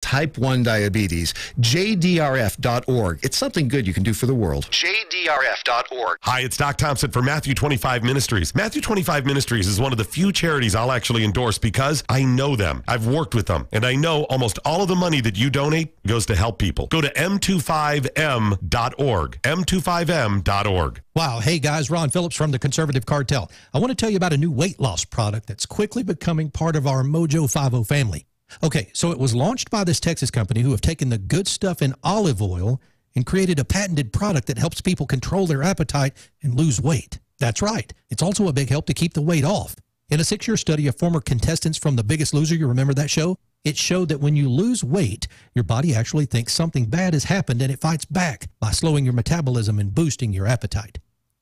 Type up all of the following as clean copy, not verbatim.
type 1 diabetes. JDRF.org. It's something good you can do for the world. JDRF.org. Hi, it's Doc Thompson for Matthew 25 Ministries. Matthew 25 Ministries is one of the few charities I'll actually endorse because I know them. I've worked with them, and I know almost all of the money that you donate goes to help people. Go to m25m.org. m25m.org. Wow. Hey, guys, Ron Phillips from the Conservative Cartel. I want to tell you about a new weight loss product that's quickly becoming part of our MoJo 50 family. Okay, so it was launched by this Texas company who have taken the good stuff in olive oil and created a patented product that helps people control their appetite and lose weight. That's right. It's also a big help to keep the weight off. In a 6-year study of former contestants from The Biggest Loser, you remember that show? It showed that when you lose weight, your body actually thinks something bad has happened and it fights back by slowing your metabolism and boosting your appetite.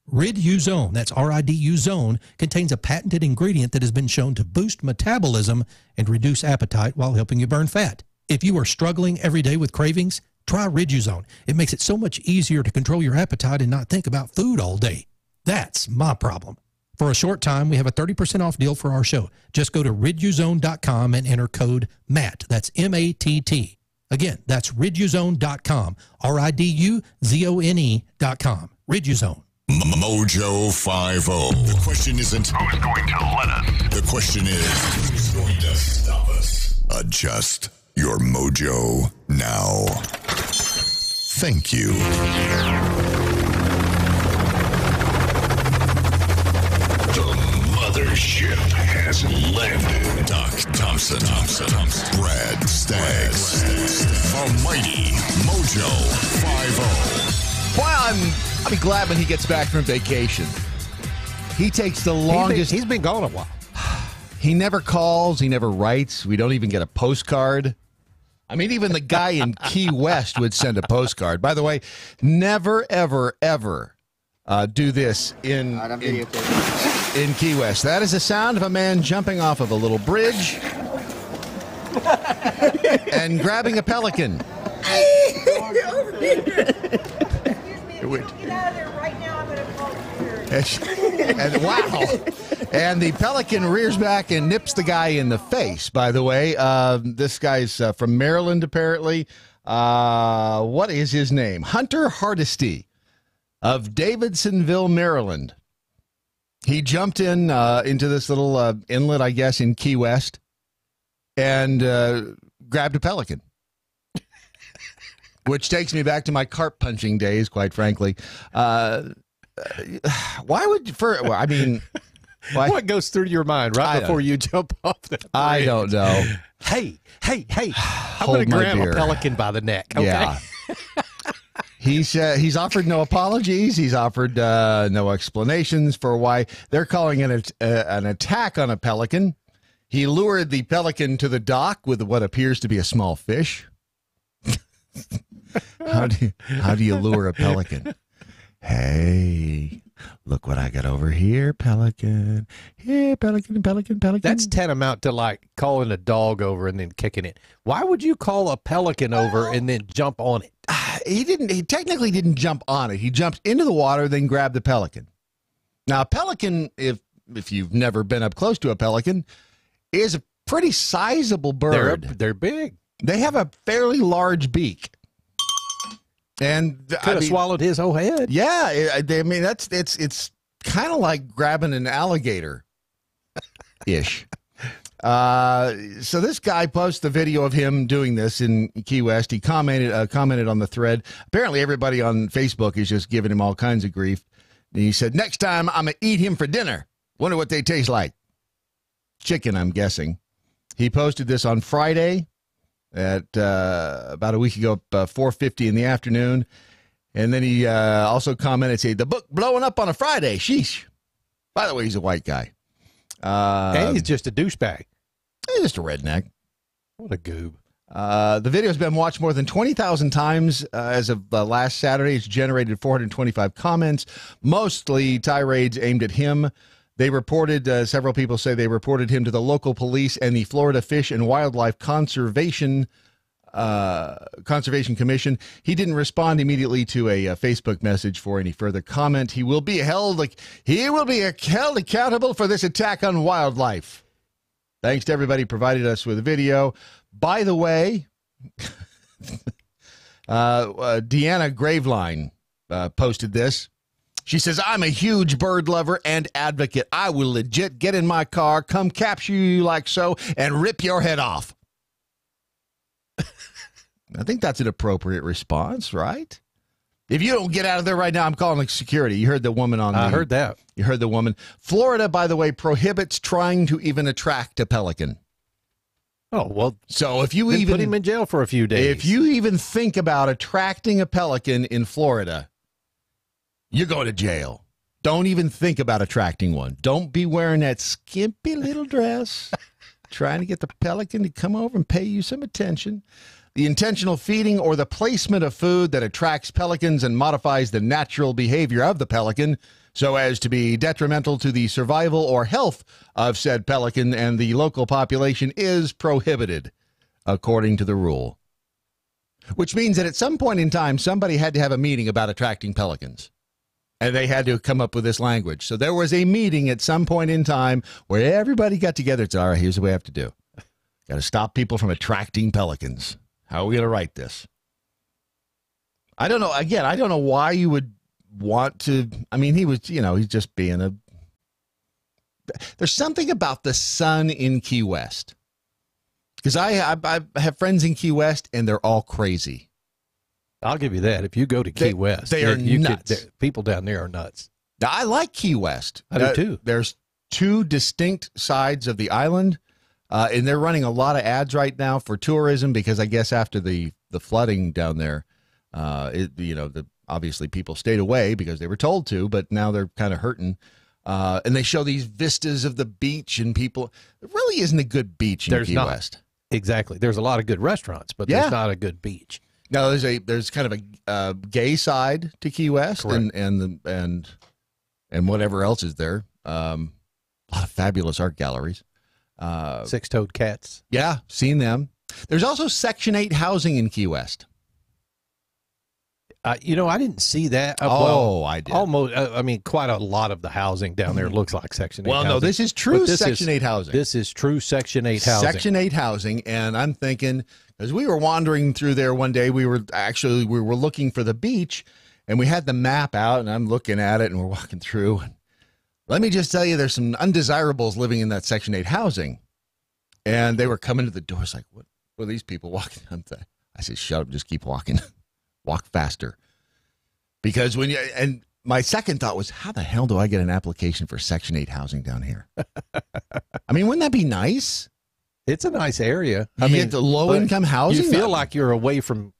Rid-U-Zone, that's R-I-D-U Zone, contains a patented ingredient that has been shown to boost metabolism and reduce appetite while helping you burn fat. If you are struggling every day with cravings, try Rid-U-Zone. It makes it so much easier to control your appetite and not think about food all day. That's my problem. For a short time, we have a 30% off deal for our show. Just go to riduzone.com and enter code MATT. That's M-A-T-T. Again, that's riduzone.com. R-I-D-U-Z-O-N-E.com. Rid-U-Zone. MoJo 50. The question isn't who's going to let us. The question is who's going to stop us. Adjust your mojo now. Thank you. The mothership has landed. Doc Thompson. Brad Staggs. The mighty MoJo 50. Boy, I'll be glad when he gets back from vacation. He takes the longest. He's been gone a while. He never calls. He never writes. We don't even get a postcard. I mean, even the guy in Key West would send a postcard. By the way, never, ever, ever do this in Key West. That is the sound of a man jumping off of a little bridge and grabbing a pelican. Get out of there right now. I'm going to call security. And wow. And the pelican rears back and nips the guy in the face, by the way. This guy's from Maryland, apparently. What is his name? Hunter Hardesty of Davidsonville, Maryland. He jumped into this little inlet, I guess, in Key West and grabbed a pelican. Which takes me back to my carp punching days, quite frankly. Why would why? What goes through your mind before you jump off that bridge? I don't know. Hey, I'm going to grab a pelican by the neck, okay? Yeah. He's offered no apologies. He's offered no explanations for why they're calling it an attack on a pelican. He lured the pelican to the dock with what appears to be a small fish. How do you lure a pelican? Hey, look what I got over here, pelican. Here, pelican. That's tantamount to like calling a dog over and then kicking it. Why would you call a pelican over and then jump on it? He technically didn't jump on it. He jumped into the water, then grabbed the pelican. Now, a pelican, if you've never been up close to a pelican, is a pretty sizable bird. They're big. They have a fairly large beak. And could have swallowed his whole head. Yeah, I mean it's kind of like grabbing an alligator ish. So this guy posts the video of him doing this in Key West. He commented on the thread. Apparently everybody on Facebook is just giving him all kinds of grief. And he said, "Next time I'm gonna eat him for dinner. Wonder what they taste like. Chicken, I'm guessing." He posted this on Friday at about a week ago, 4:50 in the afternoon. And then he also commented, say, "The book blowing up on a Friday. Sheesh." By the way, he's a white guy. And he's just a douchebag. He's just a redneck. What a goob. The video has been watched more than 20,000 times as of last Saturday. It's generated 425 comments, mostly tirades aimed at him. They reported, several people say they reported him to the local police and the Florida Fish and Wildlife Conservation Commission. He didn't respond immediately to a Facebook message for any further comment. He will be held accountable for this attack on wildlife. Thanks to everybody who provided us with a video. By the way, Deanna Graveline posted this. She says, I'm a huge bird lover and advocate. I will legit get in my car, come capture you like so, and rip your head off. I think that's an appropriate response, right? If you don't get out of there right now, I'm calling security. You heard the woman on I heard that. You heard the woman. Florida, by the way, prohibits trying to even attract a pelican. Oh, well, so if you then even put him in jail for a few days. If you even think about attracting a pelican in Florida, you're going to jail. Don't even think about attracting one. Don't be wearing that skimpy little dress, trying to get the pelican to come over and pay you some attention. The intentional feeding or the placement of food that attracts pelicans and modifies the natural behavior of the pelican so as to be detrimental to the survival or health of said pelican and the local population is prohibited, according to the rule. Which means that at some point in time, somebody had to have a meeting about attracting pelicans. And they had to come up with this language. So there was a meeting at some point in time where everybody got together and said, all right, here's what we have to do. Got to stop people from attracting pelicans. How are we going to write this? I don't know. Again, I don't know why you would want to. I mean, he was, he's just being a. There's something about the sun in Key West. Because I have friends in Key West and they're all crazy. I'll give you that. If you go to Key West, they are nuts. People down there are nuts. Now, I like Key West. I do too. There's two distinct sides of the island. And they're running a lot of ads right now for tourism because I guess after the flooding down there, obviously people stayed away because they were told to, but now they're kind of hurting. And they show these vistas of the beach and people. There really isn't a good beach in Key West. Exactly. There's a lot of good restaurants, but there's not a good beach. No, there's kind of a gay side to Key West. Correct. and whatever else is there. A lot of fabulous art galleries. Six-toed cats. Yeah, seen them. There's also Section 8 housing in Key West. I didn't see that. I did. Almost. Quite a lot of the housing down there looks like Section 8 housing. No, this is true Section 8 housing. This is true Section 8 housing. Section 8 housing, and I'm thinking, as we were wandering through there one day, we were looking for the beach, and we had the map out, and I'm looking at it, and we're walking through. And let me just tell you, there's some undesirables living in that Section 8 housing. And they were coming to the door. It's like, what are these people walking? I said, shut up, just keep walking. Walk faster. Because and my second thought was, how the hell do I get an application for Section 8 housing down here? I mean, wouldn't that be nice? It's a nice area. You get the low-income housing. You feel like you're away from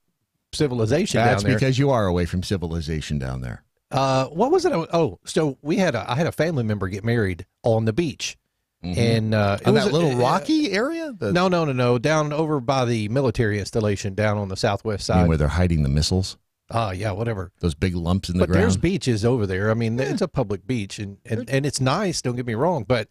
civilization down there. That's because you are away from civilization down there. What was it? Oh, so I had a family member get married on the beach. Mm-hmm. And in that little rocky area? No. Down over by the military installation down on the southwest side. Where they're hiding the missiles? Yeah, whatever. Those big lumps in the ground. But there's beaches over there. I mean, it's a public beach, and it's nice, don't get me wrong. But,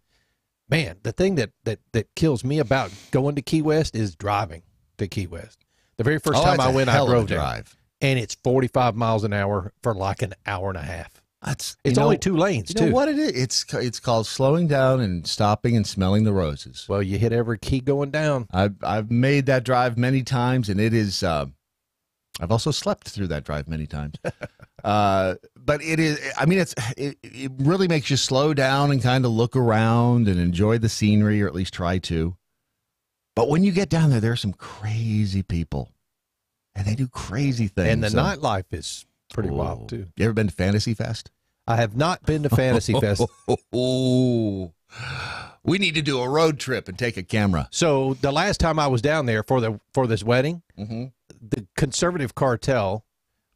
man, the thing that kills me about going to Key West is driving to Key West. The very first time I went, I drove there. And it's 45 miles an hour for like an hour and a half. It's only 2 lanes, too. You know what it is? It's called slowing down and stopping and smelling the roses. Well, you hit every key going down. I've made that drive many times, and it is. I've also slept through that drive many times. But it is. I mean, it really makes you slow down and kind of look around and enjoy the scenery, or at least try to. But when you get down there, there are some crazy people, and they do crazy things. And the nightlife is pretty wild too. You ever been to Fantasy Fest? I have not been to Fantasy Fest. We need to do a road trip and take a camera. So the last time I was down there for this wedding, the Conservative Cartel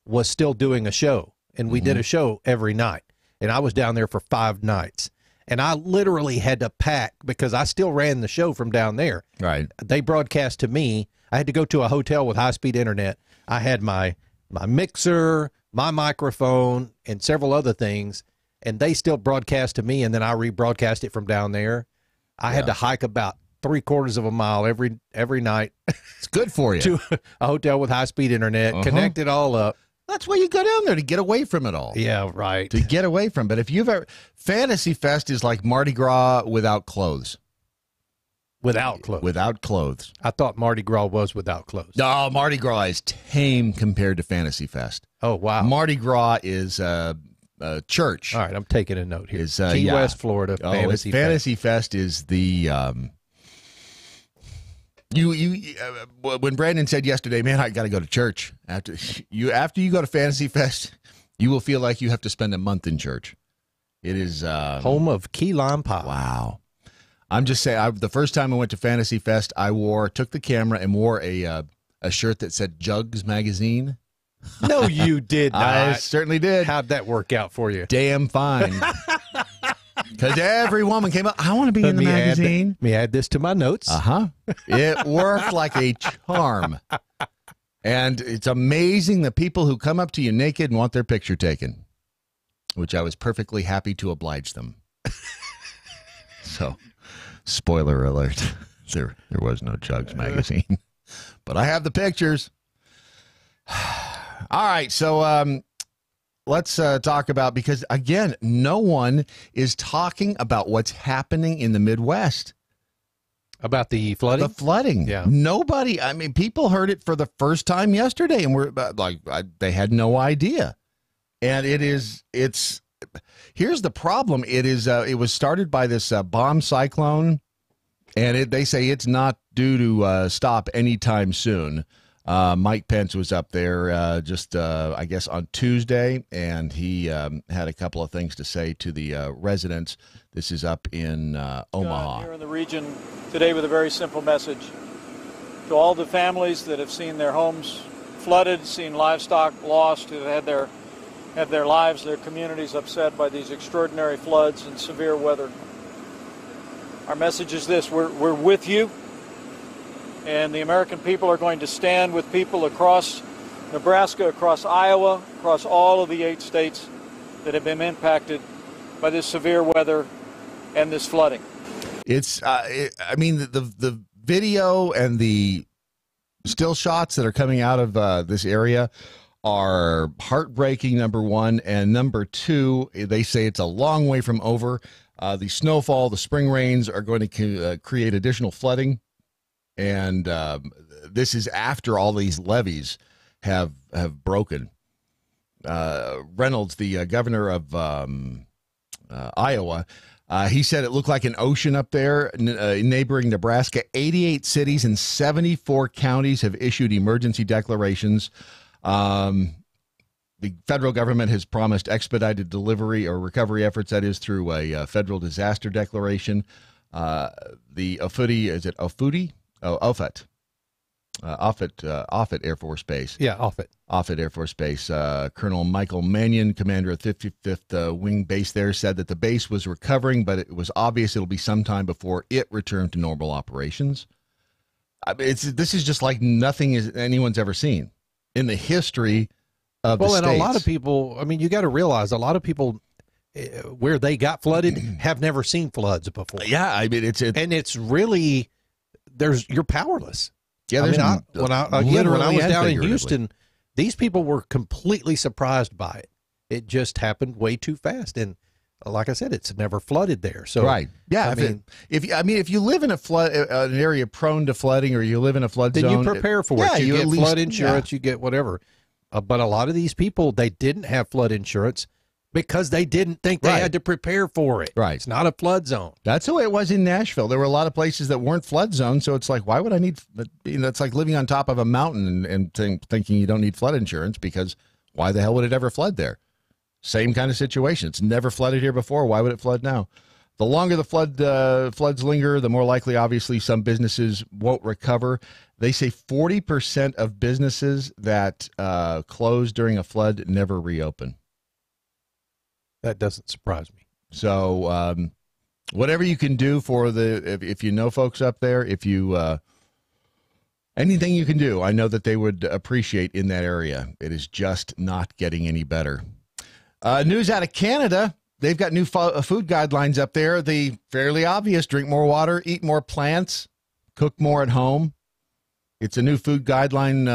was still doing a show, and we did a show every night. And I was down there for 5 nights, and I literally had to pack because I still ran the show from down there. Right. They broadcast to me. I had to go to a hotel with high-speed internet. I had my mixer, my microphone, and several other things, and they still broadcast to me, and then I rebroadcast it from down there. I had to hike about 3/4 of a mile every night. It's good for you. To a hotel with high-speed internet, connect it all up. That's why you go down there, to get away from it all. Yeah, right. To get away from it. But if you've ever... Fantasy Fest is like Mardi Gras without clothes. Without clothes. Without clothes. I thought Mardi Gras was without clothes. No, Mardi Gras is tame compared to Fantasy Fest. Oh, wow. Mardi Gras is church. All right, I'm taking a note here. Is, Key yeah. West, Florida, Fantasy Fest. Fantasy Fest is the when Brandon said yesterday, man, I got to go to church. After you go to Fantasy Fest, you will feel like you have to spend a month in church. It is home of key lime pie. Wow. I'm just saying, the first time I went to Fantasy Fest, I took the camera and wore a shirt that said Jugs Magazine. No, you did not. I certainly did. How'd that work out for you? Damn fine. Because every woman came up, I want to be in the magazine. Let me add this to my notes. It worked like a charm. And it's amazing the people who come up to you naked and want their picture taken, which I was perfectly happy to oblige them. So, spoiler alert, there was no Jugs magazine. But I have the pictures. All right, so let's talk about, because, again, no one is talking about what's happening in the Midwest. About the flooding? The flooding. Yeah. Nobody, I mean, people heard it for the first time yesterday, and they had no idea. And here's the problem. It was started by this bomb cyclone, and they say it's not due to stop anytime soon. Mike Pence was up there I guess, on Tuesday, and he had a couple of things to say to the residents. This is up in Omaha. Here in the region today with a very simple message to all the families that have seen their homes flooded, seen livestock lost, who had their lives, their communities upset by these extraordinary floods and severe weather. Our message is this: we're with you. And the American people are going to stand with people across Nebraska, across Iowa, across all of the 8 states that have been impacted by this severe weather and this flooding. It's, I mean, the video and the still shots that are coming out of this area are heartbreaking, number one. And number two, they say it's a long way from over. The snowfall, the spring rains are going to create additional flooding. And this is after all these levees have broken. Reynolds, the governor of Iowa, he said it looked like an ocean up there, neighboring Nebraska. 88 cities and 74 counties have issued emergency declarations. The federal government has promised expedited delivery or recovery efforts, that is, through a federal disaster declaration. The Offutt, is it Offutt? Oh, Offutt Air Force Base. Yeah, Offutt Air Force Base. Colonel Michael Mannion, commander of 55th Wing Base there, said that the base was recovering, but it was obvious it'll be some time before it returned to normal operations. This is just like nothing anyone's ever seen in the history of the states. Well, and a lot of people, I mean, you got to realize a lot of people where they got flooded have never seen floods before. Yeah, I mean, and it's really... you're powerless. Yeah, when I was down in Houston, these people were completely surprised by it. It just happened way too fast, and like I said, it's never flooded there. So right, yeah. If you live in an area prone to flooding, or you live in a flood zone, then you prepare for it. You get flood insurance, yeah. you get whatever. But a lot of these people, they didn't have flood insurance because they didn't think they had to prepare for it. Right. It's not a flood zone. That's the way it was in Nashville. There were a lot of places that weren't flood zones, so it's like, why would I need, it's like living on top of a mountain and thinking you don't need flood insurance, because why the hell would it ever flood there? Same kind of situation. It's never flooded here before. Why would it flood now? The longer the floods linger, the more likely, obviously, some businesses won't recover. They say 40% of businesses that close during a flood never reopen. That doesn't surprise me. So whatever you can do for if you know folks up there, if you anything you can do, I know that they would appreciate in that area. It is just not getting any better. News out of Canada. They've got new food guidelines up there. The fairly obvious: drink more water, eat more plants, cook more at home. It's a new food guideline.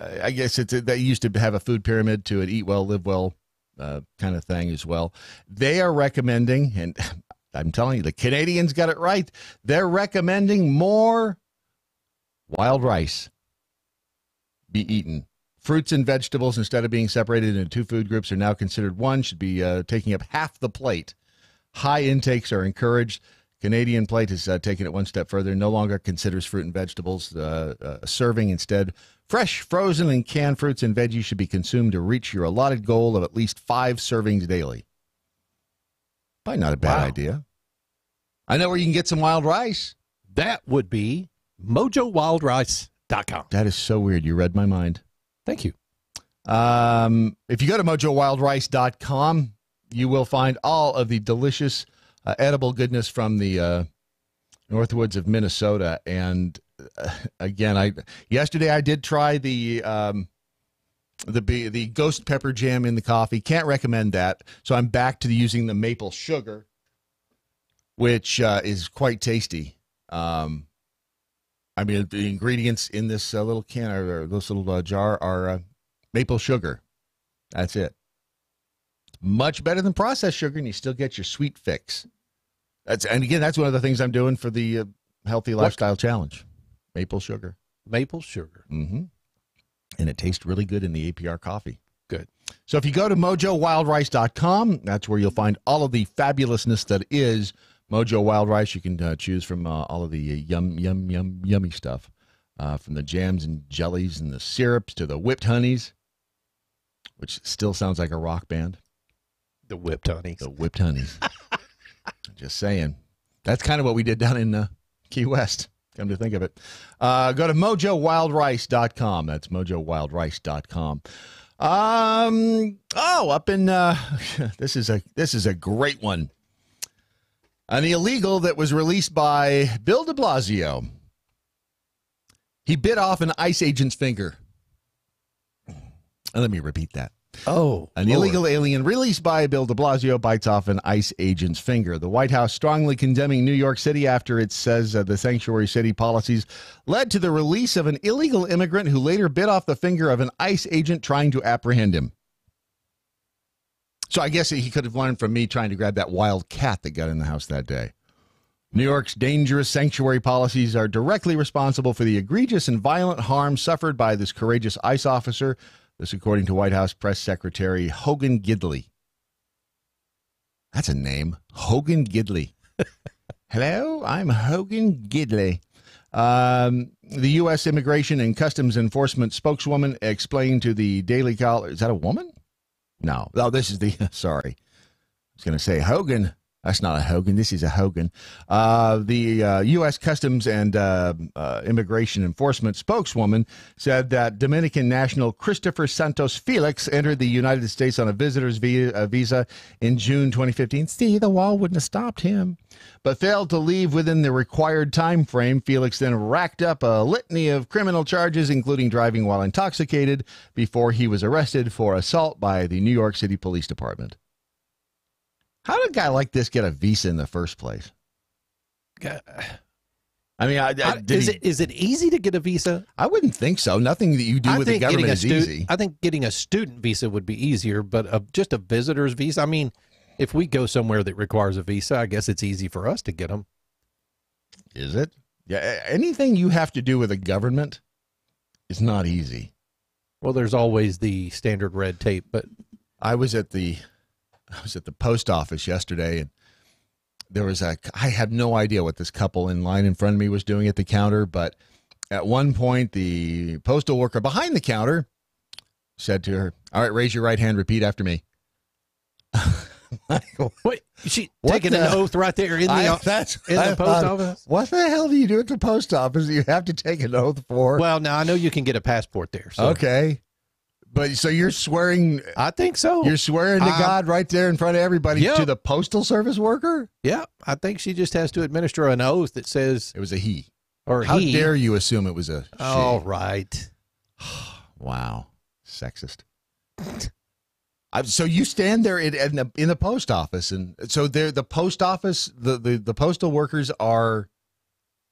I guess they used to have a food pyramid to an eat well, live well kind of thing as well. They are recommending, and I'm telling you, the Canadians got it right. They're recommending more wild rice be eaten. Fruits and vegetables, instead of being separated into 2 food groups, are now considered one, should be taking up half the plate. High intakes are encouraged. Canadian plate has taken it one step further, no longer considers fruit and vegetables serving. Instead, fresh, frozen, and canned fruits and veggies should be consumed to reach your allotted goal of at least 5 servings daily. Probably not a bad idea. I know where you can get some wild rice. That would be MoJoWildRice.com. That is so weird. You read my mind. Thank you. If you go to MoJoWildRice.com, you will find all of the delicious edible goodness from the Northwoods of Minnesota. And again, yesterday I did try the ghost pepper jam in the coffee. Can't recommend that. So I'm back to using the maple sugar, which is quite tasty. I mean, the ingredients in this little can or this little jar are maple sugar. That's it. Much better than processed sugar, and you still get your sweet fix. And again, that's one of the things I'm doing for the Healthy Lifestyle Challenge. Maple sugar. Maple sugar. Mm-hmm. And it tastes really good in the APR coffee. Good. So if you go to MoJoWildRice.com, that's where you'll find all of the fabulousness that is MoJo Wild Rice. You can choose from all of the yummy stuff, from the jams and jellies and the syrups to the whipped honeys, which still sounds like a rock band. The whipped honeys. The whipped honeys. Just saying. That's kind of what we did down in Key West, come to think of it. Go to MoJoWildRice.com. That's MoJoWildRice.com. Up in this is a great one. An illegal that was released by Bill de Blasio. He bit off an ICE agent's finger. Let me repeat that. Oh, an illegal alien released by Bill de Blasio bites off an ICE agent's finger. The White House strongly condemning New York City after it says the sanctuary city policies led to the release of an illegal immigrant who later bit off the finger of an ICE agent trying to apprehend him. So I guess he could have learned from me trying to grab that wild cat that got in the house that day. New York's dangerous sanctuary policies are directly responsible for the egregious and violent harm suffered by this courageous ICE officer. This according to White House Press Secretary Hogan Gidley. That's a name. Hogan Gidley. Hello, I'm Hogan Gidley. The U.S. Immigration and Customs Enforcement spokeswoman explained to the Daily Caller. Is that a woman? No, this is the, sorry. I was going to say Hogan. That's not a Hogan. This is a Hogan. The U.S. Customs and Immigration Enforcement spokeswoman said that Dominican national Christopher Santos Felix entered the United States on a visitor's visa in June 2015. See, the wall wouldn't have stopped him, but failed to leave within the required time frame. Felix then racked up a litany of criminal charges, including driving while intoxicated, before he was arrested for assault by the New York City Police Department. How did a guy like this get a visa in the first place? I mean, is it easy to get a visa? I wouldn't think so. Nothing that you do with the government is easy. I think getting a student visa would be easier, but just a visitor's visa, I mean, if we go somewhere that requires a visa, I guess it's easy for us to get them. Is it? Yeah, anything you have to do with a government is not easy. Well, there's always the standard red tape, but I was at the post office yesterday, and I had no idea what this couple in line in front of me was doing at the counter, but at one point, the postal worker behind the counter said to her, "All right, raise your right hand, repeat after me." Wait, she taking an oath right there in the post office? What the hell do you do at the post office that you have to take an oath for? Well, now I know you can get a passport there. So. Okay. But so you're swearing? I think so. You're swearing to God right there in front of everybody to the postal service worker? Yeah, I think she just has to administer an oath that says it was a he. Or how dare you assume it was a she? All right. Wow, sexist. So you stand there in the post office, and so the post office, the postal workers are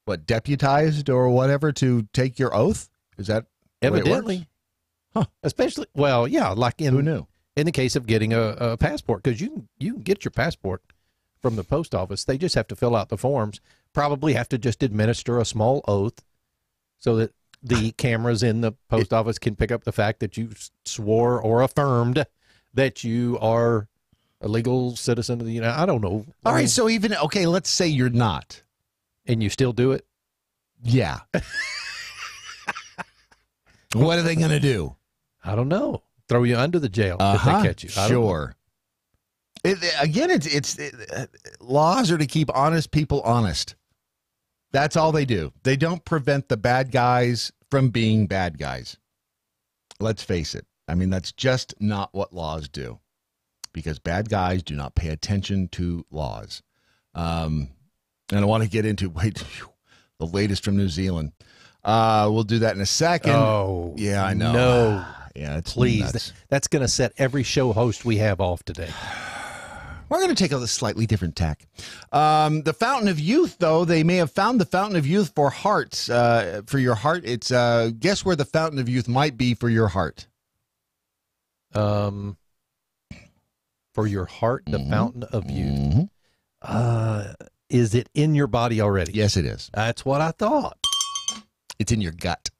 what, deputized or whatever to take your oath? Is that evidently? Huh. Especially, well, yeah, like who knew? In the case of getting a passport, because you can get your passport from the post office. They just have to fill out the forms, probably have to just administer a small oath so that the cameras in the post office can pick up the fact that you swore or affirmed that you are a legal citizen of the United. I don't know. All right, so even, okay, let's say you're not. And you still do it? Yeah. What are they going to do? I don't know. Throw you under the jail if they catch you. Sure. Laws are to keep honest people honest. That's all they do. They don't prevent the bad guys from being bad guys. Let's face it. I mean, that's just not what laws do, because bad guys do not pay attention to laws. And I want to get into the latest from New Zealand. We'll do that in a second. Oh, yeah, I know. No, yeah, it's please. nuts. That's going to set every show host we have off today. We're going to take a slightly different tack. The Fountain of Youth, though, they may have found the Fountain of Youth for hearts. For your heart, it's guess where the Fountain of Youth might be for your heart. For your heart, the Fountain of Youth. Is it in your body already? Yes, it is. That's what I thought. It's in your gut.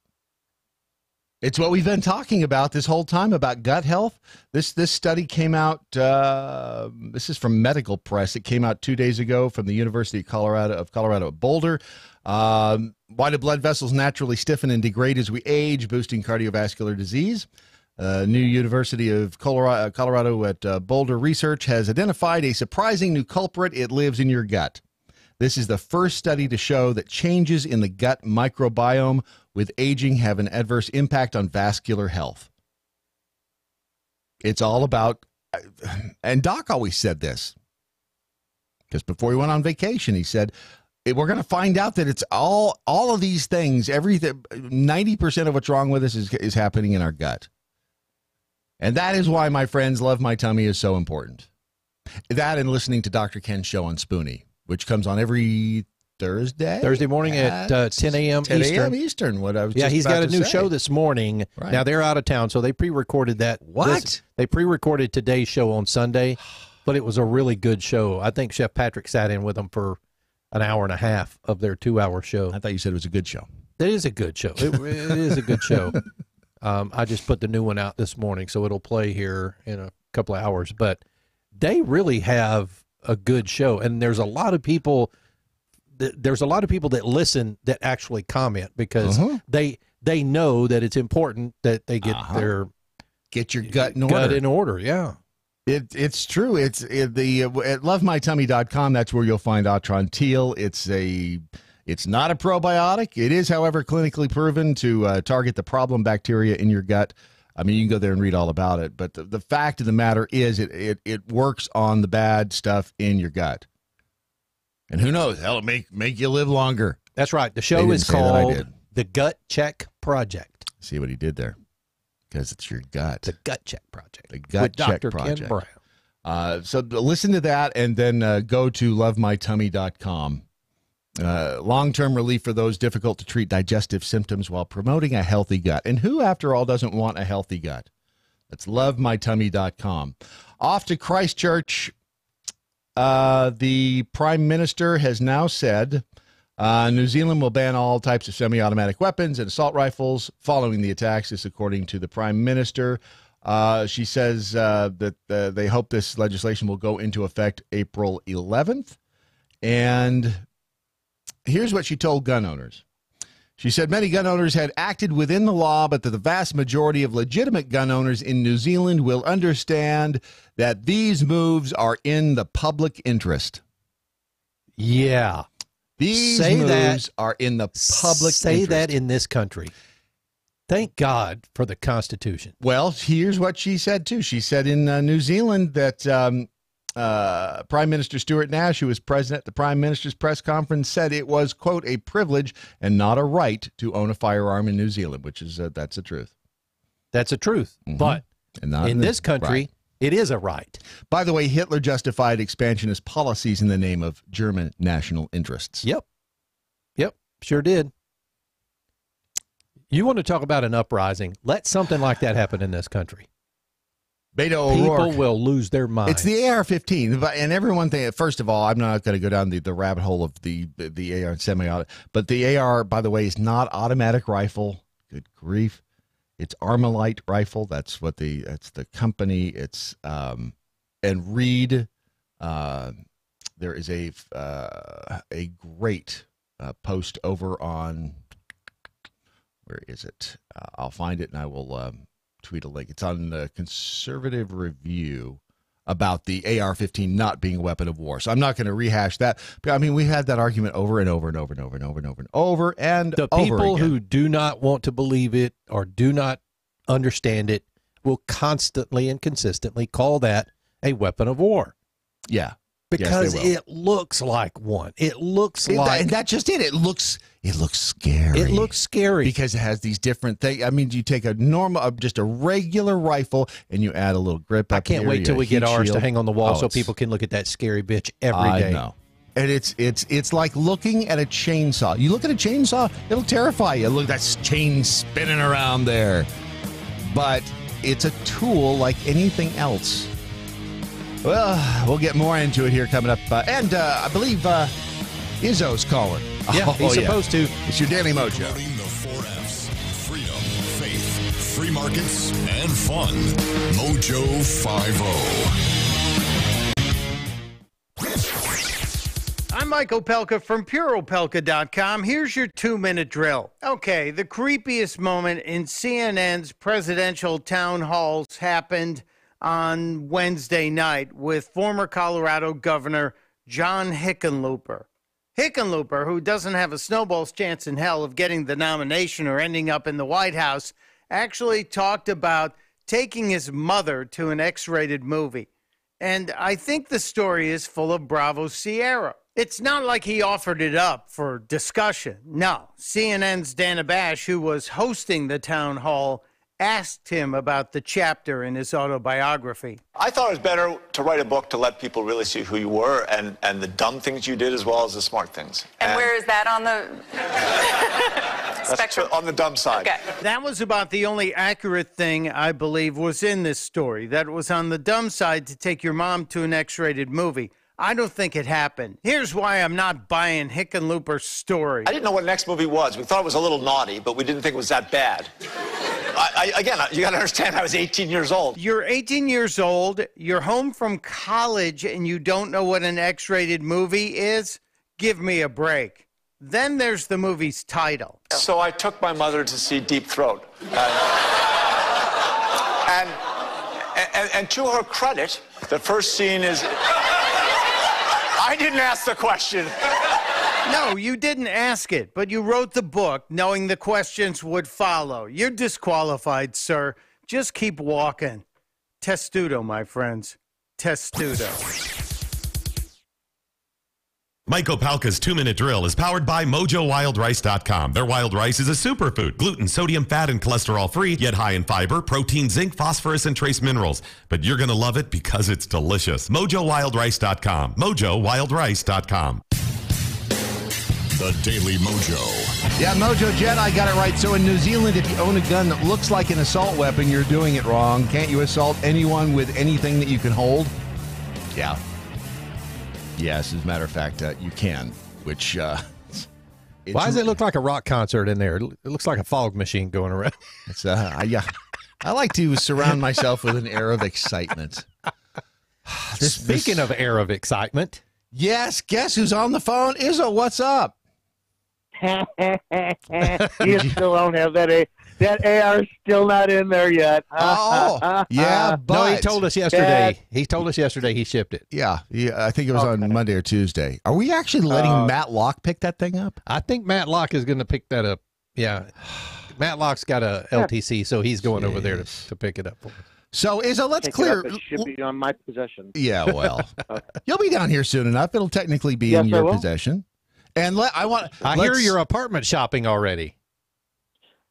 It's what we've been talking about this whole time about gut health. This study came out, this is from Medical Press. It came out 2 days ago from the University of Colorado at Boulder. Why do blood vessels naturally stiffen and degrade as we age, boosting cardiovascular disease? New University of Colorado at Boulder Research has identified a surprising new culprit. It lives in your gut. This is the first study to show that changes in the gut microbiome with aging have an adverse impact on vascular health. It's all about, and Doc always said this, because before he went on vacation, he said, we're going to find out that it's all of these things, everything, 90% of what's wrong with us is happening in our gut. And that is why, my friends, Love My Tummy is so important. That and listening to Dr. Ken's show on Spoonie, which comes on every Thursday morning at 10 a.m. 10 Eastern. a.m. Eastern. What I was yeah, just he's about got a to new say. show this morning. Right. Now they're out of town, so they pre-recorded that. What? They pre-recorded today's show on Sunday, but it was a really good show. I think Chef Patrick sat in with them for an hour and a half of their 2-hour show. I thought you said it was a good show. It is a good show. It is a good show. I just put the new one out this morning, so it'll play here in a couple of hours. But they really have a good show, and there's a lot of people. There's a lot of people that listen that actually comment because they know that it's important that they get their your gut in order. Yeah. It's true. It's at lovemytummy.com. That's where you'll find Atron Teal. It's not a probiotic. It is, however, clinically proven to target the problem bacteria in your gut. I mean, you can go there and read all about it. But the fact of the matter is it works on the bad stuff in your gut. And who knows? Hell, it make you live longer. That's right. The show is called The Gut Check Project. See what he did there? Because it's your gut. The Gut Check Project. The Gut Check Dr. Project. Ken Brown. So listen to that and then go to lovemytummy.com. Long-term relief for those difficult to treat digestive symptoms while promoting a healthy gut. And who, after all, doesn't want a healthy gut? That's lovemytummy.com. Off to Christchurch. The Prime Minister has now said New Zealand will ban all types of semi-automatic weapons and assault rifles following the attacks. This, according to the Prime Minister. She says that they hope this legislation will go into effect April 11th. And here's what she told gun owners. She said many gun owners had acted within the law, but that the vast majority of legitimate gun owners in New Zealand will understand that these moves are in the public interest. Yeah. These moves are in the public interest. Say that in this country. Thank God for the Constitution. Well, here's what she said, too. She said in New Zealand that Prime Minister Stuart Nash, who was present at the Prime Minister's press conference, said it was, quote, a privilege and not a right to own a firearm in New Zealand, which is, that's the truth. That's the truth. But in this country, it is a right. By the way, Hitler justified expansionist policies in the name of German national interests. Yep. Sure did. You want to talk about an uprising? Let something like that happen in this country. Beto O'Rourke. People will lose their mind. It's the AR-15, and everyone thinks. First of all, I'm not going to go down the rabbit hole of the AR and semi-auto, but the AR, by the way, is not automatic rifle. Good grief, it's Armalite rifle. That's the company. It's and Reed. There is a great post over on, where is it? I'll find it and I will tweet a link. It's on the Conservative Review about the AR-15 not being a weapon of war. So I'm not going to rehash that. But I mean, we've had that argument over and over and over and over and over and over and over and the over people again. who do not want to believe it or do not understand it will constantly and consistently call that a weapon of war. Yeah. Because Yes, it looks like one. It looks like... And that's just it. It looks scary. It looks scary. Because it has these different things. I mean, you take a normal, just a regular rifle, and you add a little grip. I can't wait till we get ours to hang on the wall so people can look at that scary bitch every day. I know. And it's like looking at a chainsaw. You look at a chainsaw, it'll terrify you. Look, that chain spinning around there. But it's a tool like anything else. Well, we'll get more into it here coming up. And I believe Izzo's calling. Yeah, he's supposed to. It's your Daily Mojo. Promoting the 4 F's: freedom, faith, free markets, and fun. Mojo 50. I'm Mike Opelka from PureOpelka.com. Here's your 2-minute drill. Okay, the creepiest moment in CNN's presidential town halls happened on Wednesday night with former Colorado Governor John Hickenlooper. Hickenlooper, who doesn't have a snowball's chance in hell of getting the nomination or ending up in the White House, actually talked about taking his mother to an X-rated movie. And I think the story is full of Bravo Sierra. It's not like he offered it up for discussion. No, CNN's Dana Bash, who was hosting the town hall, asked him about the chapter in his autobiography. I thought it was better to write a book to let people really see who you were and the dumb things you did as well as the smart things. And where is that on the spectrum? On the dumb side. Okay. That was about the only accurate thing I believe was in this story. That it was on the dumb side to take your mom to an X-rated movie. I don't think it happened. Here's why I'm not buying Hickenlooper's story. I didn't know what the next movie was. We thought it was a little naughty, but we didn't think it was that bad. Again, you got to understand, I was 18 years old. You're 18 years old, you're home from college, and you don't know what an X-rated movie is? Give me a break. Then there's the movie's title. So I took my mother to see Deep Throat. And to her credit, the first scene is... I didn't ask the question. No, you didn't ask it, but you wrote the book knowing the questions would follow. You're disqualified, sir. Just keep walking. Testudo, my friends. Testudo. Mike Opalka's 2-minute drill is powered by MoJoWildRice.com. Their wild rice is a superfood. Gluten, sodium, fat, and cholesterol-free, yet high in fiber, protein, zinc, phosphorus, and trace minerals. But you're going to love it because it's delicious. MoJoWildRice.com. MoJoWildRice.com. The Daily Mojo. Yeah, Mojo Jet, I got it right. So in New Zealand, if you own a gun that looks like an assault weapon, you're doing it wrong. Can't you assault anyone with anything that you can hold? Yeah. Yes, as a matter of fact, you can, which... Why does it look like a rock concert in there? It looks like a fog machine going around. It's, I like to surround myself with an air of excitement. Speaking of air of excitement... Yes, guess who's on the phone? Izzo, what's up? You still don't have that. That AR's still not in there yet. Oh, yeah, but no, he told us yesterday. He told us yesterday he shipped it. Yeah, I think it was on Monday or Tuesday. Are we actually letting Matt Locke pick that thing up? I think Matt Locke is going to pick that up. Yeah, Matt Locke's got a LTC, so he's going over there to pick it up for us. So, Izzo, let's clear. It should be on my possession. Yeah, well, you'll be down here soon enough. It'll technically be in your possession. And I hear you're apartment shopping already.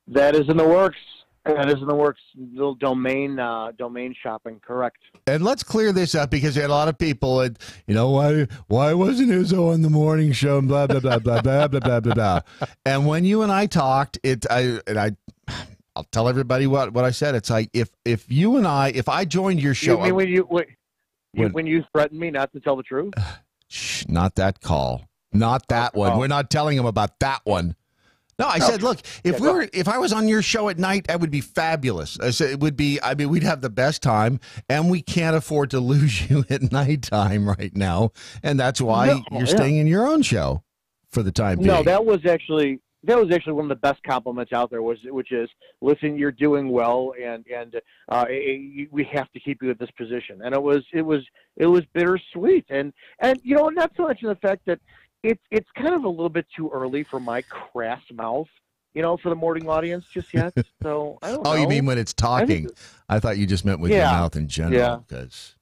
That is in the works. That is in the works. Little domain shopping. Correct. And let's clear this up because there are a lot of people. And why wasn't Izzo on the morning show? And blah blah blah blah blah blah blah blah blah. And when you and I talked, I'll tell everybody what I said. It's like if I joined your show. You mean when you threatened me not to tell the truth? Shh, not that call. Not that one. We're not telling him about that one. No, I said, look, if I was on your show at night, that would be fabulous. I said it would be. I mean, we'd have the best time, and we can't afford to lose you at nighttime right now, and that's why you're staying in your own show for the time being. No, that was actually one of the best compliments out there. Which is, listen, you're doing well, and we have to keep you at this position. And it was bittersweet, and not so much in the fact that. It's kind of a little bit too early for my crass mouth, for the morning audience just yet. So I don't know. Oh, you mean when it's talking? I thought you just meant with your mouth in general, because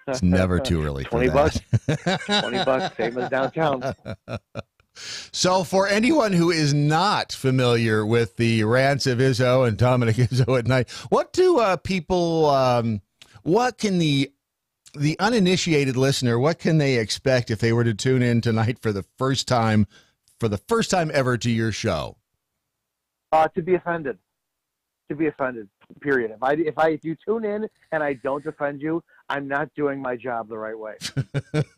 it's never too early for that. $20, same as downtown. So for anyone who is not familiar with the rants of Izzo and Dominic Izzo at night, what do people, what can the uninitiated listener, what can they expect if they were to tune in tonight for the first time ever to your show? To be offended. Period. If you tune in and I don't defend you, I'm not doing my job the right way.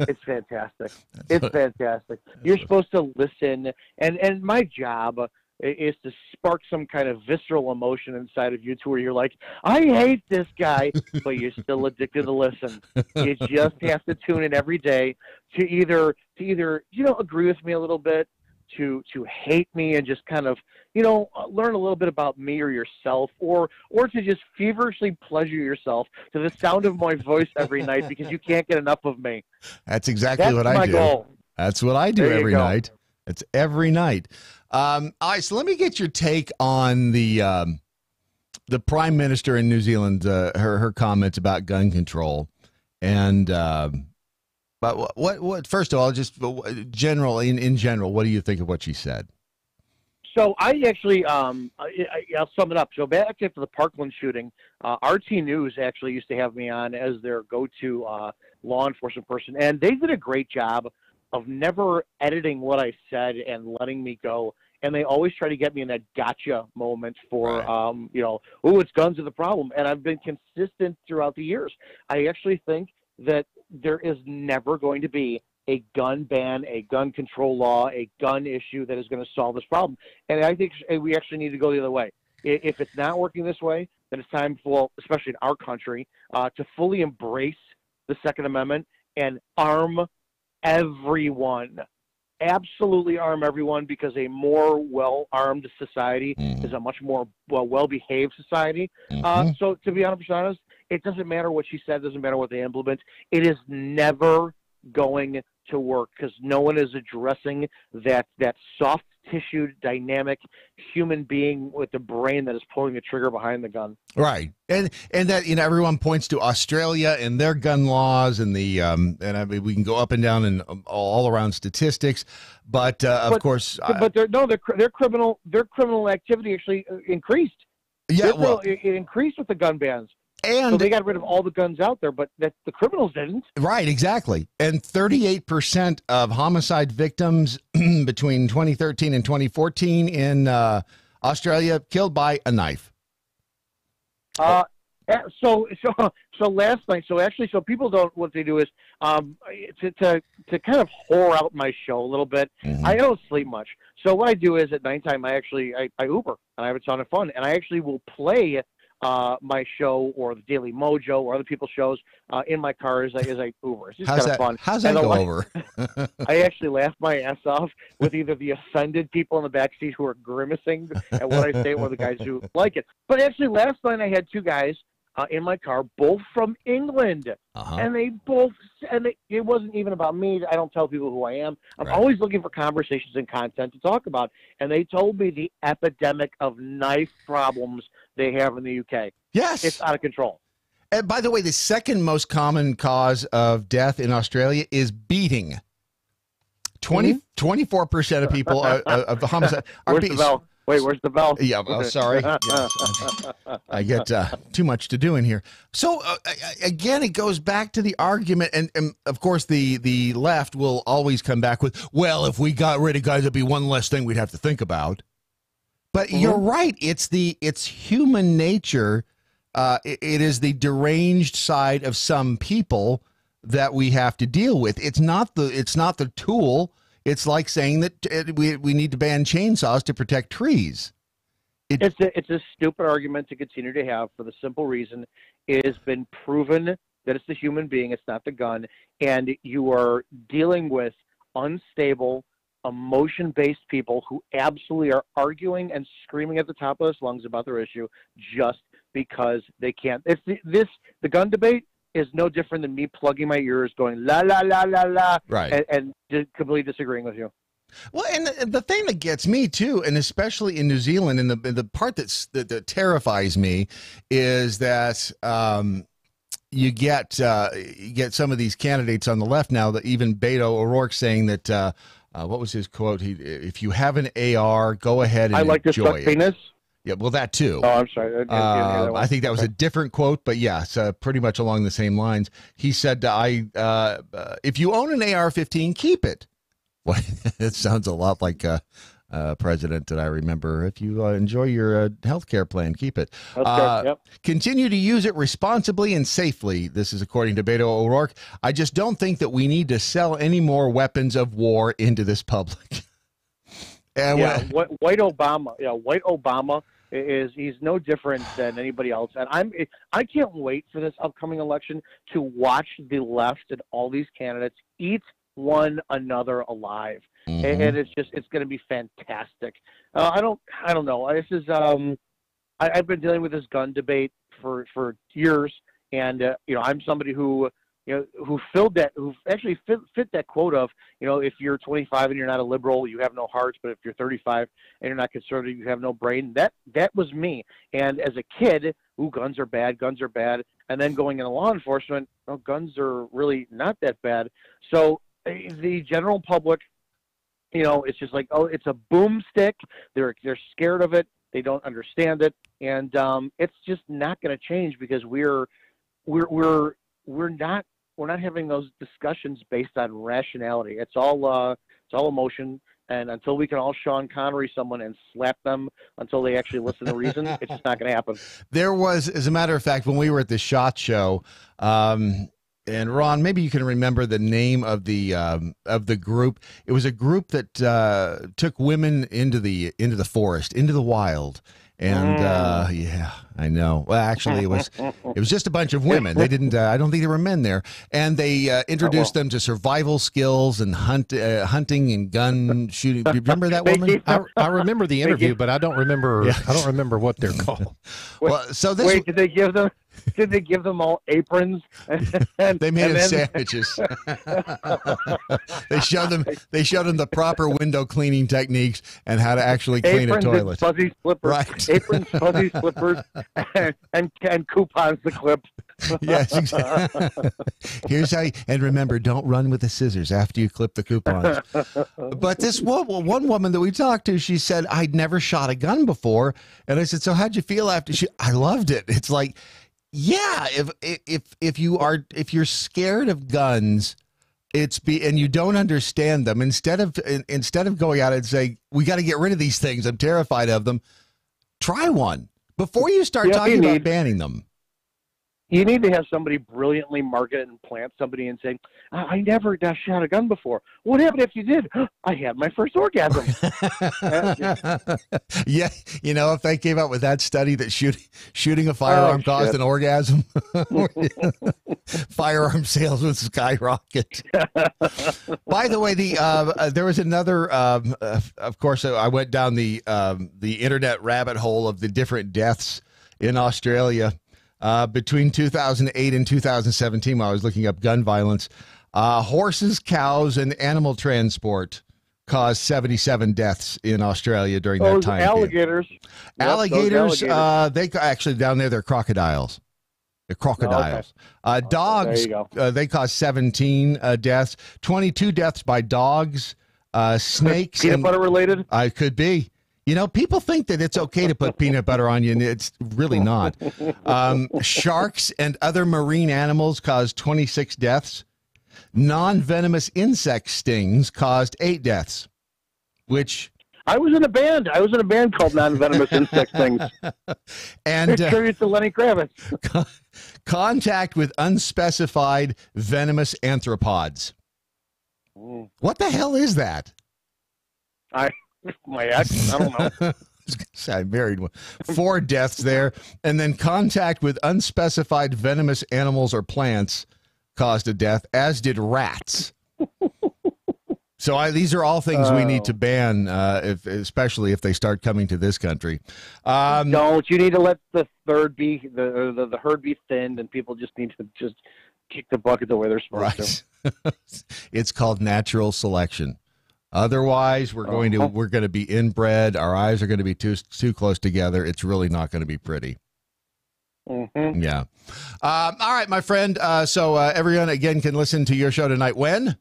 It's fantastic. It's fantastic. You're supposed to listen, and my job is to spark some kind of visceral emotion inside of you to where you're like, I hate this guy, but you're still addicted to listen. You just have to tune in every day to either agree with me a little bit, to hate me and just kind of, learn a little bit about me or yourself, or to just feverishly pleasure yourself to the sound of my voice every night because you can't get enough of me. That's exactly what I do. Goal. That's what I do every night. It's every night. All right, so let me get your take on the Prime Minister in New Zealand, her comments about gun control, and but what first of all, just general in general, what do you think of what she said? So I actually, I'll sum it up. So back after the Parkland shooting, RT News actually used to have me on as their go-to law enforcement person, and they did a great job of never editing what I said and letting me go. And they always try to get me in that gotcha moment for, it's guns are the problem. And I've been consistent throughout the years. I actually think that there is never going to be a gun ban, a gun control law, a gun issue that is going to solve this problem. And I think we actually need to go the other way. If it's not working this way, then it's time for, especially in our country, to fully embrace the Second Amendment and arm everyone. Absolutely arm everyone, because a more well-armed society is a much more well-behaved society. So to be 100% honest, it doesn't matter what she said, doesn't matter what they implement. It is never going to work because no one is addressing that soft-tissued, dynamic human being with the brain that is pulling the trigger behind the gun. Right, and that everyone points to Australia and their gun laws and the and I mean we can go up and down and all around statistics, but of course, their criminal activity actually increased. Yeah, it increased with the gun bans. And so they got rid of all the guns out there, but the criminals didn't. Right, exactly. And 38% of homicide victims between 2013 and 2014 in Australia killed by a knife. So last night, so people don't, what they do is to kind of whore out my show a little bit. I don't sleep much. So what I do is at nighttime, I Uber, and I have a ton of fun, and I actually will play my show or the Daily MoJo or other people's shows in my car as I Uber. It's just kind of fun. How's that go over? I actually laugh my ass off with either the offended people in the backseat who are grimacing at what I say or the guys who like it. But actually last night I had two guys in my car, both from England. And it wasn't even about me. I don't tell people who I am. I'm always looking for conversations and content to talk about. And they told me the epidemic of knife problems they have in the UK. Yes. It's out of control. And by the way, the second most common cause of death in Australia is beating. 24% of people of the homicide are beaten. Wait, where's the bell? Yeah, well, sorry. Yes. I get too much to do in here. So, again, it goes back to the argument, and of course, the left will always come back with, well, if we got rid of guys, it'd be one less thing we'd have to think about. But you're right. It's human nature. It is the deranged side of some people that we have to deal with. It's not the tool. It's like saying that we need to ban chainsaws to protect trees. It's a stupid argument to continue to have for the simple reason it has been proven that it's the human being, it's not the gun, and you are dealing with unstable, emotion-based people who absolutely are arguing and screaming at the top of their lungs about their issue just because they can't. The gun debate is no different than me plugging my ears, going la la la la la, right, and completely disagreeing with you. Well, and the thing that gets me too, and especially in New Zealand, and the part that terrifies me is that you get some of these candidates on the left now, that even Beto O'Rourke saying that what was his quote? If you have an AR, go ahead and I like to enjoy suck it. penis. Yeah, well, that too. Oh, I'm sorry. I think that was a different quote, but yes, pretty much along the same lines. He said, if you own an AR-15, keep it. Well, it sounds a lot like a president that I remember. If you enjoy your health care plan, keep it. Yep. Continue to use it responsibly and safely. This is according to Beto O'Rourke. I just don't think that we need to sell any more weapons of war into this public. White Obama he's no different than anybody else, and I can't wait for this upcoming election to watch the left and all these candidates eat one another alive, and it's going to be fantastic. I don't know. This is I've been dealing with this gun debate for years, and I'm somebody who actually fit that quote of, if you're 25 and you're not a liberal, you have no heart, but if you're 35 and you're not conservative, you have no brain. That was me. And as a kid, guns are bad. And then going into law enforcement, guns are really not that bad. So the general public, it's just like, it's a boomstick. They're scared of it. They don't understand it. And it's just not going to change because we're not having those discussions based on rationality. It's all emotion, and until we can all Sean Connery someone and slap them until they actually listen to reason, it's just not going to happen. There was, as a matter of fact, when we were at the SHOT Show, and Ron, maybe you can remember the name of the group. It was a group that took women into the forest, into the wild. And yeah, I know. Well, actually, it was just a bunch of women. They didn't. I don't think there were men there. And they introduced them to survival skills and hunting and gun shooting. Do you remember that woman? I remember the interview, but I don't remember. Yeah. I don't remember what they're called. Well, so this. Wait, did they give them? Did they give them all aprons? They made them sandwiches. They showed them the proper window cleaning techniques and how to actually clean a toilet. Fuzzy slippers, right? Aprons, fuzzy slippers, and coupons to clip. Yes, exactly. Here's how. And remember, don't run with the scissors after you clip the coupons. But this one woman that we talked to, she said, "I'd never shot a gun before," and I said, "So how'd you feel after?" I loved it. It's like. Yeah, if you're scared of guns, and you don't understand them, instead of going out and saying we got to get rid of these things, I'm terrified of them, try one before you start talking about banning them. You need to have somebody brilliantly market it and plant somebody and say, I never shot a gun before. What happened if you did? I had my first orgasm. Yeah, if they came out with that study that shooting a firearm caused an orgasm, firearm sales would skyrocket. By the way, there was another, of course, I went down the internet rabbit hole of the different deaths in Australia. Between 2008 and 2017, while I was looking up gun violence, horses, cows, and animal transport caused 77 deaths in Australia during that time. Alligators. Alligators, they actually down there, they're crocodiles. They're crocodiles. Oh, okay. Dogs, there you go. they caused 17 deaths, 22 deaths by dogs, snakes. Peanut butter related? Could be. People think that it's okay to put peanut butter on you, and it's really not. Sharks and other marine animals caused 26 deaths. Non-venomous insect stings caused 8 deaths, which I was in a band. I was in a band called Non-Venomous Insect Things. And tribute to Lenny Kravitz. Contact with unspecified venomous arthropods. What the hell is that? My ex, I don't know. I married one. 4 deaths there. And then contact with unspecified venomous animals or plants caused a death, as did rats. So these are all things we need to ban, especially if they start coming to this country. Don't. You need to let the herd be the herd be thinned, and people just need to just kick the bucket the way they're supposed to. It's called natural selection. Otherwise, we're going to be inbred. Our eyes are going to be too close together. It's really not going to be pretty. Mm-hmm. Yeah. All right, my friend. So everyone again can listen to your show tonight. When?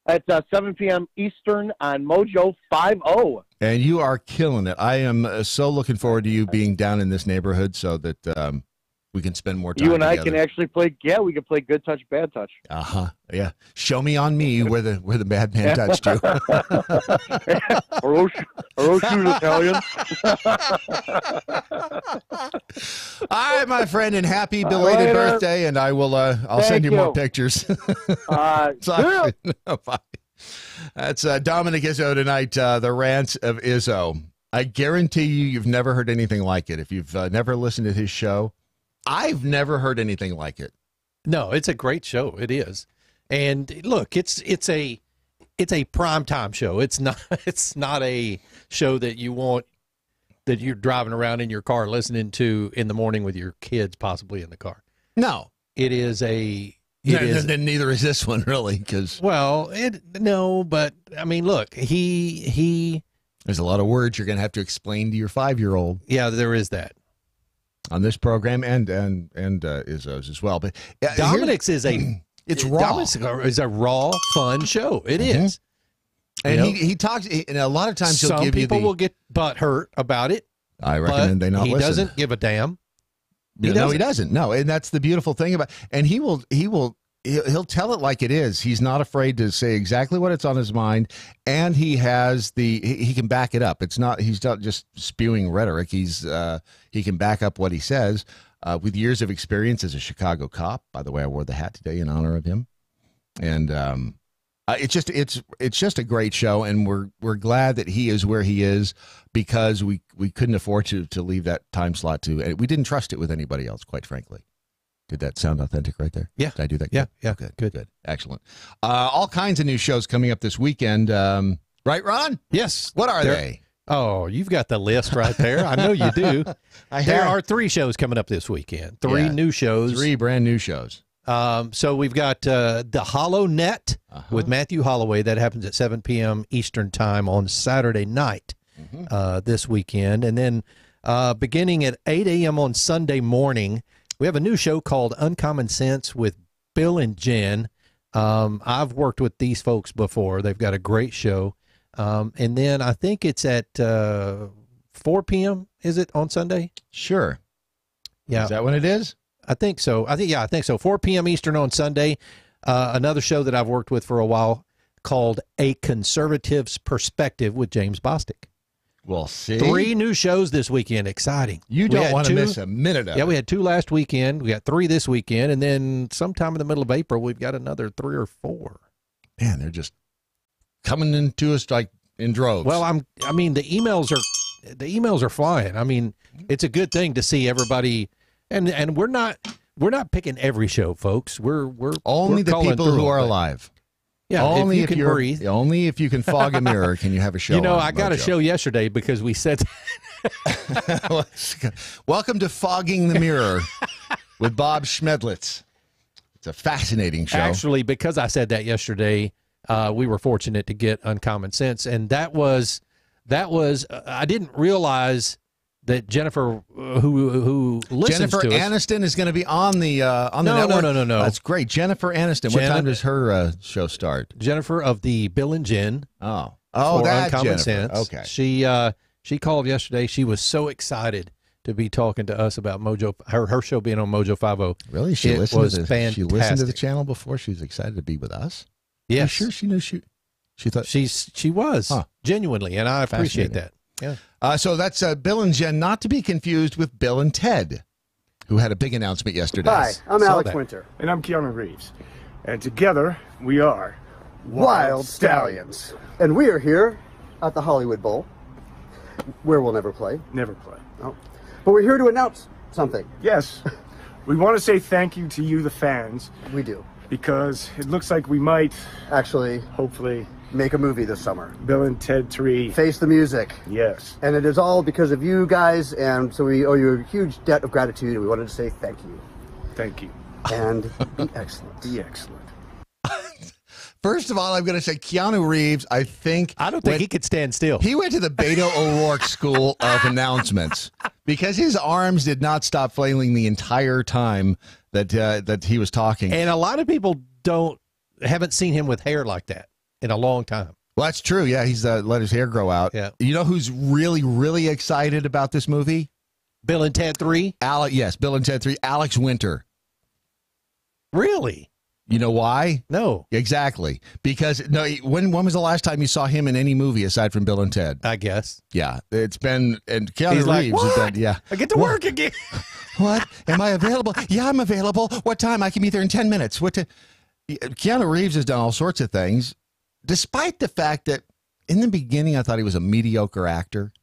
At 7 p.m. Eastern on MoJo 50. And you are killing it. I am so looking forward to you being down in this neighborhood so that we can spend more time You and together. I can actually play. Yeah, we can play good touch, bad touch. Yeah. Show me on me where the bad man touched you. Orochu Italian. All right, my friend, and happy belated birthday. And I'll send you more pictures. Bye. That's Dominic Izzo tonight. The rants of Izzo. I guarantee you've never heard anything like it. If you've never listened to his show, I've never heard anything like it. No, it's a great show. It is. And look, it's a primetime show. It's not a show that you're driving around in your car listening to in the morning with your kids possibly in the car. No. It is neither is this one really, because but I mean, look, there's a lot of words you're going to have to explain to your 5-year-old. Yeah, there is that. On this program and Izzo's as well. But Dominic's is it's raw. Dominic's is a raw, fun show. It is. And he talks, and a lot of times he'll give you Some people will get butt hurt about it. I recommend they not listen. He doesn't give a damn. No, he doesn't. No, and that's the beautiful thing about. And he'll tell it like it is. He's not afraid to say exactly what it's on his mind, and he can back it up. He's not just spewing rhetoric. He can back up what he says with years of experience as a Chicago cop. By the way, I wore the hat today in honor of him, and it's just a great show, and we're glad that he is where he is, because we couldn't afford to leave that time slot to. We didn't trust it with anybody else, quite frankly. Did that sound authentic right there? Yeah. Did I do that? Yeah. Yeah. Good. Excellent. All kinds of new shows coming up this weekend. Right, Ron? Yes. What are they? Oh, you've got the list right there. I know you do. There are 3 shows coming up this weekend. 3 new shows. 3 brand new shows. So we've got The Hollow Net with Matthew Holloway. That happens at 7 p.m. Eastern Time on Saturday night this weekend. And then beginning at 8 a.m. on Sunday morning, we have a new show called Uncommon Sense with Bill and Jen. I've worked with these folks before. They've got a great show. And then I think it's at 4 p.m. Is it on Sunday? Sure. Yeah. Is that when it is? I think so. I think so. 4 p.m. Eastern on Sunday. Another show that I've worked with for a while called A Conservative's Perspective with James Bostic. Well, see. 3 new shows this weekend. Exciting. You don't want to miss a minute of it. Yeah, we had 2 last weekend. We got 3 this weekend. And then sometime in the middle of April, we've got another 3 or 4. Man, they're just coming into us like in droves. Well, I mean, the emails are flying. I mean, it's a good thing to see everybody. And we're not picking every show, folks. We're only the people who are but, alive. Yeah, only if you can breathe. Only if you can fog a mirror can you have a show. I got a show yesterday because we said. Welcome to Fogging the Mirror with Bob Schmedlitz. It's a fascinating show. Actually, because I said that yesterday, we were fortunate to get Uncommon Sense, and that was I didn't realize that Jennifer, who listens Jennifer to us, Aniston is going to be on the network. No. That's great. Jennifer Aniston. What time does her show start? Jennifer of the Bill and Jen. Oh, that Uncommon Sense. Okay. She called yesterday. She was so excited to be talking to us about MoJo. Her show being on MoJo 50. Really? Fantastic. She listened to the channel before. She was excited to be with us. Yes. Are you sure she knew she? She thought she was genuinely, and I appreciate that. Yeah. So that's Bill and Jen, not to be confused with Bill and Ted, who had a big announcement yesterday. Hi, I'm Alex Winter. And I'm Keanu Reeves. And together, we are Wild Stallions. And we are here at the Hollywood Bowl, where we'll never play. Never play. Oh. But we're here to announce something. Yes. We want to say thank you to you, the fans. We do. Because it looks like we might... Actually... Hopefully... make a movie this summer. Bill and Ted 3. Face the Music. Yes. And it is all because of you guys, and so we owe you a huge debt of gratitude, and we wanted to say thank you. Thank you. And be excellent. Be excellent. First of all, I'm going to say Keanu Reeves, I don't think he could stand still. He went to the Beto O'Rourke School of Announcements because his arms did not stop flailing the entire time that he was talking. And a lot of people haven't seen him with hair like that in a long time. Well, that's true. Yeah, he's let his hair grow out. Yeah. You know who's really, really excited about this movie? Bill and Ted 3? Yes, Bill and Ted 3. Alex Winter. Really? You know why? No. Exactly. Because when was the last time you saw him in any movie aside from Bill and Ted? I guess. Yeah, it's been, and Keanu He's like, Reeves has "What? been, yeah. I get to work again. What? Am I available? Yeah, I'm available. What time? I can be there in 10 minutes. Keanu Reeves has done all sorts of things, despite the fact that in the beginning I thought he was a mediocre actor.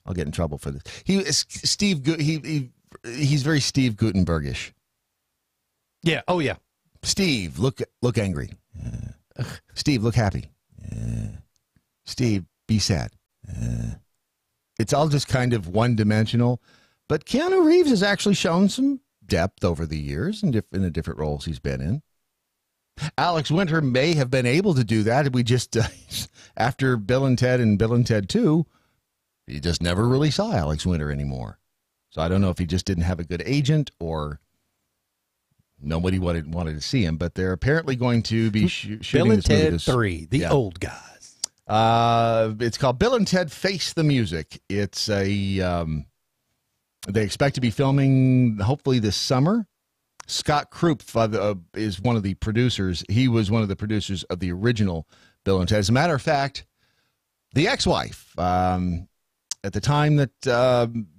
I'll get in trouble for this. He's very Steve Gutenbergish. Yeah. Oh, yeah. Steve, look angry. Steve, look happy. Steve, be sad. It's all just kind of one-dimensional. But Keanu Reeves has actually shown some depth over the years in the different roles he's been in. Alex Winter may have been able to do that. We just, after Bill and Ted and Bill and Ted 2, you just never really saw Alex Winter anymore. So I don't know if he just didn't have a good agent or nobody wanted to see him. But they're apparently going to be shooting Bill and this movie Ted 3, the old guys. It's called Bill and Ted Face the Music. It's they expect to be filming hopefully this summer. Scott Krupp is one of the producers. He was one of the producers of the original Bill and Ted. As a matter of fact, the ex-wife, at the time that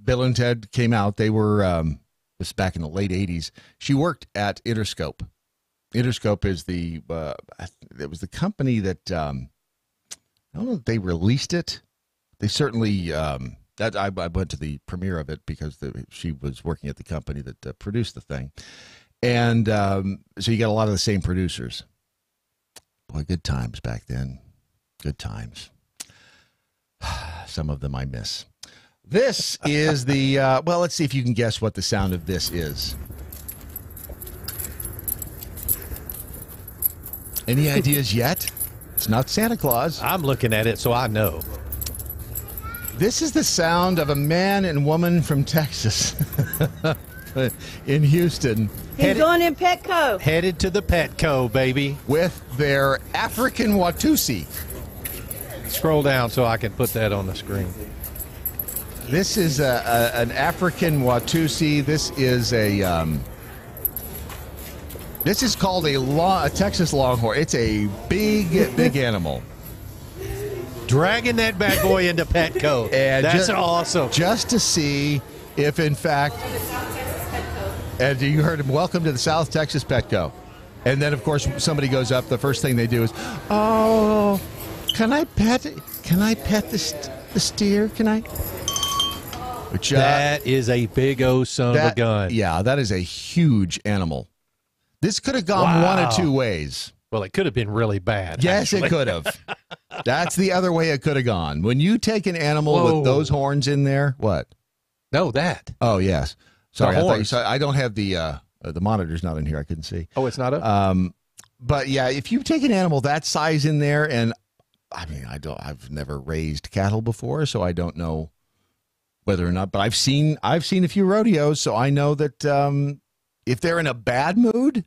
Bill and Ted came out, they were, this back in the late 80s, she worked at Interscope. Interscope is it was the company that, I don't know if they released it. They certainly, I went to the premiere of it because she was working at the company that produced the thing. And so you got a lot of the same producers. Boy, good times back then. Good times. Some of them I miss. This is the, well, let's see if you can guess what the sound of this is. Any ideas yet? It's not Santa Claus. I'm looking at it, so I know. This is the sound of a man and woman from Texas in Houston. He's going in Petco. Headed to the Petco, baby. With their African Watusi. Scroll down so I can put that on the screen. This is an African Watusi. This is this is called a Texas Longhorn. It's a big animal. Dragging that bad boy into Petco. And that's awesome. Just to see if, in fact, and you heard him, welcome to the South Texas Petco. And then, of course, somebody goes up. The first thing they do is, oh, can I pet the steer? Can I? Which, that is a big old son of a gun. Yeah, that is a huge animal. This could have gone one of two ways. Well, it could have been really bad. Yes, actually. it could have. That's the other way it could have gone. When you take an animal with those horns in there, what? No, that. Oh, yes. Sorry, I thought you saw. I don't have the monitor's not in here. I couldn't see. Oh, it's not up? But yeah, if you take an animal that size in there, and I mean, I've never raised cattle before, so I don't know whether or not, but I've seen a few rodeos, so I know that if they're in a bad mood,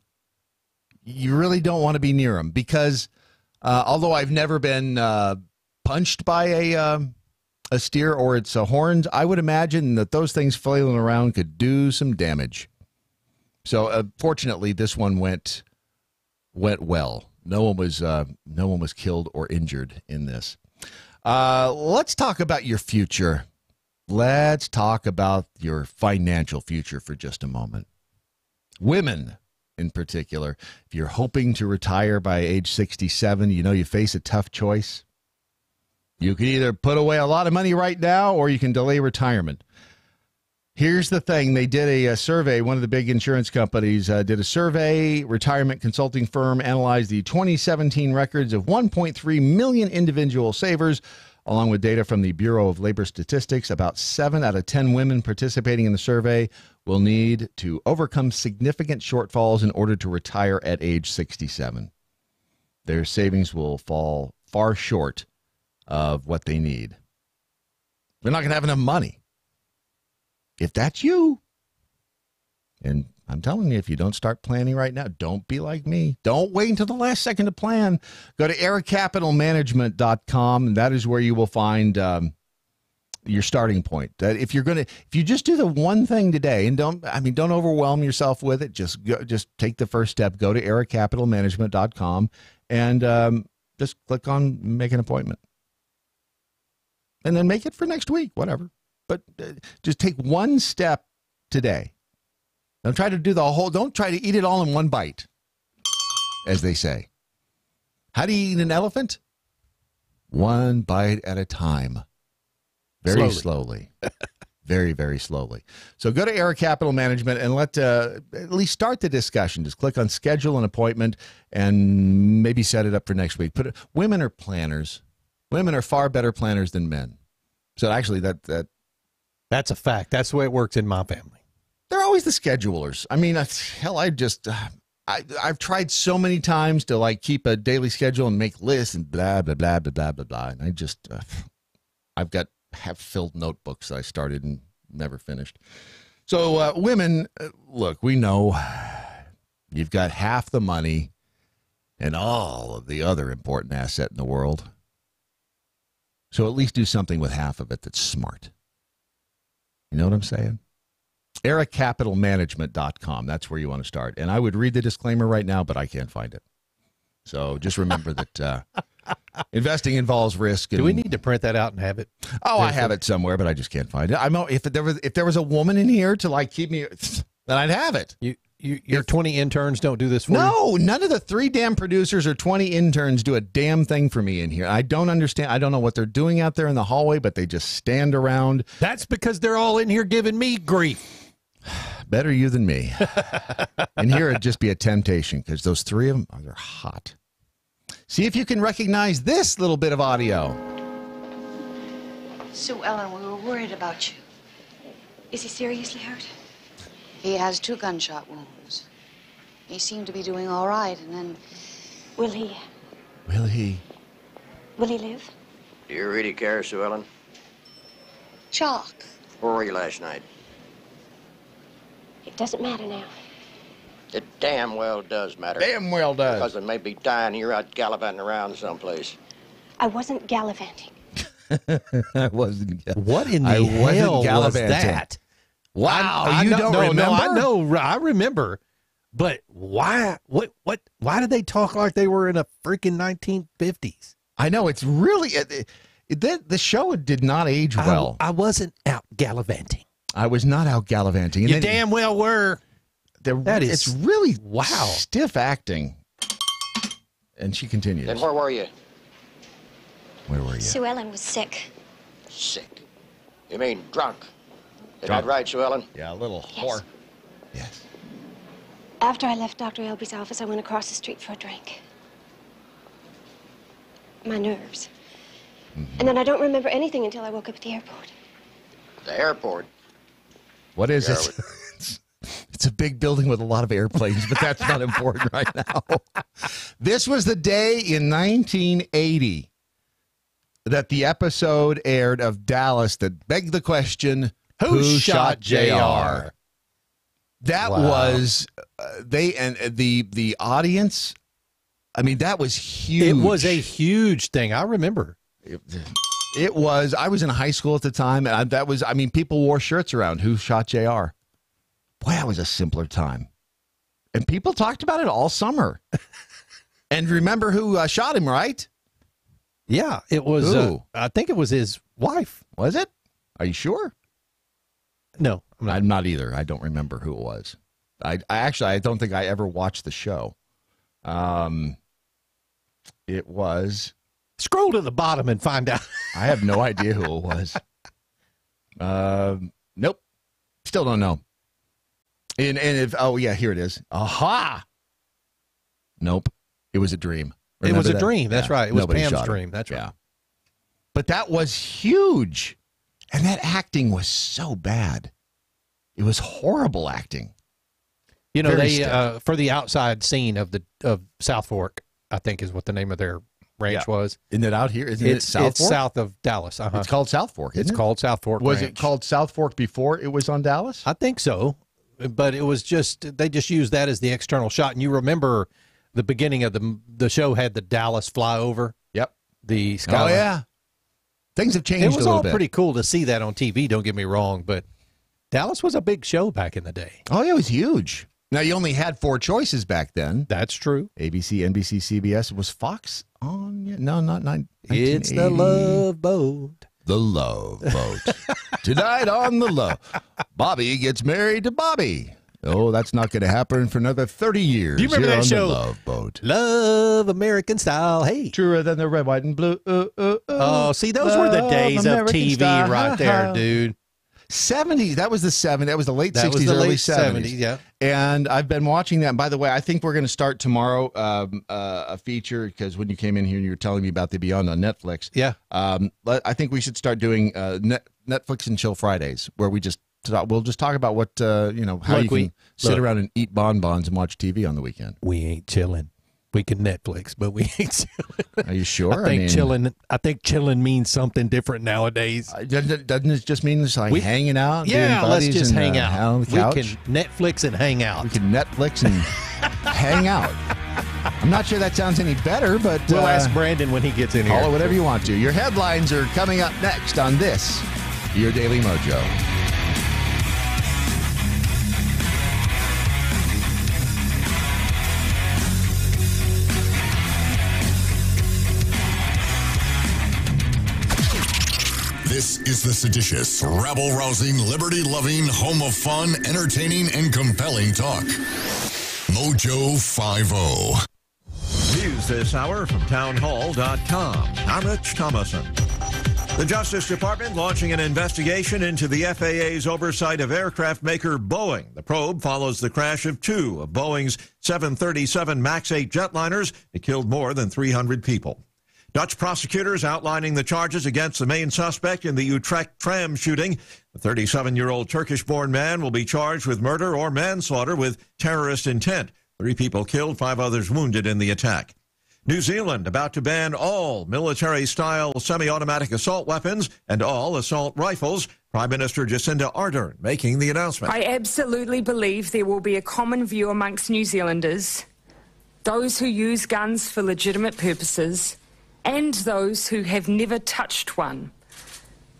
you really don't want to be near them because although I've never been punched by a steer or its horns, I would imagine that those things flailing around could do some damage. So fortunately, this one went went well. No one was killed or injured in this. Let's talk about your future. Let's talk about your financial future for just a moment. Women, in particular, if you're hoping to retire by age 67, you face a tough choice. You can either put away a lot of money right now or you can delay retirement. Here's the thing. They did a survey. One of the big insurance companies did a survey. Retirement consulting firm analyzed the 2017 records of 1.3 million individual savers, along with data from the Bureau of Labor Statistics. About 7 out of 10 women participating in the survey will need to overcome significant shortfalls in order to retire at age 67. Their savings will fall far short of what they need. They're not going to have enough money. If that's you, and I'm telling you, if you don't start planning right now, don't be like me. Don't wait until the last second to plan. Go to eracapitalmanagement.com, and that is where you will find your starting point. That if you just do the one thing today, and don't overwhelm yourself with it. Just take the first step. Go to eracapitalmanagement.com and just click on make an appointment, and then make it for next week, whatever. But just take one step today. Don't try to do don't try to eat it all in one bite, as they say. How do you eat an elephant? One bite at a time. Very slowly. Very, very slowly. So go to Era Capital Management and let at least start the discussion. Just click on schedule an appointment and maybe set it up for next week. Women are planners. Women are far better planners than men. So actually that's a fact. That's the way it works in my family. They're always the schedulers. I mean, hell, I've tried so many times to keep a daily schedule and make lists and blah, blah, blah, blah, blah, blah, blah. And I've got half-filled notebooks that I started and never finished. So women, look, we know you've got half the money and all of the other important asset in the world. So at least do something with half of it that's smart. You know what I'm saying? EraCapitalManagement.com. That's where you want to start. And I would read the disclaimer right now, but I can't find it. So just remember that investing involves risk. Do we need to print that out and have it? Oh, I have it somewhere, but I just can't find it. I know if there was a woman in here to keep me, then I'd have it. Your 20 interns don't do this for you? No, none of the 3 damn producers or 20 interns do a damn thing for me in here. I don't understand. I don't know what they're doing out there in the hallway, but they just stand around. That's because they're all in here giving me grief. Better you than me. And here it'd just be a temptation because those 3 of them, they're hot. See if you can recognize this little bit of audio. Sue Ellen, we were worried about you. Is he seriously hurt? He has 2 gunshot wounds. He seemed to be doing all right, and then... Will he live? Do you really care, Sue Ellen? Chalk. Where were you last night? It doesn't matter now. It damn well does matter. Damn well does. Because they may be dying here out gallivanting around someplace. I wasn't gallivanting. I wasn't. What in the hell was that? Wow, you don't remember? No, I know. I remember. But why? What? Why did they talk like they were in a freaking 1950s? I know. It's really the show did not age well. I wasn't out gallivanting. I was not out gallivanting. You damn well were. It's really wow stiff acting. And she continues. Then where were you? Where were you? Sue Ellen was sick. Sick? You mean drunk? Is Drunk. that right, Sue Ellen? Yeah, a little whore. Yes. After I left Dr. Elby's office, I went across the street for a drink. My nerves. And then I don't remember anything until I woke up at the airport. The airport? What is it? It's a big building with a lot of airplanes, but that's not important right now. This was the day in 1980 that the episode aired of Dallas that begged the question, who shot JR? That was the audience. I mean, that was huge. It was a huge thing. I remember. It was. I was in high school at the time, and people wore shirts around who shot JR. Boy, that was a simpler time. And people talked about it all summer. And remember who shot him, right? Yeah, it was, I think it was his wife. Was it? Are you sure? No. I'm not either. I don't remember who it was. I don't think I ever watched the show. It was... Scroll to the bottom and find out. I have no idea who it was. Nope. Still don't know. And if here it is. Aha! Nope. It was a dream. Remember it was a dream. That's Yeah. right. It was Nobody Pam's shot him. dream. That's right. Yeah. But that was huge. And that acting was so bad. It was horrible acting. You know, Very they for the outside scene of South Fork, I think is what the name of their ranch was. Isn't it out here? Isn't it South Fork? It's south of Dallas. It's called South Fork, isn't It's it? called South Fork Was Ranch. it called South Fork before it was on Dallas? I think so. But it was just, they just used that as the external shot. And you remember the beginning of the show had the Dallas flyover. Yep. The skyline. Oh, yeah. Things have changed a It was little all bit. pretty cool to see that on TV, don't get me wrong. But Dallas was a big show back in the day. Oh, yeah, it was huge. Now, you only had 4 choices back then. That's true. ABC, NBC, CBS. Was Fox on yet? No, not 1980. It's the Love Boat. The Love Boat. Tonight on The Love. Bobby gets married to Bobby. Oh, that's not going to happen for another 30 years. Do you remember here that on show? The Love Boat. Love American Style. Hey. Truer than the red, white, and blue. Oh, see, those were the days of American TV Style. right there, dude. 70s. That was the 70s. That was the late That 60s, was the early late 70s. yeah. And I've been watching that. And by the way, I think we're going to start tomorrow a feature because when you came in here, you were telling me about the Beyond on Netflix. Yeah. I think we should start doing Netflix and Chill Fridays, where we just we'll just talk about what how Look, you can sit around and eat bonbons and watch TV on the weekend. We ain't chilling. We can Netflix, but we ain't chilling. Are you sure? I think chilling means something different nowadays. Doesn't it just mean it's like hanging out? Yeah, being let's buddies just and, hang out. on the couch? We can Netflix and hang out. We can Netflix and hang out. I'm not sure that sounds any better, but We'll ask Brandon when he gets in here. Call it whatever you want to. Your headlines are coming up next on this, Your Daily Mojo. This is the seditious, rabble-rousing, liberty-loving, home of fun, entertaining, and compelling talk. Mojo 50. News this hour from townhall.com. I'm Rich Thomason. The Justice Department launching an investigation into the FAA's oversight of aircraft maker Boeing. The probe follows the crash of 2 of Boeing's 737 MAX 8 jetliners that killed more than 300 people. Dutch prosecutors outlining the charges against the main suspect in the Utrecht tram shooting. The 37-year-old Turkish-born man will be charged with murder or manslaughter with terrorist intent. 3 people killed, 5 others wounded in the attack. New Zealand about to ban all military-style semi-automatic assault weapons and all assault rifles. Prime Minister Jacinda Ardern making the announcement. I absolutely believe there will be a common view amongst New Zealanders, those who use guns for legitimate purposes, and those who have never touched one,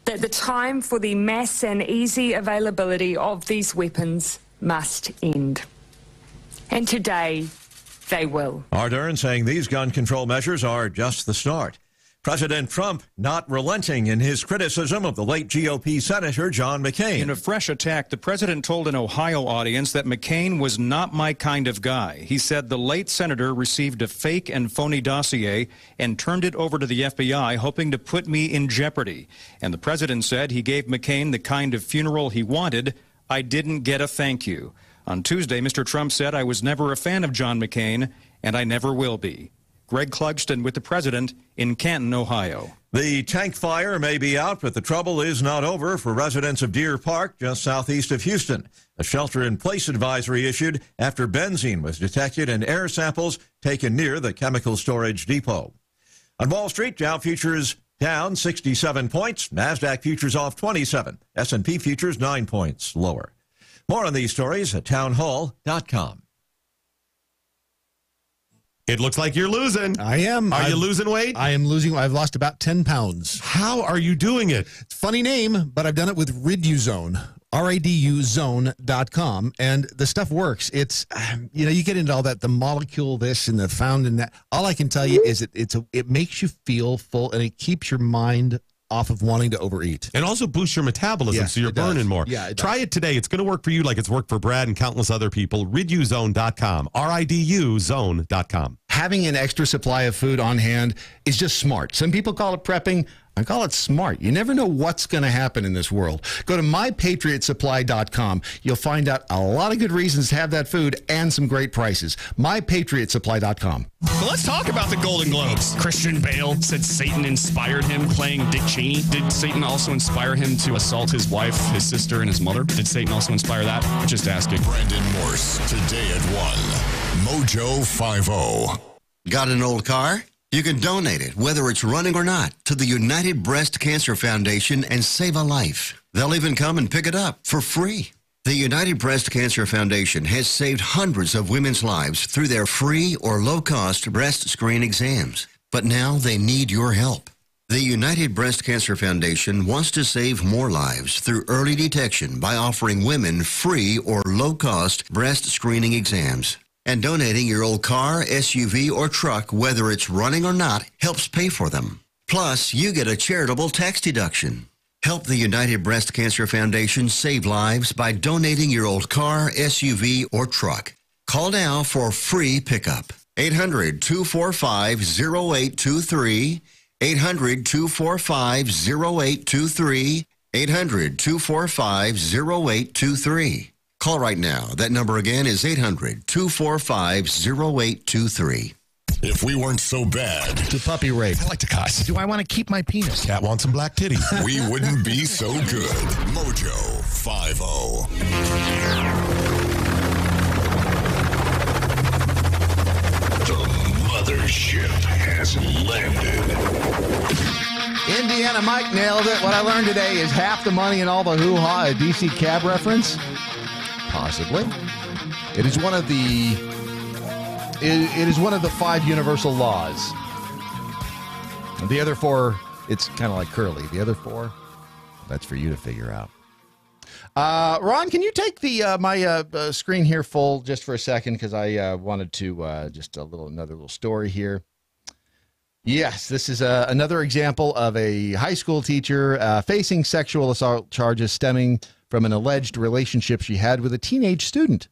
that the time for the mass and easy availability of these weapons must end. And today, they will. Ardern saying these gun control measures are just the start. President Trump not relenting in his criticism of the late GOP Senator John McCain. In a fresh attack, the president told an Ohio audience that McCain was not my kind of guy. He said the late senator received a fake and phony dossier and turned it over to the FBI, hoping to put me in jeopardy. And the president said he gave McCain the kind of funeral he wanted. I didn't get a thank you. On Tuesday, Mr. Trump said I was never a fan of John McCain, and I never will be. Greg Clugston with the president in Canton, Ohio. The tank fire may be out, but the trouble is not over for residents of Deer Park, just southeast of Houston. A shelter-in-place advisory issued after benzene was detected in air samples taken near the chemical storage depot. On Wall Street, Dow futures down 67 points. NASDAQ futures off 27. S&P futures 9 points lower. More on these stories at townhall.com. It looks like you're losing. I am. Are you losing weight? I am losing. I've lost about 10 pounds. How are you doing it? Funny name, but I've done it with Riduzone. raduzone.com, and the stuff works. It's, you get into all that, the molecule this and the found in that. All I can tell you is it makes you feel full, and it keeps your mind off of wanting to overeat. And also boosts your metabolism, so you're burning more. Yeah, Try it today. It's going to work for you like it's worked for Brad and countless other people. Riduzone.com. RIDUzone.com. Having an extra supply of food on hand is just smart. Some people call it prepping. I call it smart. You never know what's going to happen in this world. Go to mypatriotsupply.com. You'll find out a lot of good reasons to have that food and some great prices. mypatriotsupply.com. Well, let's talk about the Golden Globes. Christian Bale said Satan inspired him playing Dick Cheney. Did Satan also inspire him to assault his wife, his sister, and his mother? Did Satan also inspire that? Just asking. Brandon Morse, today at 1. MoJo 50. Got an old car? You can donate it, whether it's running or not, to the United Breast Cancer Foundation and save a life. They'll even come and pick it up for free. The United Breast Cancer Foundation has saved hundreds of women's lives through their free or low-cost breast screen exams. But now they need your help. The United Breast Cancer Foundation wants to save more lives through early detection by offering women free or low-cost breast screening exams. And donating your old car, SUV, or truck, whether it's running or not, helps pay for them. Plus, you get a charitable tax deduction. Help the United Breast Cancer Foundation save lives by donating your old car, SUV, or truck. Call now for free pickup. 800-245-0823. 800-245-0823. 800-245-0823. Call right now. That number again is 800-245-0823. If we weren't so bad. To puppy rape. I like to cuss. Do I want to keep my penis? Cat wants some black titties. We wouldn't be so good. MoJo 50. The mothership has landed. Indiana Mike nailed it. What I learned today is half the money and all the hoo-ha, a DC cab reference. Possibly. It is one of the five universal laws. The other four, it's kind of like Curly. The other four, that's for you to figure out. Ron, can you take the my screen here full just for a second, because I wanted to just another little story here. Yes, this is another example of a high school teacher facing sexual assault charges stemming from an alleged relationship she had with a teenage student.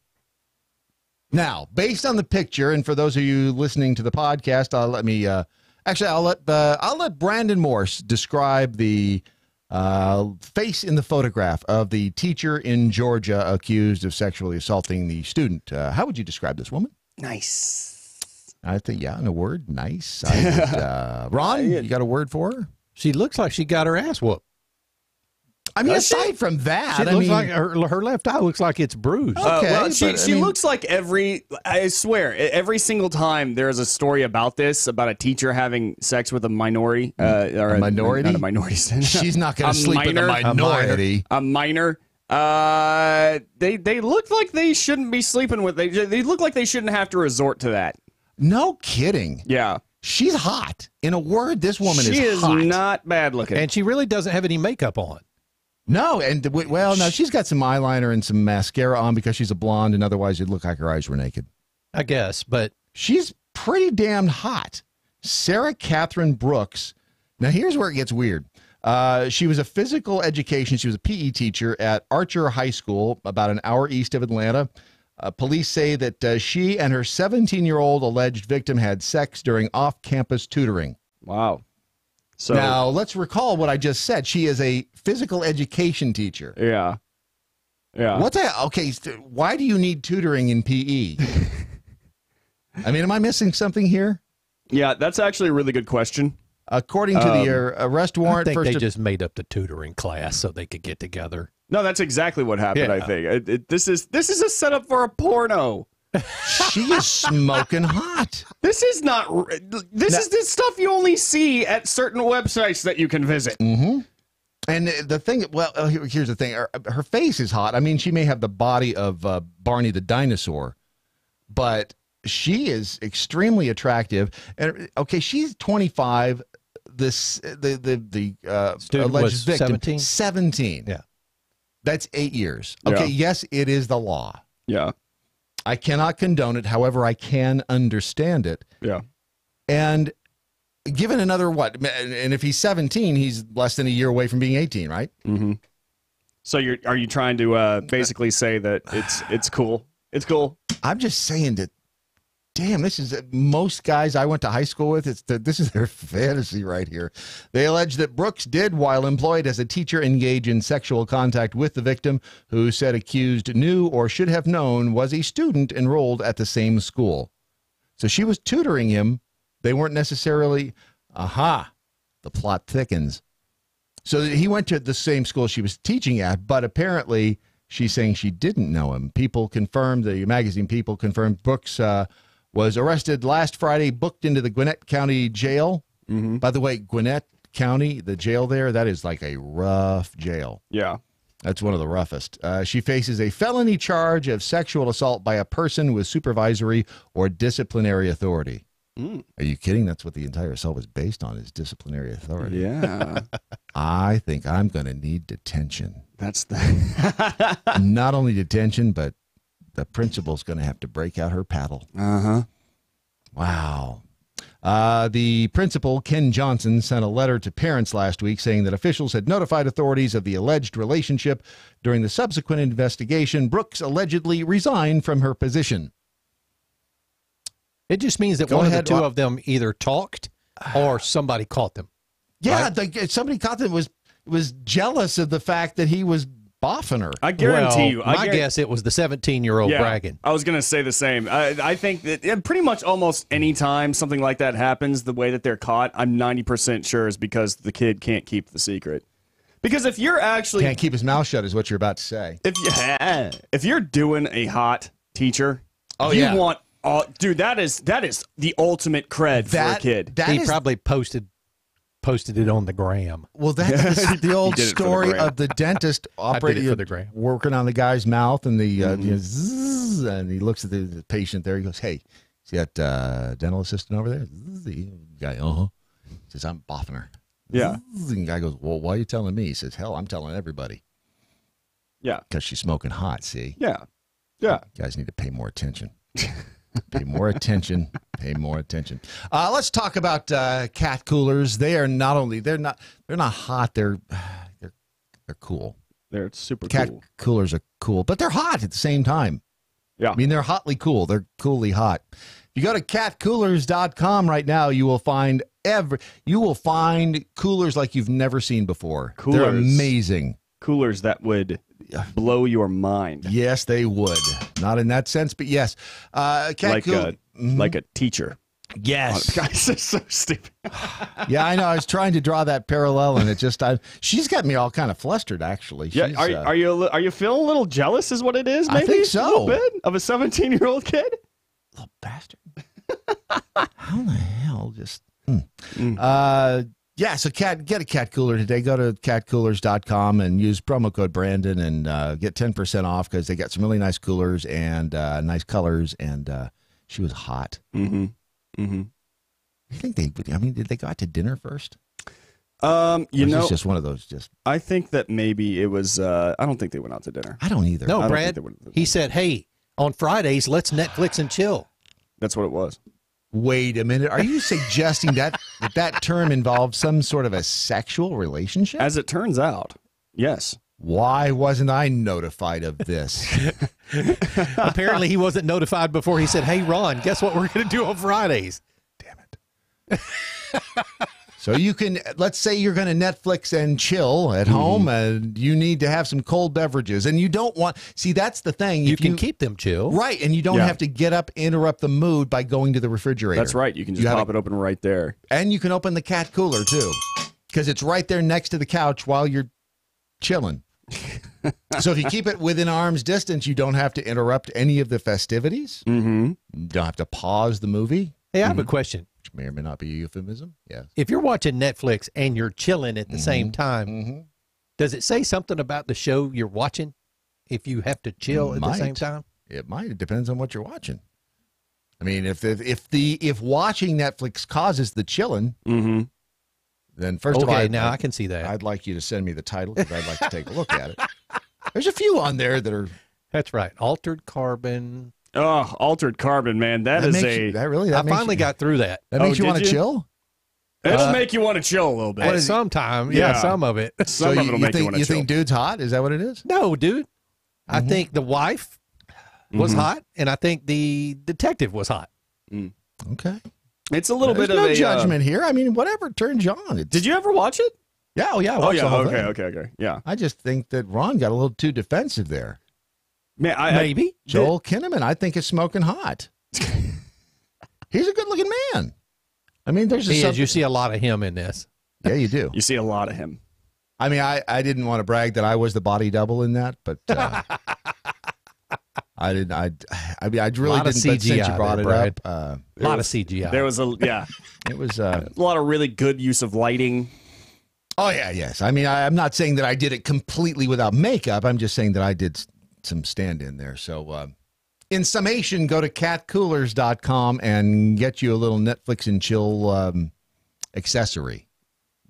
Now, based on the picture, and for those of you listening to the podcast, I'll let Brandon Morse describe the face in the photograph of the teacher in Georgia accused of sexually assaulting the student. How would you describe this woman? Nice. I think, in a word, nice. Ron, you got a word for her? She looks like she got her ass whooped. I mean, aside from that, she looks like her left eye looks like it's bruised. Okay, well, she looks like I swear, every single time there's a story about this, about a teacher having sex with a minority, or a minority, not a minority. She's not going to sleep with a minority. A minor. They look like they shouldn't be sleeping with. They look like they shouldn't have to resort to that. No kidding. Yeah. She's hot. In a word, this woman is hot. Not bad looking. And she really doesn't have any makeup on. No, and no, she's got some eyeliner and some mascara on because she's a blonde, and otherwise it'd look like her eyes were naked. I guess, but she's pretty damn hot. Sarah Catherine Brooks. Now, here's where it gets weird. She was a physical education. She was a PE teacher at Archer High School, about an hour east of Atlanta. Police say that she and her 17-year-old alleged victim had sex during off-campus tutoring. Wow. So now, let's recall what I just said. She is a physical education teacher. Yeah. Yeah. What's that? Okay, why do you need tutoring in PE? I mean, am I missing something here? Yeah, that's actually a really good question. According to the arrest warrant, I think they just made up the tutoring class so they could get together. No, that's exact's what happened. Yeah. I think this is a setup for a porno. She is smoking hot. This is not. This is this stuff you only see at certain websites that you can visit. Mm-hmm. And the thing, well, here's the thing. Her face is hot. I mean, she may have the body of Barney the dinosaur, but she is extremely attractive. And okay, she's 25. The student alleged was victim 17. 17. Yeah. That's 8 years. Okay, yes, it is the law. Yeah. I cannot condone it. However, I can understand it. Yeah. And given another what? And if he's 17, he's less than a year away from being 18, right? Mm-hmm. So are you trying to basically say that it's cool? It's cool. I'm just saying that. Damn, this is most guys I went to high school with. This is their fantasy right here. They allege that Brooks did, while employed as a teacher, engage in sexual contact with the victim, who said accused knew or should have known was a student enrolled at the same school. So she was tutoring him. They weren't necessarily. Aha, the plot thickens. So he went to the same school she was teaching at, but apparently she's saying she didn't know him. People confirmed, the magazine People confirmed Brooks was arrested last Friday, booked into the Gwinnett County Jail. Mm-hmm. By the way, Gwinnett County, the jail there, that is like a rough jail. Yeah. That's one of the roughest. She faces a felony charge of sexual assault by a person with supervisory or disciplinary authority. Mm. Are you kidding? That's what the entire assault was based on, is disciplinary authority. Yeah. I think I'm going to need detention. That's the... Not only detention, but the principal's going to have to break out her paddle. Uh-huh. Wow. The principal, Ken Johnson, sent a letter to parents last week saying that officials had notified authorities of the alleged relationship. During the subsequent investigation, Brooks allegedly resigned from her position. It just means that one of the two of them either talked or somebody caught them. Yeah, right? Somebody caught them was jealous of the fact that he was boffing her. I guarantee you. My guess, it was the 17-year-old bragging. I was going to say the same. I think that pretty much almost any time something like that happens, the way that they're caught, I'm 90% sure is because the kid can't keep the secret. Because if you're actually... Can't keep his mouth shut is what you're about to say. If you're doing a hot teacher, you want... dude, that is the ultimate cred for a kid. He probably posted it on the gram. Well, that's the old story of the dentist operating for the gram. Working on the guy's mouth, and zzz, and he looks at the patient there. He goes, "Hey, see that dental assistant over there?" The guy, says, "I'm boffing her." Yeah. And the guy goes, "Well, why are you telling me?" He says, "Hell, I'm telling everybody." Yeah, because she's smoking hot. See? Yeah. You guys need to pay more attention. Pay more attention. Pay more attention. Let's talk about cat coolers. They are not only they're not hot. They're cool. They're super cat cool. Coolers are cool, but they're hot at the same time. Yeah, I mean they're hotly cool. They're coolly hot. If you go to catcoolers.com right now, you will find coolers like you've never seen before. Coolers. They're amazing. Coolers that would blow your mind. Yes, they would. Not in that sense, but yes. Like a teacher. Yes. Guys, this is so stupid. Yeah, I know. I was trying to draw that parallel, and it just she's got me all kind of flustered. Actually, yeah. Are you feeling a little jealous? Is what it is? Maybe I think so. A little bit of a 17-year-old kid. Little bastard. How the hell? Just. Yeah, so get a cat cooler today. Go to catcoolers.com and use promo code Brandon and get 10% off because they got some really nice coolers and nice colors. And she was hot. Mm-hmm. Mm-hmm. I think did they go out to dinner first? It's just one of those. I think that maybe it was. I don't think they went out to dinner. I don't either. No, Brad. He said, "Hey, on Fridays, let's Netflix and chill." That's what it was. Wait a minute. Are you suggesting that term involves some sort of a sexual relationship? As it turns out, yes. Why wasn't I notified of this? Apparently, he wasn't notified before he said, "Hey, Ron, guess what we're going to do on Fridays?" Damn it. So you can, let's say you're going to Netflix and chill at home, and you need to have some cold beverages, and you don't want, see, that's the thing. You can keep them chill. Right, and you don't have to get up, interrupt the mood by going to the refrigerator. That's right. You can just pop it open right there. And you can open the cat cooler, too, because it's right there next to the couch while you're chilling. So if you keep it within arm's distance, you don't have to interrupt any of the festivities. Mm-hmm. You don't have to pause the movie. Hey, I have a question. Which may or may not be a euphemism. Yeah. If you're watching Netflix and you're chilling at the same time, does it say something about the show you're watching if you have to chill at the same time? It might. It depends on what you're watching. I mean, if watching Netflix causes the chilling, then first of all, now I can see that. I'd like you to send me the title because I'd like to take a look at it. There's a few on there that are. That's right. Altered carbon. Oh, altered carbon, man. That finally got through that. That makes you want to chill? It'll make you want to chill a little bit. Sometime. Yeah, some of it. Some of it will make you want to chill. You think dude's hot? Is that what it is? No, dude. I think the wife was hot, and I think the detective was hot. Okay. It's a little There's bit no of a judgment here. I mean, whatever turns you on. Did you ever watch it? Yeah, I watched the whole thing. Okay. Yeah. I just think that Ron got a little too defensive there. Man, maybe Joel Kinnaman, I think, is smoking hot. He's a good-looking man. I mean, there's you see a lot of him in this. Yeah, you do. You see a lot of him. I mean, I didn't want to brag that I was the body double in that, but I didn't. I mean, I really didn't. But since you brought it up, a lot of CGI. There was it was a lot of really good use of lighting. Oh yeah, yes. I mean, I'm not saying that I did it completely without makeup. I'm just saying that I did some stand-in there. So, in summation, go to catcoolers.com and get you a little Netflix and chill accessory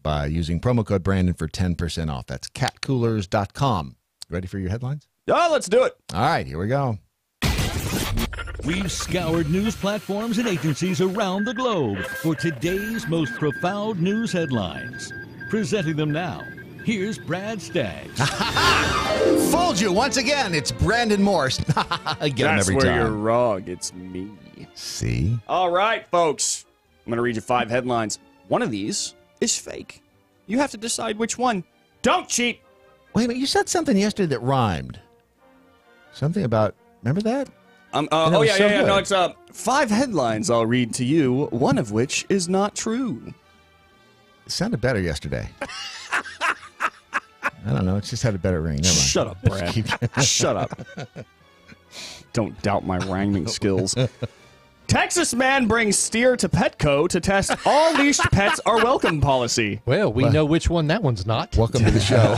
by using promo code Brandon for 10% off. That's catcoolers.com. Ready for your headlines? Oh, let's do it. All right, here we go. We've scoured news platforms and agencies around the globe for today's most profound news headlines. Presenting them now, here's Brad Staggs. Fooled you once again. It's Brandon Morse. I get him every That's where time. you're wrong. It's me. See? All right, folks. I'm going to read you 5 headlines. One of these is fake. You have to decide which one. Don't cheat. Wait a minute. You said something yesterday that rhymed. Something about, remember that? No, it's 5 headlines I'll read to you, one of which is not true. It sounded better yesterday. I don't know. It's just had a better ring. Never mind. Shut up, Brad. Shut up. Don't doubt my rhyming skills. Texas man brings steer to Petco to test all leashed pets are welcome policy. Well, we know which one that one's not. Welcome to the show.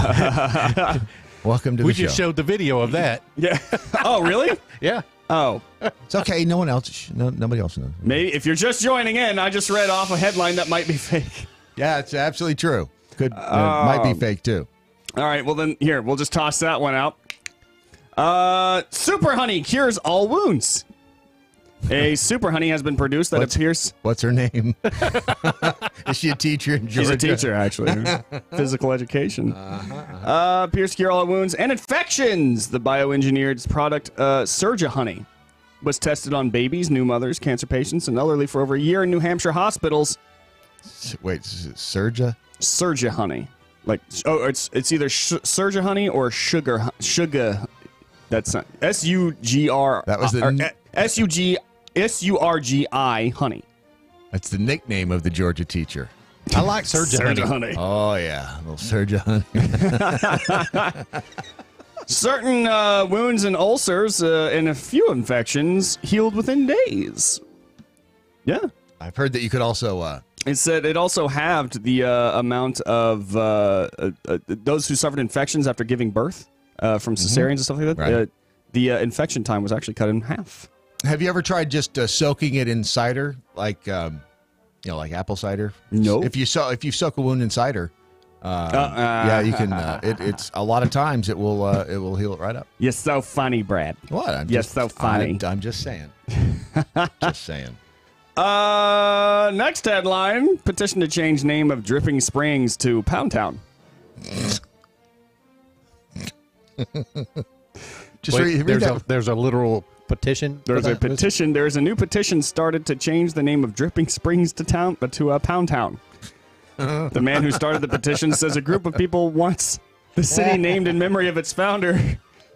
Welcome to the show. We just showed the video of that. Yeah. Oh, really? Yeah. Oh. It's okay. No one else. Nobody else knows. Maybe if you're just joining in, I just read off a headline that might be fake. Yeah, it's absolutely true. Might be fake too. All right. Well, then here we'll just toss that one out. Super honey cures all wounds. A super honey has been produced that appears. What's her name? Is she a teacher in Georgia? She's a teacher, actually. Physical education. Appears to cure all wounds and infections. The bioengineered product, Surja honey, was tested on babies, new mothers, cancer patients, and elderly for over a year in New Hampshire hospitals. Wait, is it Surja? Surja honey. It's either Surja honey or sugar. That's not S-U-G-R. That was the S-U-R-G-I honey. That's the nickname of the Georgia teacher. I like Surja honey. Oh yeah, a little Surja honey. Certain wounds and ulcers and a few infections healed within days. Yeah. I've heard that you could also... It said it also halved the amount of those who suffered infections after giving birth from cesareans and stuff like that. Right. The infection time was actually cut in half. Have you ever tried just soaking it in cider, like like apple cider? No. If you soak a wound in cider, yeah, you can. It's a lot of times it will heal it right up. You're so funny, Brad. What? You're so funny. I'm just saying. Just saying. Next headline: petition to change name of Dripping Springs to Pound Town. There's a literal petition. There's a petition. There's a new petition started to change the name of Dripping Springs to Pound Town. The man who started the petition says a group of people wants the city named in memory of its founder,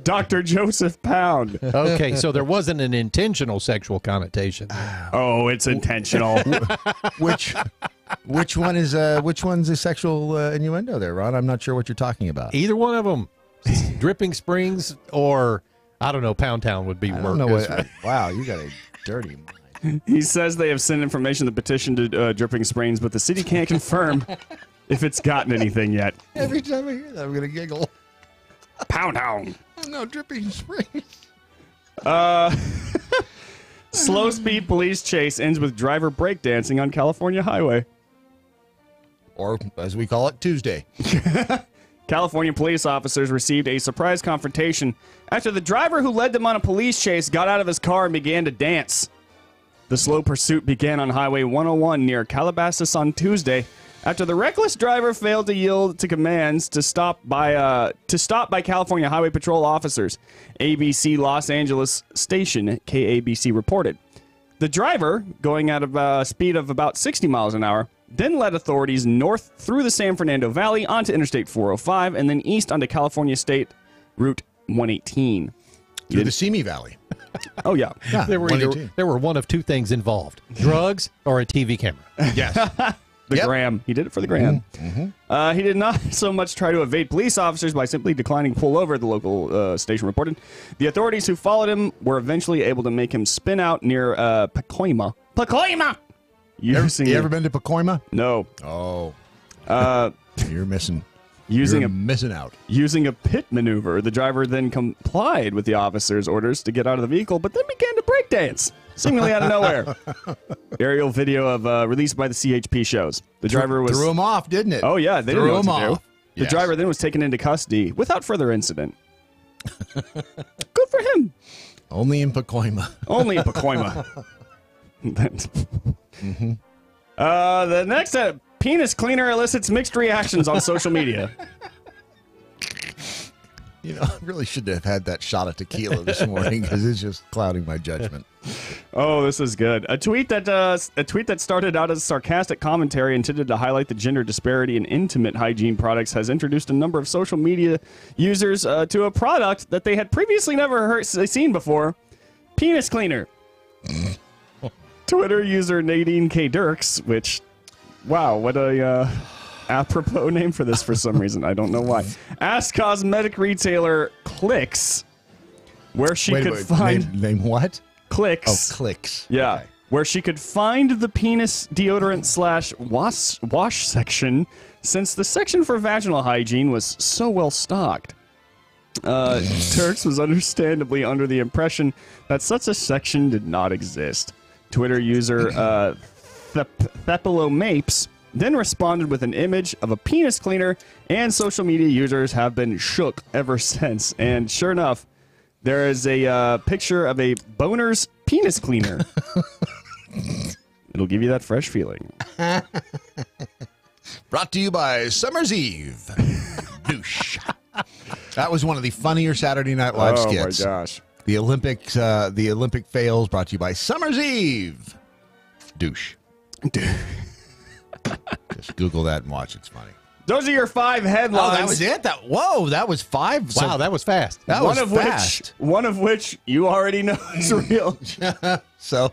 Dr. Joseph Pound. Okay, so there wasn't an intentional sexual connotation. Oh, it's intentional. Which one's a sexual innuendo there, Ron? I'm not sure what you're talking about. Either one of them. Dripping Springs or, I don't know, Pound Town would be worse. I don't know wow, you got a dirty mind. He says they have sent information, the petition to Dripping Springs, but the city can't confirm if it's gotten anything yet. Every time I hear that, I'm going to giggle. Pound Town. No, Dripping Springs. Slow speed police chase ends with driver breakdancing on California highway. Or, as we call it, Tuesday. California police officers received a surprise confrontation after the driver who led them on a police chase got out of his car and began to dance. The slow pursuit began on Highway 101 near Calabasas on Tuesday after the reckless driver failed to yield to commands to stop by California Highway Patrol officers. ABC Los Angeles station KABC reported. The driver, going at a speed of about 60 miles an hour, then led authorities north through the San Fernando Valley onto Interstate 405 and then east onto California State Route 118. Through the Simi Valley. Oh, yeah. There were one of two things involved, drugs or a TV camera. Yes. The gram. He did it for the gram. He did not so much try to evade police officers by simply declining to pull over, the local station reported. The authorities who followed him were eventually able to make him spin out near Pacoima. Pacoima! You ever been to Pacoima? No. Oh. You're missing. Missing out. Using a pit maneuver, the driver then complied with the officer's orders to get out of the vehicle, but then began to breakdance, seemingly out of nowhere. Aerial video of released by the CHP shows. The driver threw him off, didn't it? Oh yeah, they didn't know what to off. do. The driver then was taken into custody without further incident. Good for him. Only in Pacoima. Only in Pacoima. The next penis cleaner elicits mixed reactions on social media. You know, I really should have had that shot of tequila this morning because it's just clouding my judgment. Oh, this is good. A tweet that started out as sarcastic commentary intended to highlight the gender disparity in intimate hygiene products has introduced a number of social media users to a product that they had previously never seen before: penis cleaner. Twitter user Nadine K. Dirks, which, wow, what a apropos name for this for some reason. I don't know why. Asked cosmetic retailer Clicks where she could find... Name what? Clicks. Oh, Clicks. Yeah. Okay. Where she could find the penis deodorant / wash section, since the section for vaginal hygiene was so well stocked. Dirks was understandably under the impression that such a section did not exist. Twitter user Thepilo Mapes then responded with an image of a penis cleaner, and social media users have been shook ever since. And sure enough, there is a picture of a boner's penis cleaner. It'll give you that fresh feeling. Brought to you by Summer's Eve. Douche. That was one of the funnier Saturday Night Live skits. Oh my gosh. The Olympic fails brought to you by Summer's Eve. Douche. Just Google that and watch. It's funny. Those are your 5 headlines. Oh, that was it? That was 5? Wow, that was fast. One of which you already know is real. So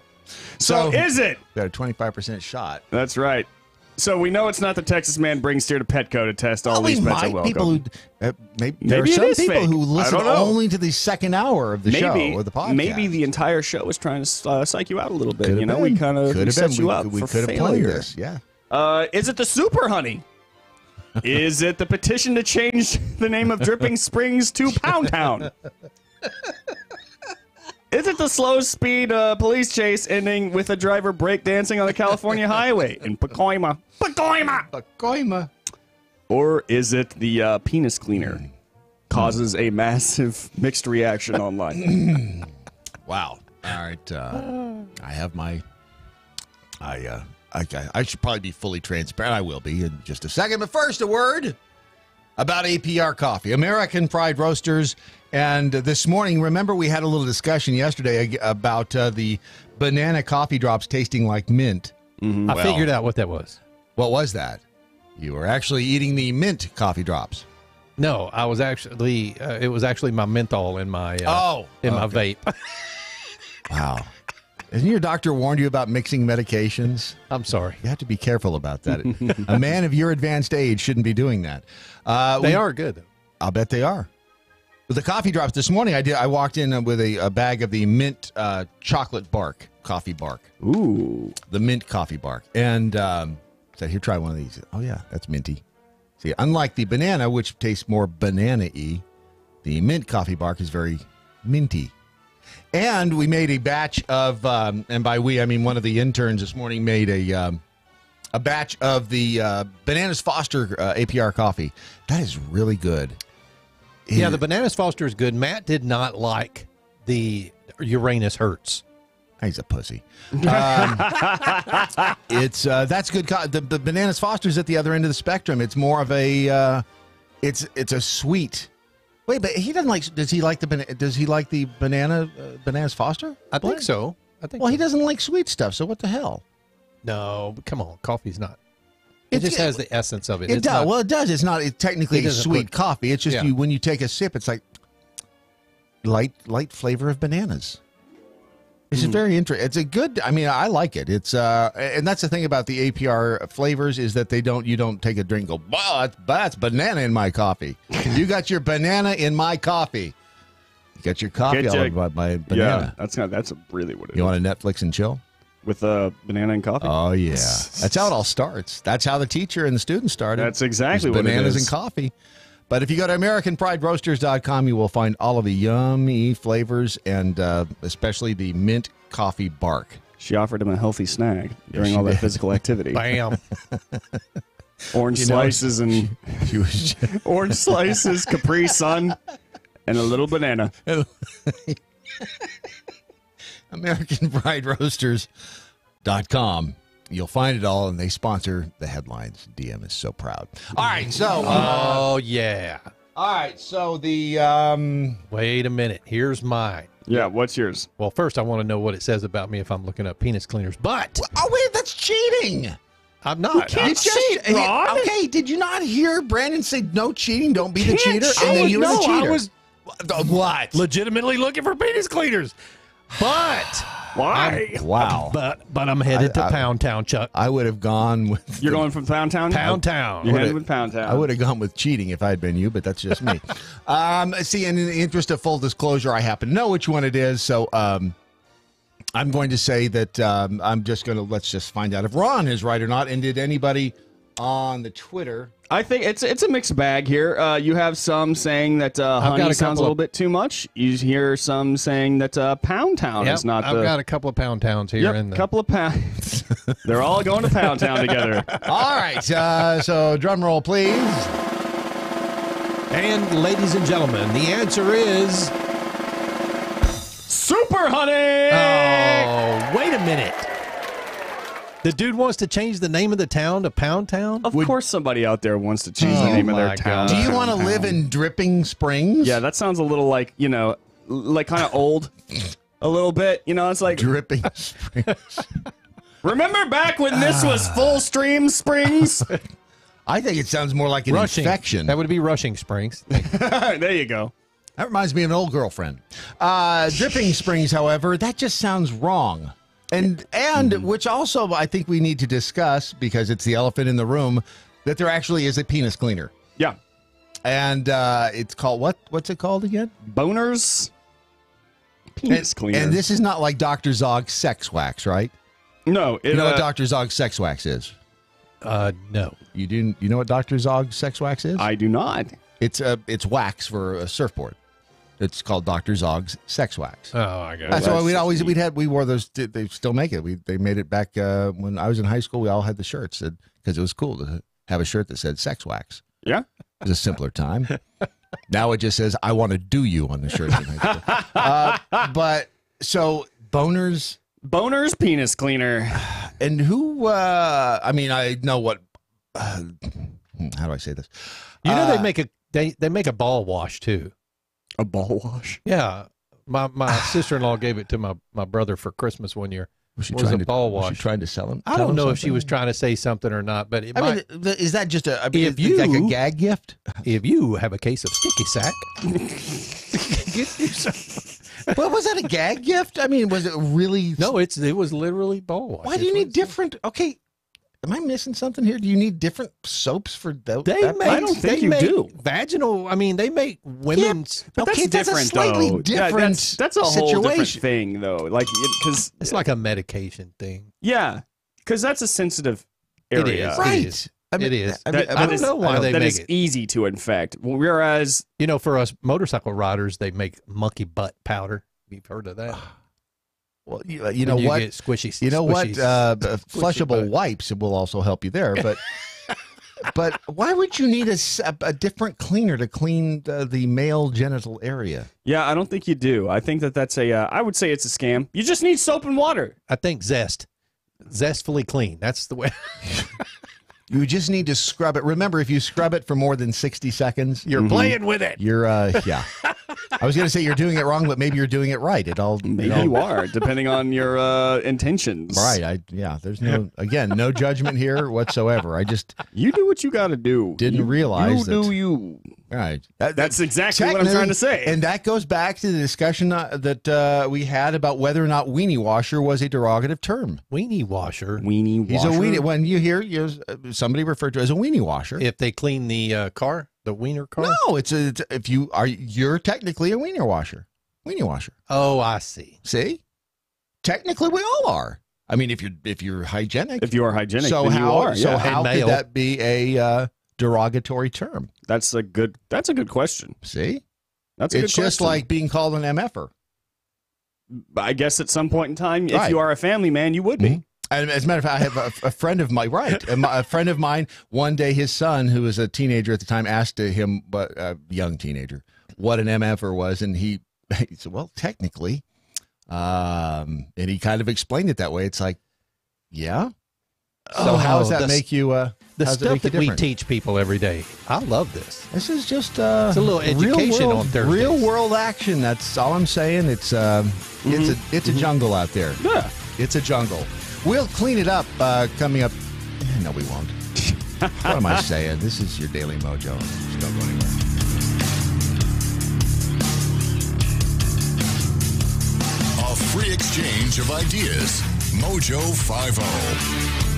is it? Got a 25% shot. That's right. So we know it's not the Texas man brings steer to Petco to test all these pets at Welcome. Maybe there are some people fake. who listen only to the second hour of the show or the podcast. Maybe the entire show is trying to psych you out a little bit. Could you know, we kind of set you up we for could have failure. played this. Yeah. Is it the Super Honey? Is it the petition to change the name of Dripping Springs to Pound Town? Is it the slow speed police chase ending with a driver breakdancing on the California highway in Pacoima? Pacoima. Or is it the penis cleaner causes a massive mixed reaction online? Wow. All right. I have my... I should probably be fully transparent. I will be in just a second. But first, a word about APR Coffee, American Pride Roasters. And this morning, remember we had a little discussion yesterday about the banana coffee drops tasting like mint. Mm-hmm. I figured out what that was. What was that? You were actually eating the mint coffee drops. No, I was actually, it was actually my menthol in my, my vape. Wow. Hasn't your doctor warned you about mixing medications? I'm sorry. You have to be careful about that. A man of your advanced age shouldn't be doing that. They are good, though. I'll bet they are. With the coffee drops this morning, I walked in with a bag of the mint chocolate bark, coffee bark. Ooh. The mint coffee bark. And said, here, try one of these. Oh, yeah, that's minty. See, unlike the banana, which tastes more banana-y, the mint coffee bark is very minty. And we made a batch of, and by we, I mean one of the interns this morning made a a batch of the Bananas Foster APR coffee. That is really good. Yeah, the Bananas Foster is good. Matt did not like the Uranus Hertz. He's a pussy. It's that's good. The Bananas Foster's at the other end of the spectrum. It's more of a it's a sweet. Wait, but he doesn't like. Does he like the Bananas Foster? I think so. Well, he doesn't like sweet stuff. So what the hell? No, but come on, coffee's not. It just has the essence of it. It does. Well, it does. It's not technically sweet coffee. It's just when you take a sip, it's like light flavor of bananas. It's very interesting. It's a good. I mean, I like it. It's and that's the thing about the APR flavors is that you don't take a drink and go, wow, that's banana in my coffee. You got your banana in my coffee. You got your coffee all about my banana. Yeah, that's really what it is. You want to Netflix and chill? With banana and coffee? Oh, yeah. That's how it all starts. That's how the teacher and the student started. That's exactly what it is. Bananas and coffee. But if you go to AmericanPrideRoasters.com, you will find all of the yummy flavors and especially the mint coffee bark. She offered him a healthy snack during all that physical activity. Bam. Orange slices and orange slices, Capri Sun, and a little banana. AmericanPrideRoasters.com. You'll find it all, and they sponsor the headlines. DM is so proud. All right, so. Oh, yeah. All right, so the. Wait a minute. Here's mine. Yeah, what's yours? Well, first, I want to know what it says about me if I'm looking up penis cleaners, but. Oh, wait, that's cheating. I'm not. You can't cheat, Ron. Okay, did you not hear Brandon say no cheating, don't be the cheater? And then you were the cheater. I was. What? Legitimately looking for penis cleaners. But why? Wow. But I'm headed to Pound Town, Chuck. I would have gone with. You're going from Pound Town? Pound Town. You're headed with Pound Town. I would have gone with cheating if I had been you, but that's just me. See, in the interest of full disclosure, I happen to know which one it is, so I'm going to say that let's just find out if Ron is right or not. And did anybody on the Twitter? I think it's a mixed bag here. You have some saying that honey sounds a little bit too much. You hear some saying that Pound Town is not. I've got a couple of Pound Towns here. Yep, a couple of pounds. They're all going to Pound Town together. All right, so drum roll, please. And ladies and gentlemen, the answer is Super Honey. Oh, wait a minute. The dude wants to change the name of the town to Pound Town? Of course somebody out there wants to change the name of their town. Do you want to live in Dripping Springs? Yeah, that sounds a little like, like kind of old. A little bit. It's like... Dripping Springs. Remember back when this was Full Stream Springs? I think it sounds more like an infection. That would be Rushing Springs. There you go. That reminds me of an old girlfriend. Dripping Springs, however, that just sounds wrong. And which also I think we need to discuss, because it's the elephant in the room, that there actually is a penis cleaner. Yeah. And it's called, what's it called again? Boners Penis Cleaner. And this is not like Dr. Zog's Sex Wax, right? No. You know what Dr. Zog's Sex Wax is? No. You know what Dr. Zog's Sex Wax is? I do not. It's wax for a surfboard. It's called Dr. Zog's Sex Wax. Oh, I got it. That's why we wore those. They still make it. They made it back when I was in high school. We all had the shirts because it was cool to have a shirt that said Sex Wax. Yeah, it was a simpler time. Now it just says I want to do you on the shirt. But so boners penis cleaner, and who? I mean, I know what. How do I say this? They make a ball wash too. A ball wash? Yeah. My sister-in-law gave it to my brother for Christmas one year. Was a ball wash. Was she trying to sell him? I don't know if she was trying to say something or not, but is that just like a gag gift? If you have a case of sticky sack, well, was that a gag gift? I mean, was it really? No, it was literally ball wash. Why do you need different? Okay. Am I missing something here? Do you need different soaps for those? I don't think you do. Vaginal. I mean, they make women's. But okay, that's a slightly different. That's a whole different thing, though. Like, because it's like a medication thing. Yeah, because that's a sensitive area. It is. Right. It is. I don't know why they make it. That is easy to infect. Whereas, for us motorcycle riders, they make monkey butt powder. You've heard of that? Well, you know what? Get squishy, you know squishy, what? Flushable wipes will also help you there. But but why would you need a different cleaner to clean the male genital area? Yeah, I don't think you do. I think that's I would say it's a scam. You just need soap and water. I think zestfully clean. That's the way. You just need to scrub it. Remember, if you scrub it for more than 60 seconds, You're playing with it. You're, yeah. I was going to say you're doing it wrong, but maybe you're doing it right. Maybe you are, depending on your intentions. Right. There's no judgment here whatsoever. You do what you got to do. Didn't realize you do you. Right. That's exactly what I'm trying to say. And that goes back to the discussion that we had about whether or not weenie washer was a derogative term. Weenie washer? He's a weenie. When you hear somebody referred to as a weenie washer. If they clean the car, the wiener car? No, you're technically a wiener washer. Weenie washer. Oh, I see. See? Technically we all are. I mean, if you're hygienic. If you are hygienic, so then how, you are. So yeah. how could that be a derogatory term? That's a good question. See? That's a good question. It's just like being called an MFer. I guess at some point in time, if you are a family man, you would be. And as a matter of fact, I have a friend of mine, a friend of mine, one day his son, who was a teenager at the time, asked him, a young teenager, what an MFer was. And he said, well, technically, and he kind of explained it that way. It's like, yeah. So how does that make you, the stuff that we teach people every day. I love this. This is just it's a little education on Thursdays. Real world action. That's all I'm saying. It's a jungle out there. Yeah. It's a jungle. We'll clean it up coming up. No, we won't. What am I saying? This is your Daily Mojo. Just don't go anywhere. A free exchange of ideas. Mojo 50.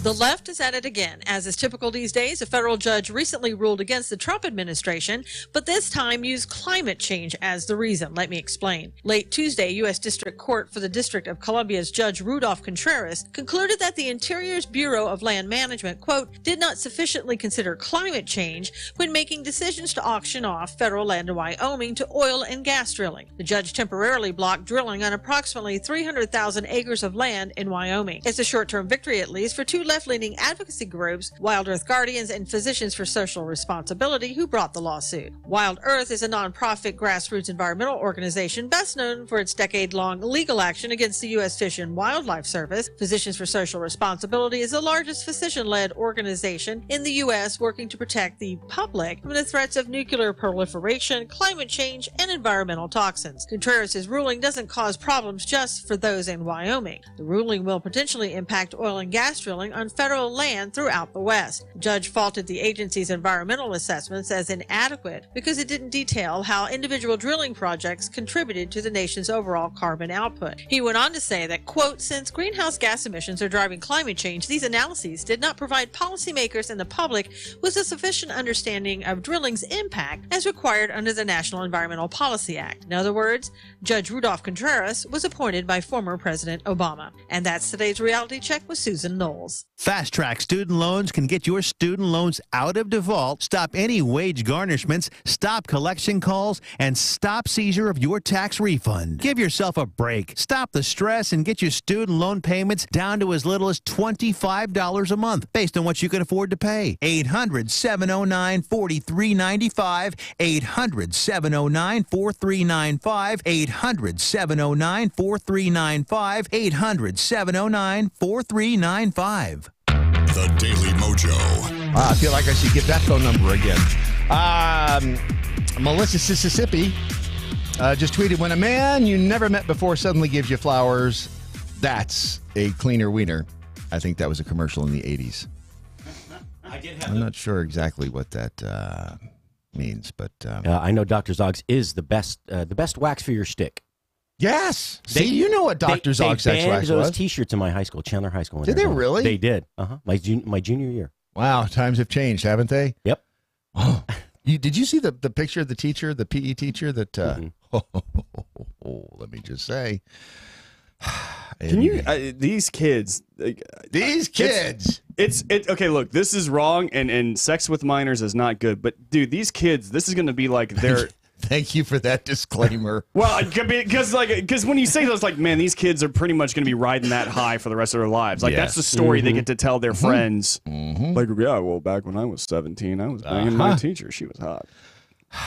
The left is at it again. As is typical these days, a federal judge recently ruled against the Trump administration, but this time used climate change as the reason. Let me explain. Late Tuesday, U.S. District Court for the District of Columbia's Judge Rudolph Contreras concluded that the Interior's Bureau of Land Management, quote, did not sufficiently consider climate change when making decisions to auction off federal land in Wyoming to oil and gas drilling. The judge temporarily blocked drilling on approximately 300,000 acres of land in Wyoming. It's a short-term victory, at least, for two left-leaning advocacy groups, Wild Earth Guardians and Physicians for Social Responsibility, who brought the lawsuit. Wild Earth is a nonprofit grassroots environmental organization best known for its decade-long legal action against the U.S. Fish and Wildlife Service. Physicians for Social Responsibility is the largest physician-led organization in the U.S. working to protect the public from the threats of nuclear proliferation, climate change, and environmental toxins. Contreras' ruling doesn't cause problems just for those in Wyoming. The ruling will potentially impact oil and gas drilling on federal land throughout the West. The judge faulted the agency's environmental assessments as inadequate because it didn't detail how individual drilling projects contributed to the nation's overall carbon output. He went on to say that, quote, since greenhouse gas emissions are driving climate change, these analyses did not provide policymakers and the public with a sufficient understanding of drilling's impact as required under the National Environmental Policy Act. In other words, Judge Rudolph Contreras was appointed by former President Obama. And that's today's Reality Check with Susan Knowles. Fast Track Student Loans can get your student loans out of default, stop any wage garnishments, stop collection calls, and stop seizure of your tax refund. Give yourself a break. Stop the stress and get your student loan payments down to as little as $25 a month based on what you can afford to pay. 800-709-4395. 800-709-4395. 800-709-4395. 800-709-4395. The Daily Mojo. I feel like I should give that phone number again. Melissa, Mississippi, just tweeted, when a man you never met before suddenly gives you flowers, that's a cleaner wiener. I think that was a commercial in the 80s. I'm not sure exactly what that means, but... I know Dr. Zog's is the best wax for your stick. Yes. See, you know what Dr. Zog's sex wax was. They banned those T-shirts in my high school, Chandler High School. Did they really? They did. My junior year. Wow, times have changed, haven't they? Yep. Oh, did you see the picture of the teacher, the PE teacher that? Let me just say. Can you? These kids. These kids. It's okay. Look, this is wrong, and sex with minors is not good. But dude, these kids. This is going to be like their Thank you for that disclaimer. Well, because when you say those, like, man, these kids are pretty much going to be riding that high for the rest of their lives. Like, that's the story they get to tell their friends. Like, yeah, well, back when I was 17, I was banging my teacher. She was hot.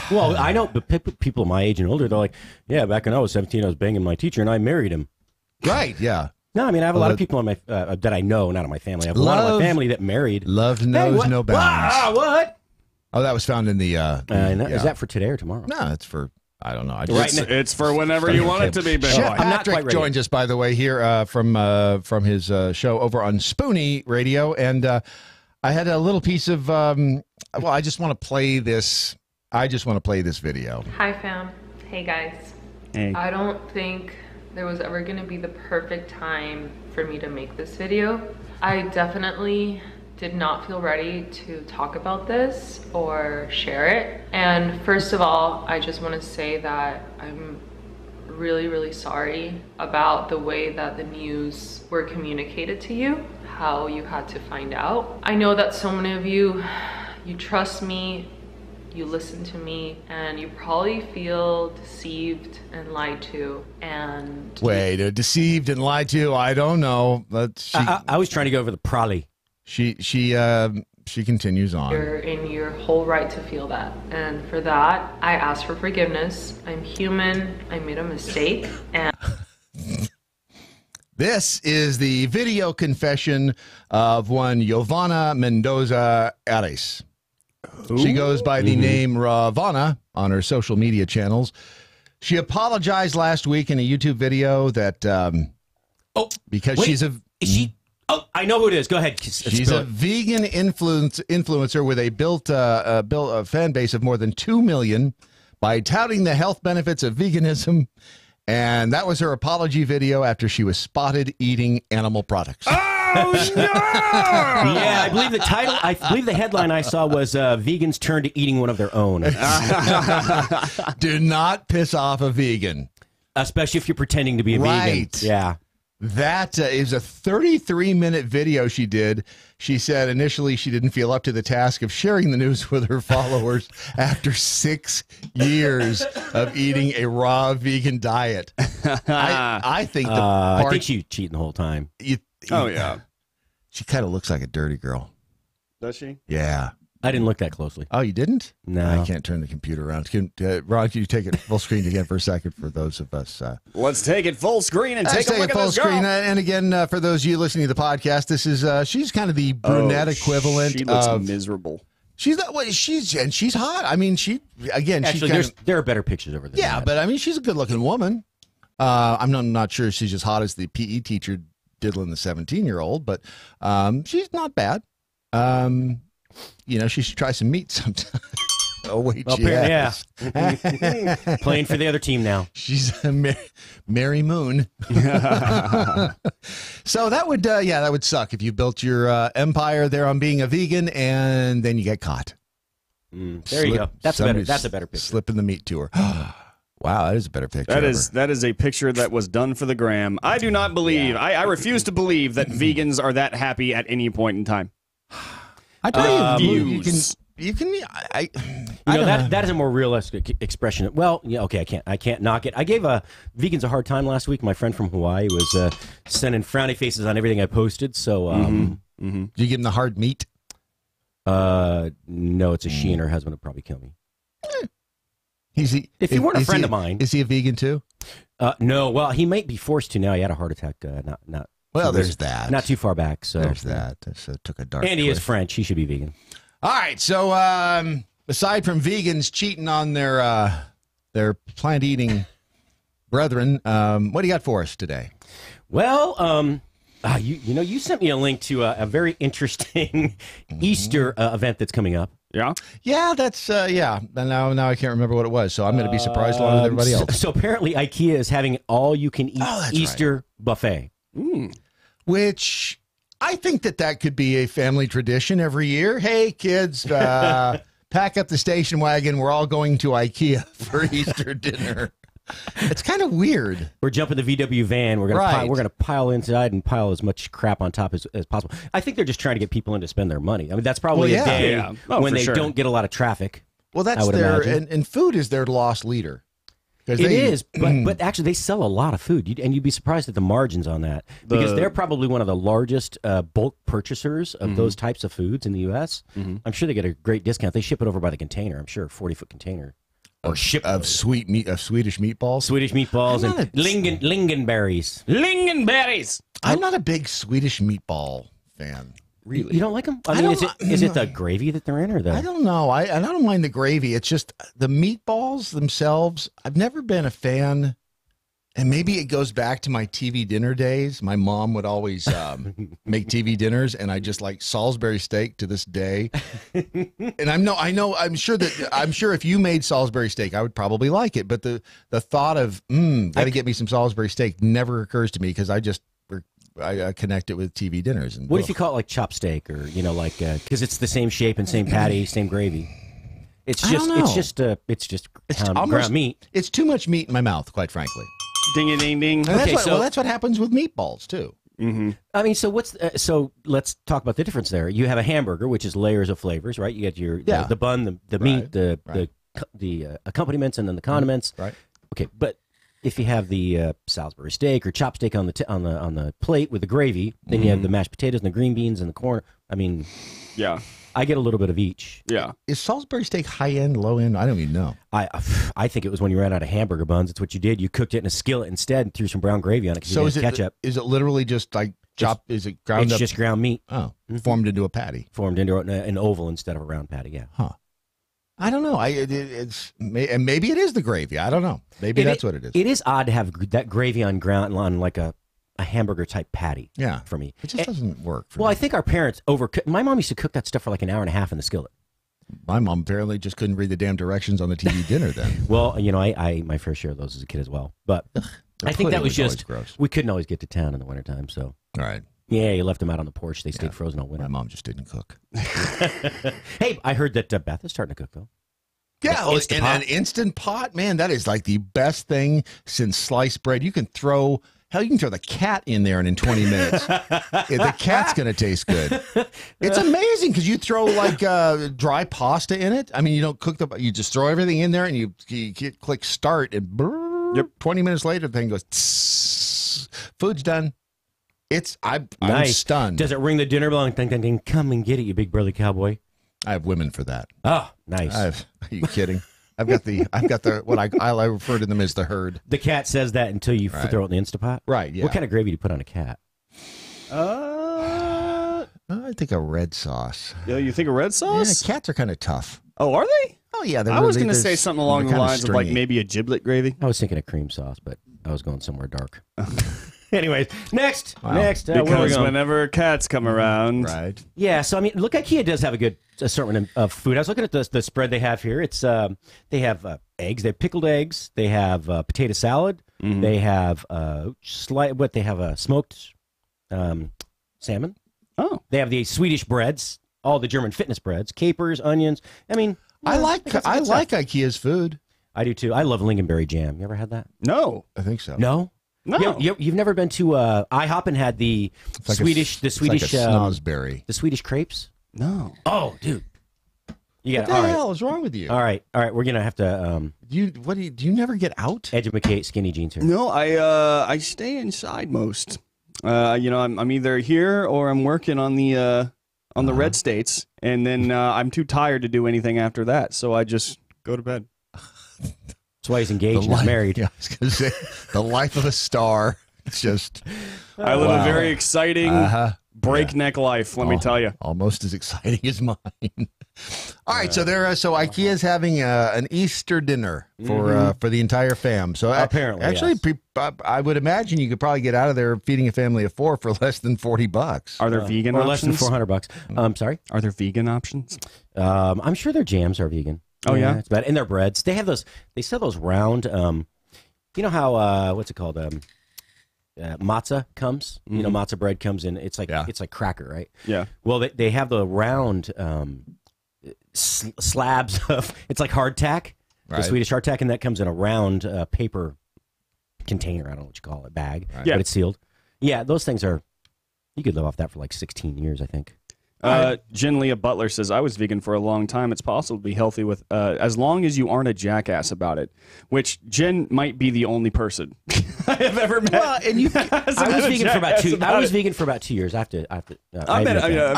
Well, I know people my age and older, they're like, yeah, back when I was 17, I was banging my teacher, and I married him. Right, yeah. No, I mean, I have a lot of people in my that I know, not in my family. I have a lot of my family that married. Love knows no bounds. What? Oh, that was found in the... Is that for today or tomorrow? No, it's for... I don't know. It's for whenever you want it to be, Bill. Chef I'm not quite Patrick ready. joins us, by the way, here from his show over on Spoonie Radio, and I had a little piece of. I just want to play this. I just want to play this video. Hi, fam. Hey, guys. Hey. I don't think there was ever going to be the perfect time for me to make this video. I definitely did not feel ready to talk about this or share it. And first of all, I just want to say that I'm really, really sorry about the way that the news were communicated to you, how you had to find out. I know that so many of you trust me, you listen to me, and you probably feel deceived and lied to. And Wait, deceived and lied to? I don't know. I was trying to go over the probably. She continues on. you're in your whole right to feel that. And for that, I ask for forgiveness. I'm human. I made a mistake. And This is the video confession of one Giovanna Mendoza Ares. She goes by the name Ravana on her social media channels. She apologized last week in a YouTube video that because she's a... Is she... Oh, I know who it is. Go ahead. She's a vegan influencer with a fan base of more than 2 million by touting the health benefits of veganism. And that was her apology video after she was spotted eating animal products. Oh, no! Yeah, I believe the title, I believe the headline I saw was Vegans Turn to Eating One of Their Own. Do not piss off a vegan. Especially if you're pretending to be a vegan. Yeah. That is a 33-minute video she did. She said initially she didn't feel up to the task of sharing the news with her followers after 6 years of eating a raw vegan diet. I think the part, I think she was cheating the whole time. Yeah. She kind of looks like a dirty girl. Does she? Yeah. I didn't look that closely. Oh, you didn't? No. I can't turn the computer around. Ron, can you take it full screen again for a second for those of us? Let's take it full screen and take a look at full this screen. girl. And again, for those of you listening to the podcast, this is she's kind of the brunette equivalent. She looks of miserable. She's not. Well, she's hot. I mean, Actually, there are better pictures over there. Yeah, but I mean, she's a good-looking woman. I'm not sure she's as hot as the PE teacher diddling the 17-year-old, but she's not bad. She should try some meat sometime. Oh, wait, well, yeah. Playing for the other team now. She's a Mary Moon. So that would suck if you built your empire there on being a vegan and then you get caught. There you go. That's a better picture. Slipping the meat to her. Wow, that is a better picture. That is a picture that was done for the gram. I do not believe. I refuse to believe that vegans are that happy at any point in time. I tell you, you can. That is a more realistic expression. Well, yeah, okay, I can't knock it. I gave vegans a hard time last week. My friend from Hawaii was sending frowny faces on everything I posted. So, do you give him the hard meat? No, it's a she and her husband would probably kill me. If he weren't a friend of mine, is he a vegan too? No. Well, he might be forced to now. He had a heart attack. Not. Well, there's that. Not too far back. So there's that. So took a dark. And he is French. He should be vegan. All right. So aside from vegans cheating on their plant eating brethren, what do you got for us today? Well, you sent me a link to a very interesting Easter event that's coming up. Yeah. Yeah, that's yeah. Now I can't remember what it was, so I'm going to be surprised along with everybody else. So apparently, IKEA is having all-you-can-eat Easter buffet. Which I think that could be a family tradition every year. Hey, kids, pack up the station wagon. We're all going to IKEA for Easter dinner. It's kind of weird. We're jumping the VW van. We're gonna pile inside and pile as much crap on top as possible. I think they're just trying to get people in to spend their money. I mean, that's probably a day when they don't get a lot of traffic. Well, that's their and food is their lost leader. It is, but actually they sell a lot of food, and you'd be surprised at the margins on that because they're probably one of the largest bulk purchasers of those types of foods in the U.S. I'm sure they get a great discount. They ship it over by the container. I'm sure 40-foot container. Or ship of Swedish meatballs. Swedish meatballs and lingonberries. Lingonberries. I'm not a big Swedish meatball fan. Really, you don't like them? I mean, is it the gravy that they're in, or the? I don't know. I don't mind the gravy. It's just the meatballs themselves. I've never been a fan, and maybe it goes back to my TV dinner days. My mom would always make TV dinners, and I just like Salisbury steak to this day. And I'm sure if you made Salisbury steak, I would probably like it. But the thought of got to get me some Salisbury steak never occurs to me because I connect it with TV dinners. And what if you call it like chop steak, or like because it's the same shape and same patty, same gravy? It's just ground meat. It's too much meat in my mouth, quite frankly. Ding a ding ding. That's what happens with meatballs too. Mm-hmm. I mean, so let's talk about the difference there. You have a hamburger, which is layers of flavors, right? You get the bun, the meat, the accompaniments, and then the condiments. Right. Okay, but if you have the Salisbury steak or chop steak on the plate with the gravy, then you have the mashed potatoes and the green beans and the corn. I mean, yeah, I get a little bit of each. Yeah. Is Salisbury steak high end, low end? I don't even know. I think it was when you ran out of hamburger buns. It's what you did. You cooked it in a skillet instead and threw some brown gravy on it. So is it ketchup? Is it literally just like chopped? Is it ground up? It's just ground meat. Oh, formed into a patty. Formed into an oval instead of a round patty. Yeah. Huh. I don't know. And maybe it is the gravy. I don't know. Maybe that's what it is. It is odd to have that gravy on like a hamburger type patty. Yeah, for me, it just doesn't work. Well, I think our parents overcook. My mom used to cook that stuff for like an hour and a half in the skillet. My mom apparently just couldn't read the damn directions on the TV dinner then. Well, I my fair share of those as a kid as well. But I think that was just gross. We couldn't always get to town in the wintertime. So all right. Yeah, you left them out on the porch. They stayed frozen all winter. My mom just didn't cook. Hey, I heard that Beth is starting to cook though. Yeah, and an Instant Pot, man, that is like the best thing since sliced bread. You can throw the cat in there, and in 20 minutes, the cat's going to taste good. It's amazing because you throw like dry pasta in it. I mean, you don't cook you just throw everything in there, and you click start, and 20 minutes later, the thing goes. Tss, food's done. I'm nice. Stunned. Does it ring the dinner bell? Ding, ding, ding, come and get it, you big burly cowboy. I have women for that. Oh, nice. Are you kidding? I've got the what I refer to them as the herd. The cat says that until you throw it in the Instapot. Right. Yeah. What kind of gravy do you put on a cat? I think a red sauce. Yeah, you think a red sauce? Yeah, cats are kind of tough. Oh, are they? Oh yeah. I was going to say something along the lines of like maybe a giblet gravy. I was thinking of cream sauce, but I was going somewhere dark. Anyways, next. Because whenever cats come around. Right. Yeah, so I mean, look, IKEA does have a good assortment of food. I was looking at the spread they have here. It's they have eggs, they have pickled eggs, they have potato salad, they have they have a smoked salmon. Oh. They have the Swedish breads, all the German fitness breads, capers, onions. I mean, I like IKEA's food. I do too. I love lingonberry jam. You ever had that? No. I think so. No? No, you've never been to IHOP and had the Swedish snozberry, the Swedish crepes. No. Oh, dude, you got what the hell is wrong with you? All right. We're gonna have to. Do you never get out? Educate skinny jeans here. No, I stay inside most. I'm either here or I'm working on the red states, and then I'm too tired to do anything after that, so I just go to bed. That's why he's engaged and married. Yeah, I was going to say, the life of a star. It's just... I live a very exciting breakneck life, let me tell you. Almost as exciting as mine. All right, so IKEA's having an Easter dinner for the entire fam. So apparently, actually, I would imagine you could probably get out of there feeding a family of 4 for less than $40. Are there vegan or options? Less than $400. Sorry? Are there vegan options? I'm sure their jams are vegan. Oh yeah, it's bad. And their breads. They have those. They sell those round. You know how what's it called? Matzah comes. You know, matzah bread comes in. It's like cracker, right? Yeah. Well, they have the round slabs of. It's like hardtack, the Swedish hardtack, and that comes in a round paper container. I don't know what you call it, bag. Yeah. But it's sealed. Yeah, those things are. You could live off that for like 16 years, I think. Jen Leah Butler says, I was vegan for a long time. It's possible to be healthy with as long as you aren't a jackass about it, which Jen might be the only person I have ever met. Well, and I was vegan for about 2 I was vegan for about 2 years. I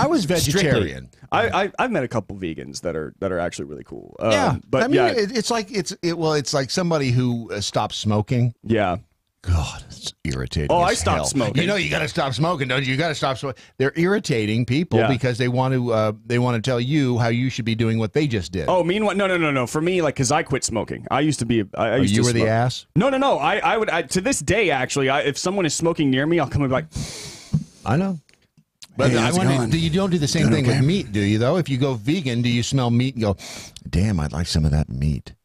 was vegetarian. I've met a couple vegans that are actually really cool. Yeah, but I mean, it's like somebody who stopped smoking. Yeah. God, it's irritating. Oh, as I stopped hell. smoking. You know, you got to stop smoking, don't you? You got to stop smoking. They're irritating people because they want to tell you how you should be doing what they just did. Oh, meanwhile, no. For me, like, because I quit smoking. I used to be. I used you to were smoke. the ass. No. I would to this day actually. If someone is smoking near me, I'll come and be like, I know. But hey, I wonder, you don't do the same thing with meat, do you? Though, if you go vegan, do you smell meat and go, "Damn, I'd like some of that meat"?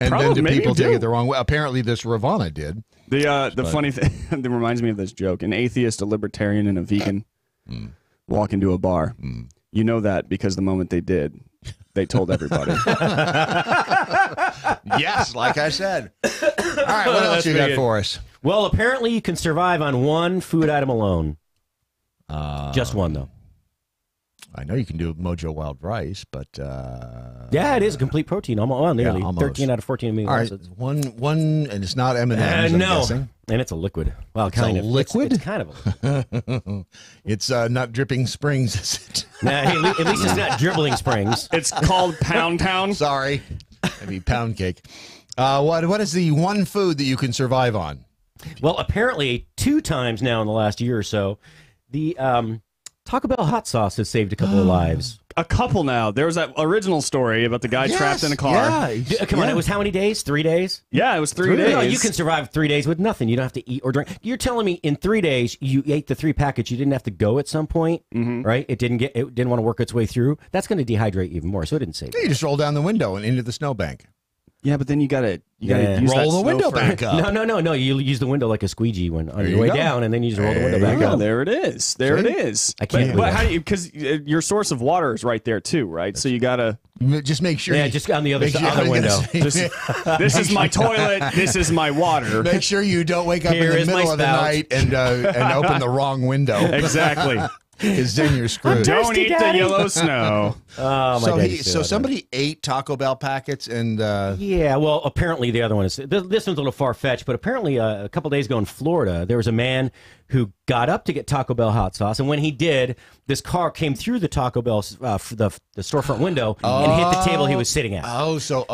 And then do people take it the wrong way? Apparently, this Ravana did. The funny thing that reminds me of this joke: an atheist, a libertarian, and a vegan walk into a bar. You know that because the moment they did, they told everybody. Yes, like I said. All right, what else you got for us? Well, apparently you can survive on one food item alone. Just one, though. I know you can do MoJo wild rice, but yeah, it is a complete protein. Almost, nearly almost. 13 out of 14 amino acids. All right, one, and it's not M&M's. No, and it's a liquid. Well, it's kind a of liquid. It's kind of. A It's not dripping springs, is it? Nah, hey, at least it's not dribbling springs. It's called Pound Town. Sorry, maybe pound cake. What is the one food that you can survive on? Well, apparently 2 times now in the last year or so, the Taco Bell hot sauce has saved a couple of lives. A couple now. There was that original story about the guy trapped in a car. Yeah, come on, it was how many days? 3 days? Yeah, it was 3 days. No, you can survive 3 days with nothing. You don't have to eat or drink. You're telling me in 3 days you ate the 3 packets. You didn't have to go at some point, right? It didn't want to work its way through. That's going to dehydrate even more. So it didn't save. You just roll down the window and into the snowbank. Yeah, but then you gotta use roll that the window for- back up. No. You use the window like a squeegee when on There your you way go. down, and then you just roll the window back up. There it is. There it is. I can't. But how do you? Because your source of water is right there too, right? So you gotta just make sure. Yeah, just on the other make side, sure- other window. This is my toilet. This is my water. Make sure you don't wake up Here in is the my middle of the spout. night and open the wrong window. Exactly. Because then you're screwed. Don't eat the yellow snow. Oh, my daddy said that. Somebody ate Taco Bell packets and Yeah, well, apparently the other one is this one's a little far fetched, but apparently a couple days ago in Florida, there was a man who got up to get Taco Bell hot sauce, and when he did, this car came through the Taco Bell the storefront window and hit the table he was sitting at. Oh, so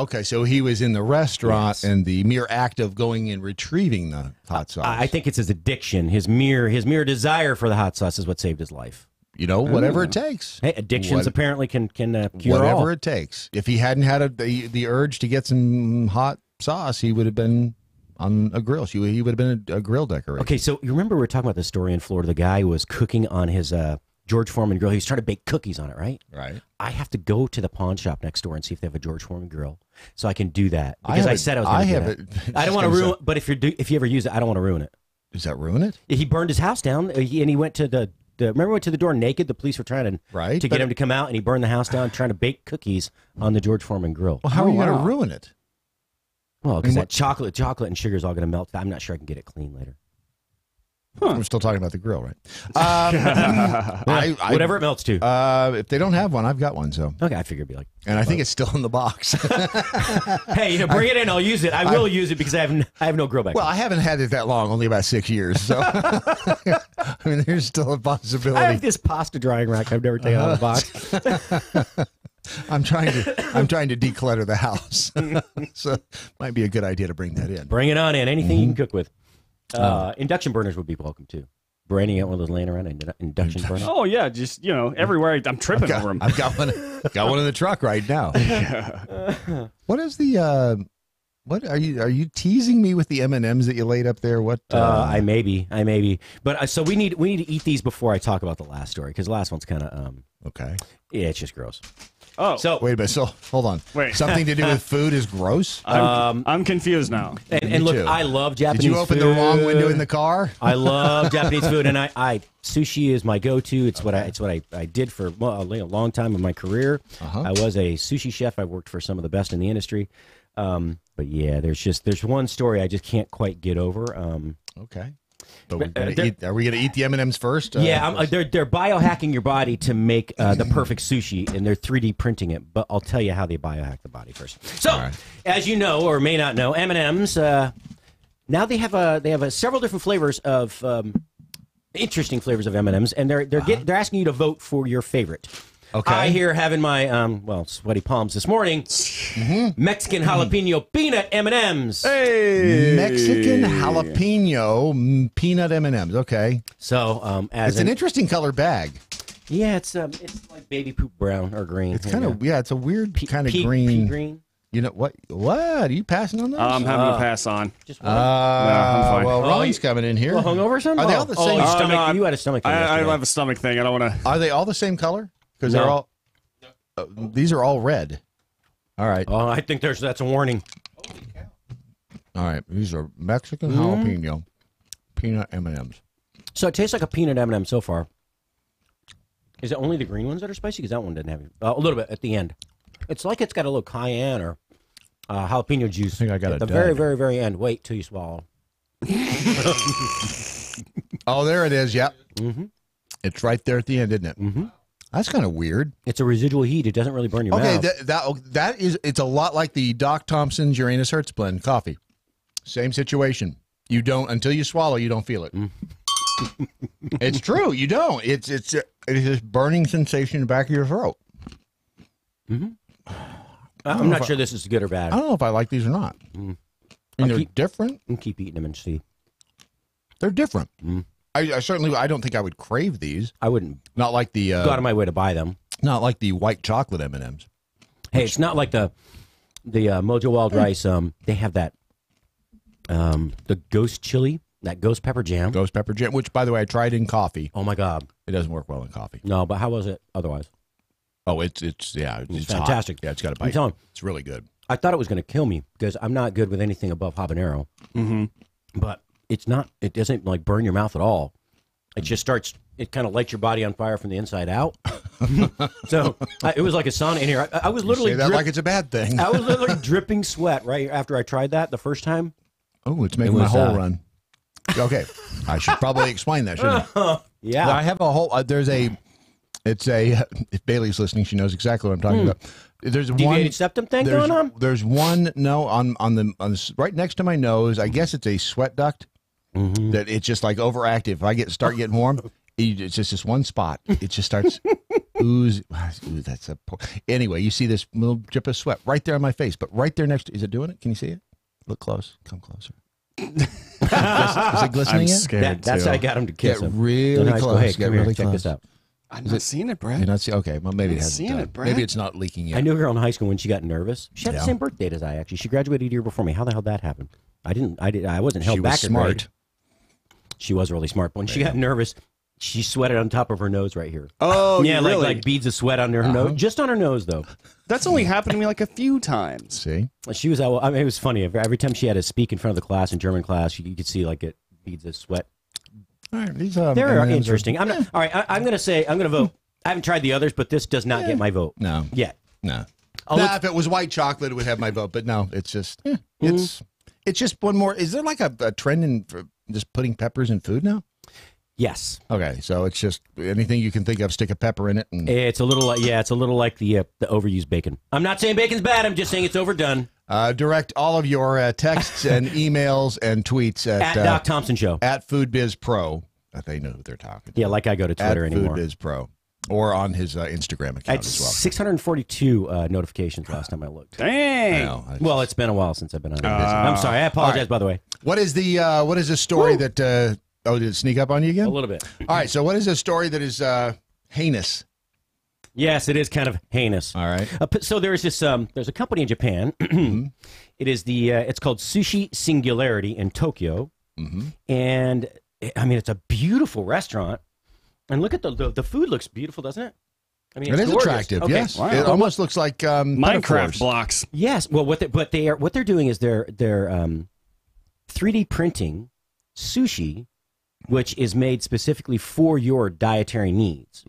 he was in the restaurant, and the mere act of going and retrieving the hot sauce. I think it's his addiction, his mere desire for the hot sauce is what saved his life. You know, whatever it takes. Hey, addictions apparently can cure whatever all. it takes. If he hadn't had the urge to get some hot sauce, he would have been on a grill. He would have been a grill decorator. Okay, so you remember we were talking about this story in Florida. The guy was cooking on his George Foreman grill. He was trying to bake cookies on it, right? Right. I have to go to the pawn shop next door and see if they have a George Foreman grill, so I can do that. Because I said I was going to do that. I don't want to ruin. But if you ever use it, I don't want to ruin it. Does that ruin it? He burned his house down, and he went to remember we went to the door naked? The police were trying to get him to come out, and he burned the house down trying to bake cookies on the George Foreman grill. Well, how are you going to ruin it? Well, because that chocolate and sugar is all going to melt. I'm not sure I can get it clean later. We're still talking about the grill, right? Whatever it melts to. If they don't have one, I've got one. So okay, I figured it'd be like. And I think it's still in the box. Hey, bring it in. I'll use it. I will use it because I have no grill back. Well, I haven't had it that long, only about 6 years. So I mean, there's still a possibility. I have this pasta drying rack I've never taken out of the box. I'm trying to declutter the house, so might be a good idea to bring that in. Bring it on in. Anything you can cook with. Induction burners would be welcome too. Branding out one of those laying around induction burners. Oh yeah, just everywhere I'm tripping over them. I've got one in the truck right now. What is the what are you teasing me with the M&Ms that you laid up there? What I may be, but so we need to eat these before I talk about the last story because the last one's kind of okay. Yeah, it's just gross. Oh, so wait a minute. So hold on. Wait, something to do with food is gross. I'm confused now. And look, I love Japanese. Did you open food. the wrong window in the car? I love Japanese food, and I sushi is my go-to. It's what I did for a long time in my career. I was a sushi chef. I worked for some of the best in the industry. But yeah, there's one story I just can't quite get over. Okay. But are we going to eat the M&Ms first? Yeah, they're biohacking your body to make the perfect sushi, and they're 3D printing it. But I'll tell you how they biohack the body first. So, as you know or may not know, M&Ms now they have several different flavors of interesting flavors of M&Ms, and they're asking you to vote for your favorite. Okay. I here having my sweaty palms this morning. Mexican jalapeno peanut M&Ms. Hey, Mexican jalapeno peanut M&Ms. Okay. So it's an interesting color bag. Yeah, it's like baby poop brown or green. It's kind of it's a weird kind of green. Pea green. You know what? What are you passing on those? I'm having to pass on. Just I'm fine. Well, Ron's coming in here. Hungover or something? Are they all the same? You had a stomach thing. I have a stomach thing. I don't want to. Are they all the same color? Because they're all. These are all red. All right. Oh, I think that's a warning. All right. These are Mexican jalapeno peanut M&Ms. So it tastes like a peanut M&M so far. Is it only the green ones that are spicy? Because that one doesn't have a little bit at the end. It's like it's got a little cayenne or jalapeno juice. I think I got at the very, very, very end. Wait till you swallow. Oh, there it is. Yep. It's right there at the end, isn't it? That's kind of weird. It's a residual heat. It doesn't really burn your mouth. Okay, it's a lot like the Doc Thompson's Uranus Hertz blend coffee. Same situation. You don't until you swallow. You don't feel it. It's true. You don't. It's this burning sensation in the back of your throat. I'm not sure this is good or bad. I don't know if I like these or not. They're different. And keep eating them and see. They're different. I certainly. I don't think I would crave these. I wouldn't. Not like the go out of my way to buy them. Not like the white chocolate M&Ms. Hey, it's not like the MoJo Wild Rice. They have that the ghost chili, that ghost pepper jam. Ghost pepper jam, which by the way I tried in coffee. Oh my God, it doesn't work well in coffee. No, but how was it otherwise? Oh, it's fantastic. Hot. Yeah, it's got a bite. I'm telling you, it's really good. I thought it was going to kill me because I'm not good with anything above habanero. But it's not. It doesn't like burn your mouth at all. It just starts. It kind of lights your body on fire from the inside out. So it was like a sauna in here. I was literally say that like it's a bad thing. I was literally dripping sweat right after I tried that the first time. Oh, it's making my whole run. Okay, I should probably explain that, shouldn't I? Yeah, I have a whole. If Bailey's listening, she knows exactly what I'm talking about. There's deviated septum thing going on. There's one on the right next to my nose. I guess it's a sweat duct that it's just like overactive. If I start getting warm, it's just this one spot. It just starts ooze. Ooh, that's anyway. You see this little drip of sweat right there on my face, but right there next. Is it doing it? Can you see it? Look close. Come closer. Is it glistening? I'm yet? scared. That's how I got him to kiss him. Get really close. Go ahead, Get come here, really check close. this out. I'm not seeing it, Brad. You're not okay. Well, maybe it hasn't seeing done. it, Brad. Maybe it's not leaking yet. I knew a girl in high school when she got nervous. She had the same birth date as I. Actually, she graduated a year before me. How the hell did that happen? I wasn't held back. She was smart. She was really smart. But when she got nervous, she sweated on top of her nose right here. Oh, yeah, really? like beads of sweat on her nose, just on her nose though. That's only happened to me like a few times. See, she was. I mean, it was funny. Every time she had to speak in front of the class in German class, you could see like beads of sweat. All right, these they're interesting. All right, I'm going to vote. I haven't tried the others, but this does not get my vote. No, yet. No. If it was white chocolate, it would have my vote. But no, it's just it's just one more. Is there like a trend in just putting peppers in food now? Yes. Okay, so it's just anything you can think of, stick a pepper in it. And it's a little like the overused bacon. I'm not saying bacon's bad. I'm just saying it's overdone. Direct all of your texts and emails and tweets at Doc Thompson Show at FoodBizPro. They know who they're talking to. Yeah, like I go to Twitter at anymore. FoodBizPro. Or on his Instagram account as well. 642 notifications last time I looked. Dang. Well, it's been a while since I've been on. I'm sorry. I apologize, by the way. What is the story that? Did it sneak up on you again? A little bit. All right. So, what is a story that is heinous? Yes, it is kind of heinous. All right. So there's this. There's a company in Japan. It is it's called Sushi Singularity in Tokyo, and I mean it's a beautiful restaurant. And look at the food looks beautiful, doesn't it? I mean, it is gorgeous. attractive. Okay. Yes, it almost looks like Minecraft blocks. Yes. Well, what they're doing is they're 3D printing sushi, which is made specifically for your dietary needs.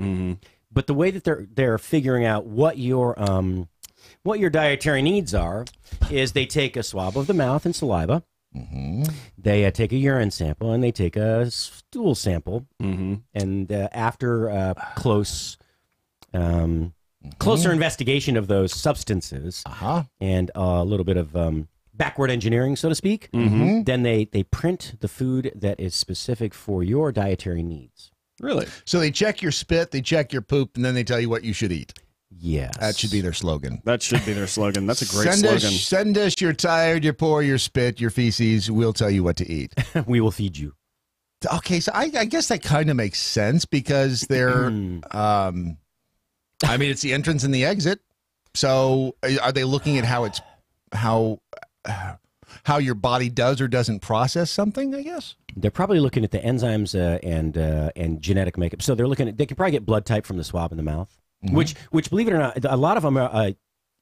But the way that they're figuring out what your dietary needs are is they take a swab of the mouth and saliva. They take a urine sample and they take a stool sample, and after closer investigation of those substances and a little bit of backward engineering, so to speak, then they print the food that is specific for your dietary needs. Really? So they check your spit, they check your poop, and then they tell you what you should eat. Yes. That should be their slogan. That should be their slogan. That's a great slogan. Send us your tired, your poor, your spit, your feces. We'll tell you what to eat. We will feed you. Okay, so I guess that kind of makes sense because they're, I mean, it's the entrance and the exit. So are they looking at how your body does or doesn't process something, I guess? They're probably looking at the enzymes and genetic makeup. So they can probably get blood type from the swab in the mouth. Which, believe it or not, a lot of them are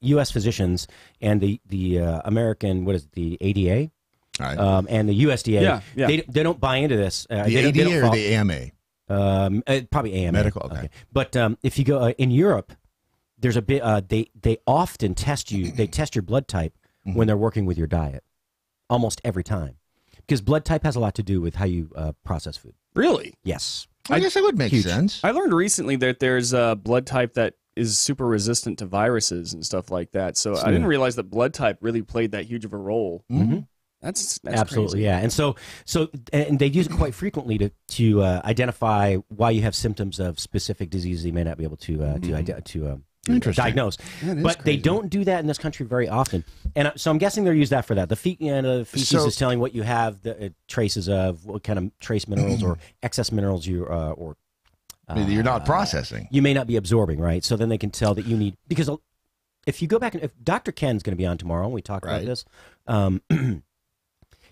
U.S. physicians and the American, the ADA, and the USDA. They don't buy into this. The ADA or the AMA? Probably AMA. Medical, okay. But if you go in Europe, there's a bit. They often test you. They test your blood type when they're working with your diet, almost every time, because blood type has a lot to do with how you process food. Really? Yes. I guess that would make sense. I learned recently that there's a blood type that is super resistant to viruses and stuff like that. So I didn't realize that blood type really played that huge of a role. That's absolutely crazy. Yeah. And so and they use it quite frequently to identify why you have symptoms of specific diseases you may not be able to diagnose. But they don't do that in this country very often. And so I'm guessing they're used that for that. The feces is telling what you have the traces of, what kind of trace minerals or excess minerals you're not processing. You may not be absorbing, right? So then they can tell that you need, because if you go back and if Dr. Ken's going to be on tomorrow and we talk about this,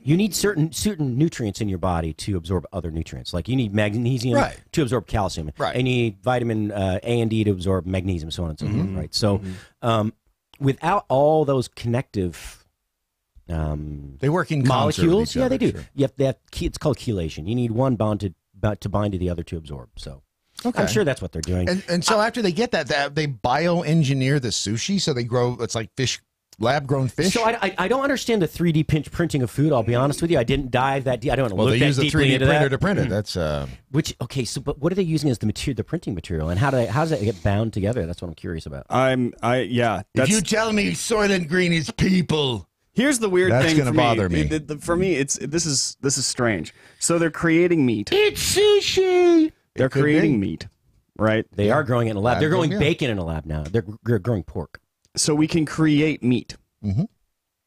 you need certain nutrients in your body to absorb other nutrients. Like you need magnesium to absorb calcium. And you need vitamin A and D to absorb magnesium, so on and so forth. Right. So without all those connective they work in molecules. Concert with each other, They do. sure. You have it's called chelation. You need one bond to bind to the other to absorb. So I'm sure that's what they're doing. And so after they get that, they bioengineer the sushi, so they grow. It's like fish. Lab-grown fish? So I don't understand the 3D printing of food, I'll be honest with you. I didn't dive that deep. I don't know. Well, they use the 3D printer to print it. That's but what are they using as the printing material, and how does it get bound together? That's what I'm curious about. If you tell me Soylent Green is people, here's the weird thing. That's going to bother me. For me, this is strange. So they're creating meat. It's sushi. They're creating meat, right? They are growing it in a lab. They're growing bacon in a lab now. They're growing pork. So we can create meat,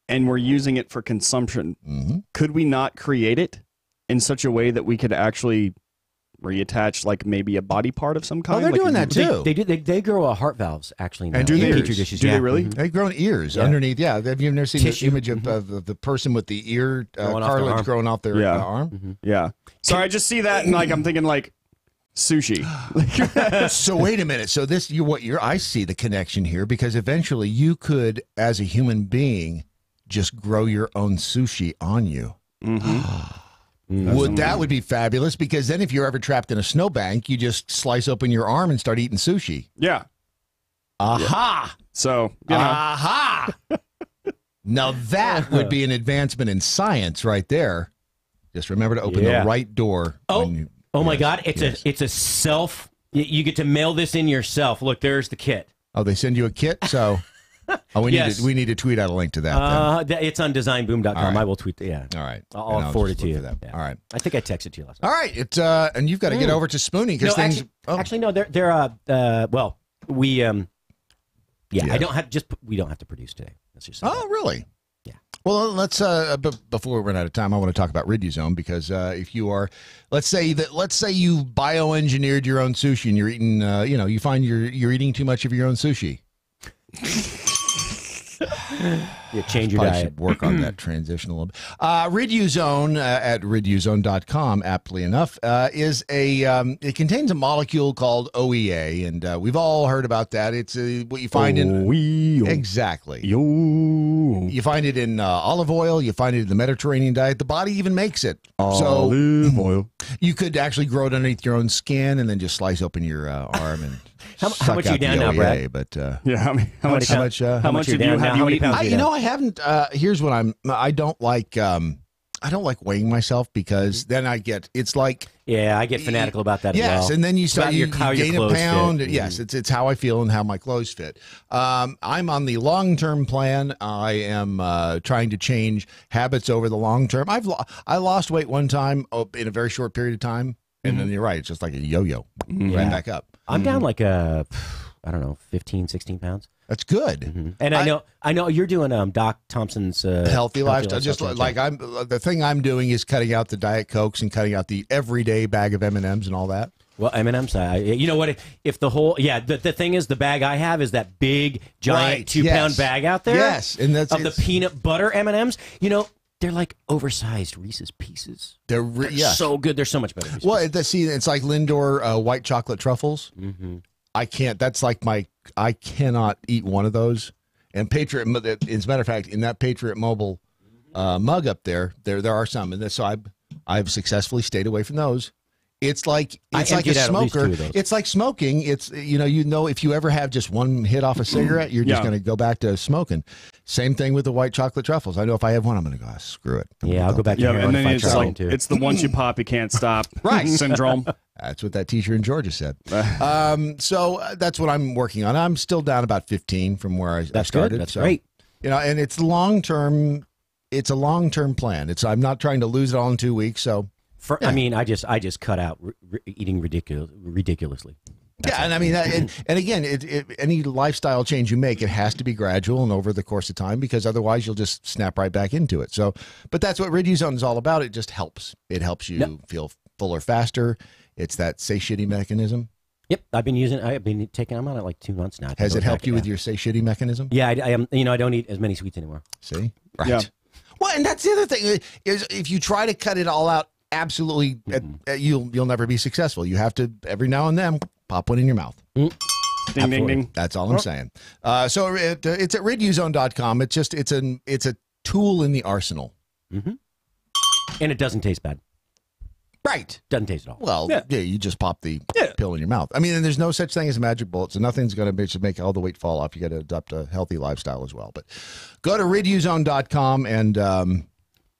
and we're using it for consumption. Could we not create it in such a way that we could actually reattach, like maybe a body part of some kind? Oh, they're doing that too. They grow heart valves actually now. And do in ears. petri dishes. Do they really? They grow ears underneath. Yeah, have you never seen the image of the person with the ear cartilage growing off their arm? Yeah. So I just see that, and I'm thinking sushi. So wait a minute. So I see the connection here, because eventually you could, as a human being, just grow your own sushi on you. That would be fabulous, because then if you're ever trapped in a snowbank, you just slice open your arm and start eating sushi. Yeah. Aha. Yeah. So aha. Now that would be an advancement in science right there. Just remember to open the right door. Oh my God! It's a self. You get to mail this in yourself. Look, there's the kit. Oh, they send you a kit. So, we need to tweet out a link to that. It's on designboom.com. Right. I will tweet that. Yeah. All right. I'll forward it to you. Yeah. All right. I think I texted to you last night. All right. And you've got to get over to Spoonie, because things. Actually, no. They're well, we Yes. we don't have to produce today. Let's just really? Yeah. Well, let's before we run out of time, I want to talk about Riduzone, because if you are, let's say you bioengineered your own sushi and you're eating, you find you're eating too much of your own sushi. Change your diet. Should work on that transition a little bit. Riduzone at riduzone.com, aptly enough, is it contains a molecule called OEA, and we've all heard about that. It's what you find in exactly. You find it in olive oil. You find it in the Mediterranean diet. The body even makes it. Olive oil. You could actually grow it underneath your own skin and then just slice open your arm and. How much are you down now, Brad? But how much have you eaten? I haven't. Here's what I don't like I don't like weighing myself because then I get I get fanatical about that as well. Yes, and then you start you how your gain a clothes pound. fit. Yes, it's how I feel and how my clothes fit. I'm on the long-term plan. I am trying to change habits over the long term. I lost weight one time in a very short period of time, and then you're right, it's just like a yo-yo, right back up. I'm down like I don't know, 15, 16 pounds. That's good. And I know you're doing Doc Thompson's healthy lifestyle. Just like the thing I'm doing is cutting out the Diet Cokes and cutting out the everyday bag of M&Ms and all that. Well, M&Ms, you know what? If the whole, the thing is, the bag I have is that big, giant 2-pound bag out there. Yes, and that's of the peanut butter M&Ms. You know, they're like oversized Reese's Pieces. They're so good. They're so much better. Well, it's like Lindor white chocolate truffles. I can't. That's like I cannot eat one of those. And Patriot, as a matter of fact, in that Patriot Mobile mug up there are some, and so I've successfully stayed away from those. It's like a smoker. It's like smoking. It's if you ever have just one hit off a cigarette, you're just going to go back to smoking. Same thing with the white chocolate truffles. I know if I have one, I'm going to go screw it. I'll go back to and then it's the once you pop, you can't stop syndrome. That's what that teacher in Georgia said. So that's what I'm working on. I'm still down about 15 from where I started. Good. That's great. And it's long term. It's a long term plan. I'm not trying to lose it all in 2 weeks. So. I mean, I just cut out eating ridiculously. And I mean, and again, any lifestyle change you make, it has to be gradual and over the course of time, because otherwise you'll just snap right back into it. So, but that's what Riduzone is all about. It just helps. It helps you feel fuller faster. It's that satiety mechanism. Yep, I've been taking. I'm on it like 2 months now. Has it helped you with your satiety mechanism? Yeah, I am. I don't eat as many sweets anymore. See, right? Yeah. Well, and that's the other thing is if you try to cut it all out. Absolutely, you'll never be successful. You have to every now and then pop one in your mouth. Ding, ding, ding. That's all I'm saying. So it's at riduzone.com. It's a tool in the arsenal, and it doesn't taste bad. Right? Doesn't taste at all. Well, you just pop the pill in your mouth. I mean, and there's no such thing as a magic bullet, so nothing's going to make all the weight fall off. You got to adopt a healthy lifestyle as well. But go to riduzone.com and.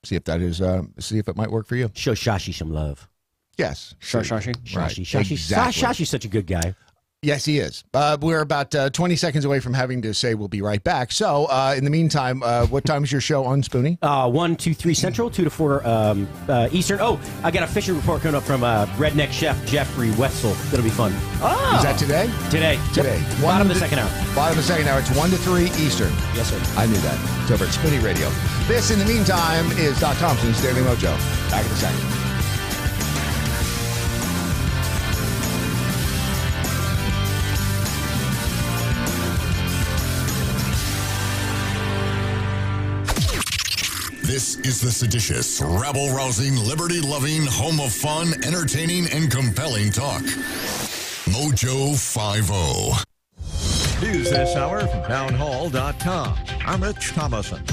See if it might work for you. Show Shashi some love. Yes. Shashi. Right. Shashi. Exactly. Shashi's such a good guy. Yes, he is. We're about 20 seconds away from having to say we'll be right back. So, in the meantime, what time is your show on, Spoonie? 1 to 3 Central, 2 to 4 Eastern. Oh, I got a fishing report coming up from redneck chef Jeffrey Wetzel. It'll be fun. Oh. Is that today? Today. Bottom of the second hour. Bottom of the second hour. It's 1 to 3 Eastern. Yes, sir. I knew that. It's over at Spoonie Radio. This, in the meantime, is Doc Thompson's Daily MoJo. Back in a second. This is the seditious, rabble-rousing, liberty-loving, home of fun, entertaining, and compelling talk. MoJo 50. News this hour from townhall.com. I'm Rich Thomason.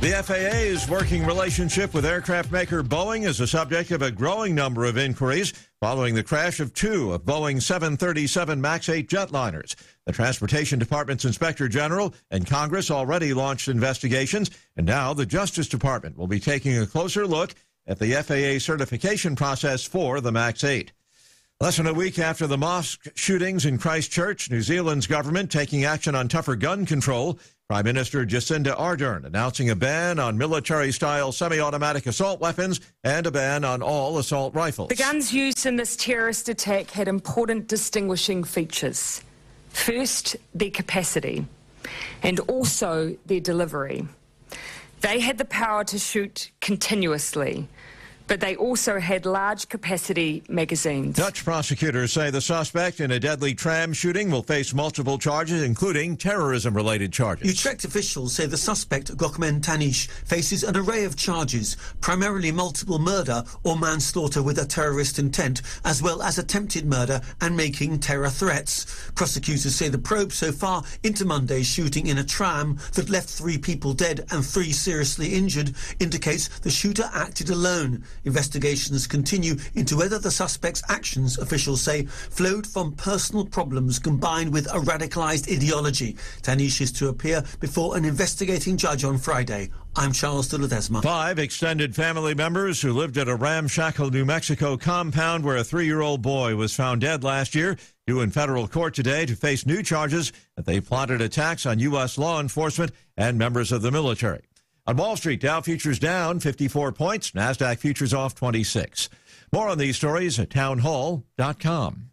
The FAA's working relationship with aircraft maker Boeing is the subject of a growing number of inquiries following the crash of 2 of Boeing's 737 MAX 8 jetliners. The Transportation Department's Inspector General and Congress already launched investigations, and now the Justice Department will be taking a closer look at the FAA certification process for the MAX 8. Less than a week after the mosque shootings in Christchurch, New Zealand's government taking action on tougher gun control. Prime Minister Jacinda Ardern announcing a ban on military-style semi-automatic assault weapons and a ban on all assault rifles. The guns used in this terrorist attack had important distinguishing features. First, their capacity, and also their delivery. They had the power to shoot continuously, but they also had large-capacity magazines. Dutch prosecutors say the suspect in a deadly tram shooting will face multiple charges, including terrorism-related charges. Utrecht officials say the suspect, Gokmen Tanish, faces an array of charges, primarily multiple murder or manslaughter with a terrorist intent, as well as attempted murder and making terror threats. Prosecutors say the probe so far into Monday's shooting in a tram that left 3 people dead and 3 seriously injured indicates the shooter acted alone. Investigations continue into whether the suspect's actions, officials say, flowed from personal problems combined with a radicalized ideology. Tanish is to appear before an investigating judge on Friday. I'm Charles de Ledesma. 5 extended family members who lived at a ramshackle New Mexico compound where a 3-year-old boy was found dead last year due in federal court today to face new charges that they plotted attacks on U.S. law enforcement and members of the military. On Wall Street, Dow futures down 54 points, NASDAQ futures off 26. More on these stories at townhall.com.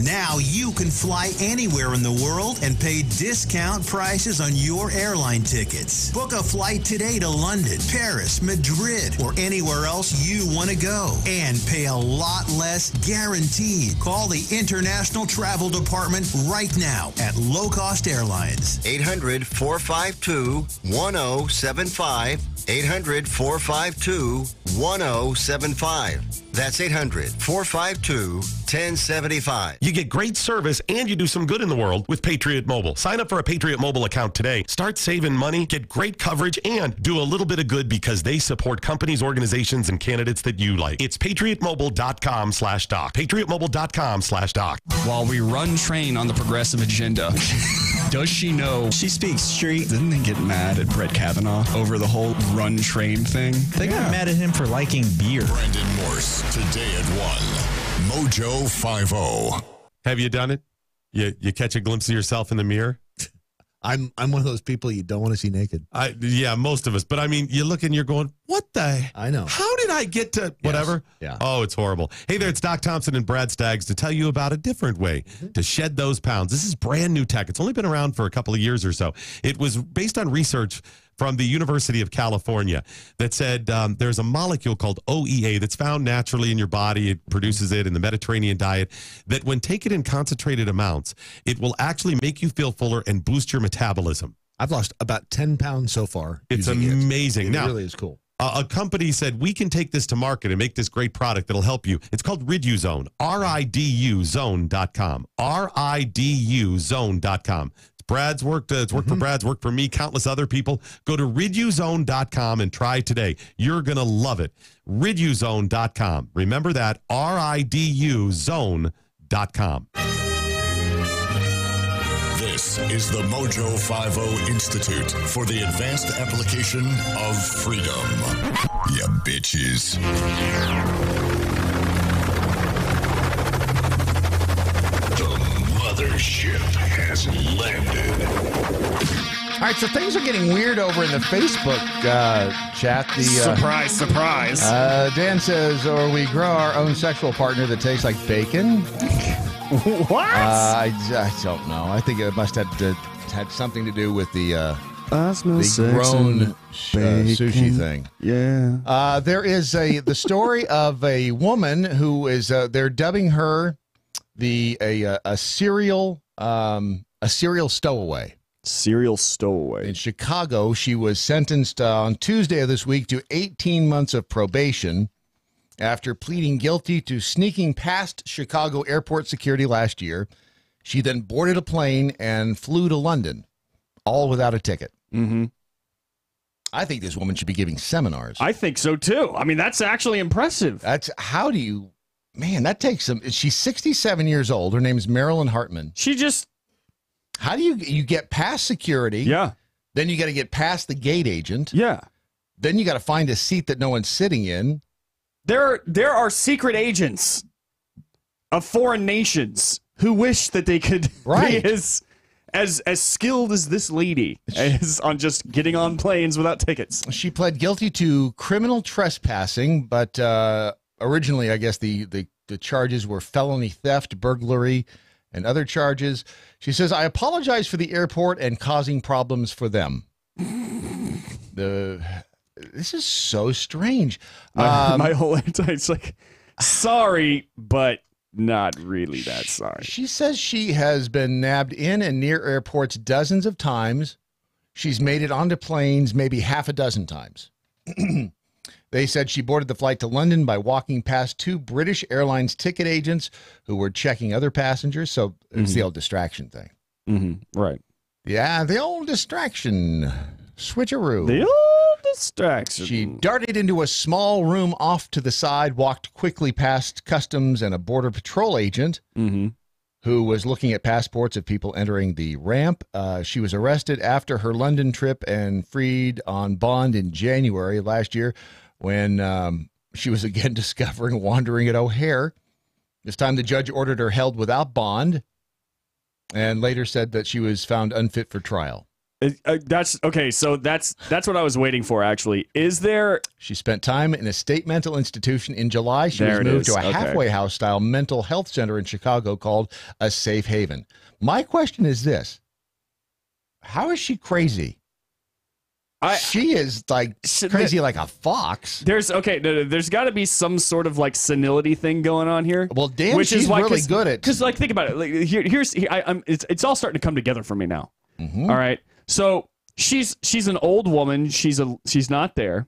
Now you can fly anywhere in the world and pay discount prices on your airline tickets. Book a flight today to London, Paris, Madrid, or anywhere else you want to go and pay a lot less guaranteed. Call the International Travel Department right now at Low Cost Airlines. 800-452-1075. 800-452-1075. That's 800-452-1075. You get great service and you do some good in the world with Patriot Mobile. Sign up for a Patriot Mobile account today. Start saving money, get great coverage, and do a little bit of good because they support companies, organizations, and candidates that you like. It's patriotmobile.com/doc. patriotmobile.com/doc. While we run train on the progressive agenda, does she know she speaks straight? Didn't they get mad at Brett Kavanaugh over the whole run train thing? They got mad at him for liking beer. Brandon Morse, today at 1. MoJo 50. Have you done it? You catch a glimpse of yourself in the mirror? I'm one of those people you don't want to see naked. Yeah, most of us. But I mean, you look and you're going, what the? I know. How did I get to whatever? Yes. Yeah. Oh, it's horrible. Hey there, it's Doc Thompson and Brad Staggs to tell you about a different way to shed those pounds. This is brand new tech. It's only been around for a couple of years or so. It was based on research from the University of California that said there's a molecule called OEA that's found naturally in your body. It produces it in the Mediterranean diet, that when taken in concentrated amounts, it will actually make you feel fuller and boost your metabolism. I've lost about 10 pounds so far. It's amazing. It now, really is cool. A company said, we can take this to market and make this great product that'll help you. It's called Riduzone, RIDUzone.com, RIDUzone.com. Brad's worked. It's worked for Brad's, worked for me, countless other people. Go to riduzone.com and try today. You're going to love it. Riduzone.com. Remember that, RIDUzone.com. This is the MoJo 50 Institute for the Advanced Application of Freedom. Ya bitches. Mothership has landed. All right, so things are getting weird over in the Facebook chat. Surprise. Dan says, or we grow our own sexual partner that tastes like bacon. What? I don't know. I think it must have had something to do with the grown sushi thing. Yeah. There is the story of a woman who is they're dubbing her a serial stowaway. Serial stowaway. In Chicago, she was sentenced on Tuesday of this week to 18 months of probation after pleading guilty to sneaking past Chicago airport security last year. She then boarded a plane and flew to London, all without a ticket. Mm-hmm. I think this woman should be giving seminars. I think so, too. I mean, that's actually impressive. How do you... Man, that takes some... She's 67 years old. Her name is Marilyn Hartman. How do you get past security? Yeah. Then you got to get past the gate agent. Yeah. Then you got to find a seat that no one's sitting in. There are secret agents of foreign nations who wish that they could be as skilled as this lady as on just getting on planes without tickets. She pled guilty to criminal trespassing, but originally, I guess the charges were felony theft, burglary, and other charges. She says, I apologize for the airport and causing problems for them. This is so strange. My whole it's like, sorry, but not really that sorry. She says she has been nabbed in and near airports dozens of times. She's made it onto planes maybe half a dozen times. They said she boarded the flight to London by walking past 2 British Airlines ticket agents who were checking other passengers. So it's the old distraction thing. Mm-hmm. Right. Yeah, the old distraction. Switcheroo. The old distraction. She darted into a small room off to the side, walked quickly past customs and a border patrol agent who was looking at passports of people entering the ramp. She was arrested after her London trip and freed on bond in January last year when she was again discovered wandering at O'Hare. This time the judge ordered her held without bond and later said that she was found unfit for trial. That's okay. So that's what I was waiting for. Actually, is there? She spent time in a state mental institution in July. She was moved to a halfway house style mental health center in Chicago called a Safe Haven. My question is this: how is she crazy? She is like crazy like a fox. There's got to be some sort of like senility thing going on here. Well, damn, which she's really good at. Because like think about it. Like, it's all starting to come together for me now. All right. So she's an old woman. She's not there.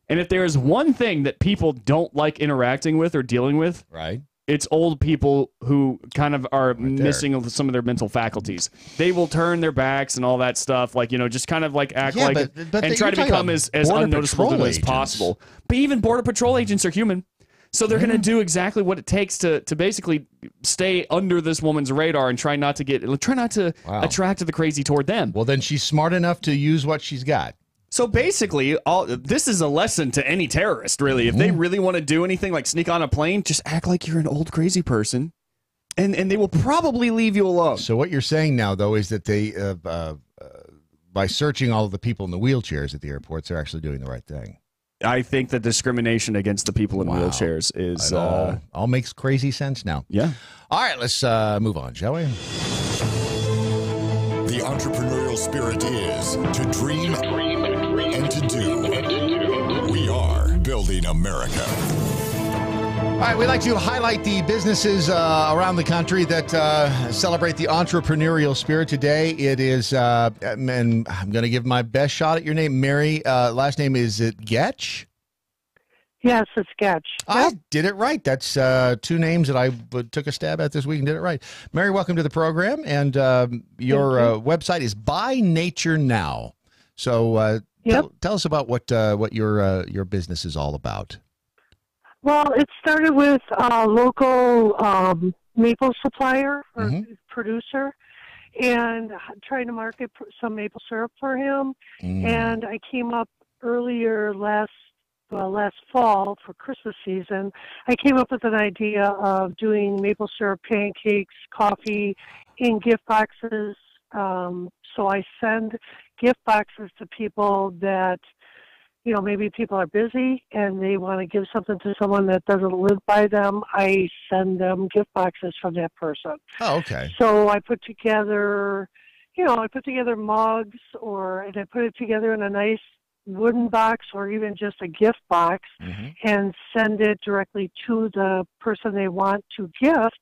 And if there is one thing that people don't like interacting with or dealing with, right, it's old people who kind of are missing some of their mental faculties. They will turn their backs and all that stuff, like, just kind of like act like and try to become as unnoticeable to them as possible. But even Border Patrol agents are human. So they're going to do exactly what it takes to basically stay under this woman's radar and try not to attract the crazy toward them. Well, then she's smart enough to use what she's got. So basically, this is a lesson to any terrorist, really. If they really want to do anything like sneak on a plane, just act like you're an old crazy person, and they will probably leave you alone. So what you're saying now, though, is that they, by searching all of the people in the wheelchairs at the airports, they're actually doing the right thing. I think the discrimination against the people in wheelchairs is all makes crazy sense now. Yeah. All right, let's move on, shall we? The entrepreneurial spirit is to dream and to do. We are building America. All right, we like to highlight the businesses around the country that celebrate the entrepreneurial spirit today. It is, and I'm going to give my best shot at your name, Mary. Last name, is it Getch? Yes, it's Getch. I did it right. That's two names that I took a stab at this week and did it right. Mary, welcome to the program. And your website is By Nature Now. So tell us about what your business is all about. Well, it started with a local maple supplier or producer, and trying to market some maple syrup for him. And I came up earlier last fall for Christmas season. I came up with an idea of doing maple syrup pancakes, coffee in gift boxes. So I send gift boxes to people that, maybe people are busy and they want to give something to someone that doesn't live by them. I send them gift boxes from that person. Oh, okay. So I put together, mugs and I put it together in a nice wooden box or even just a gift box and send it directly to the person they want to gift,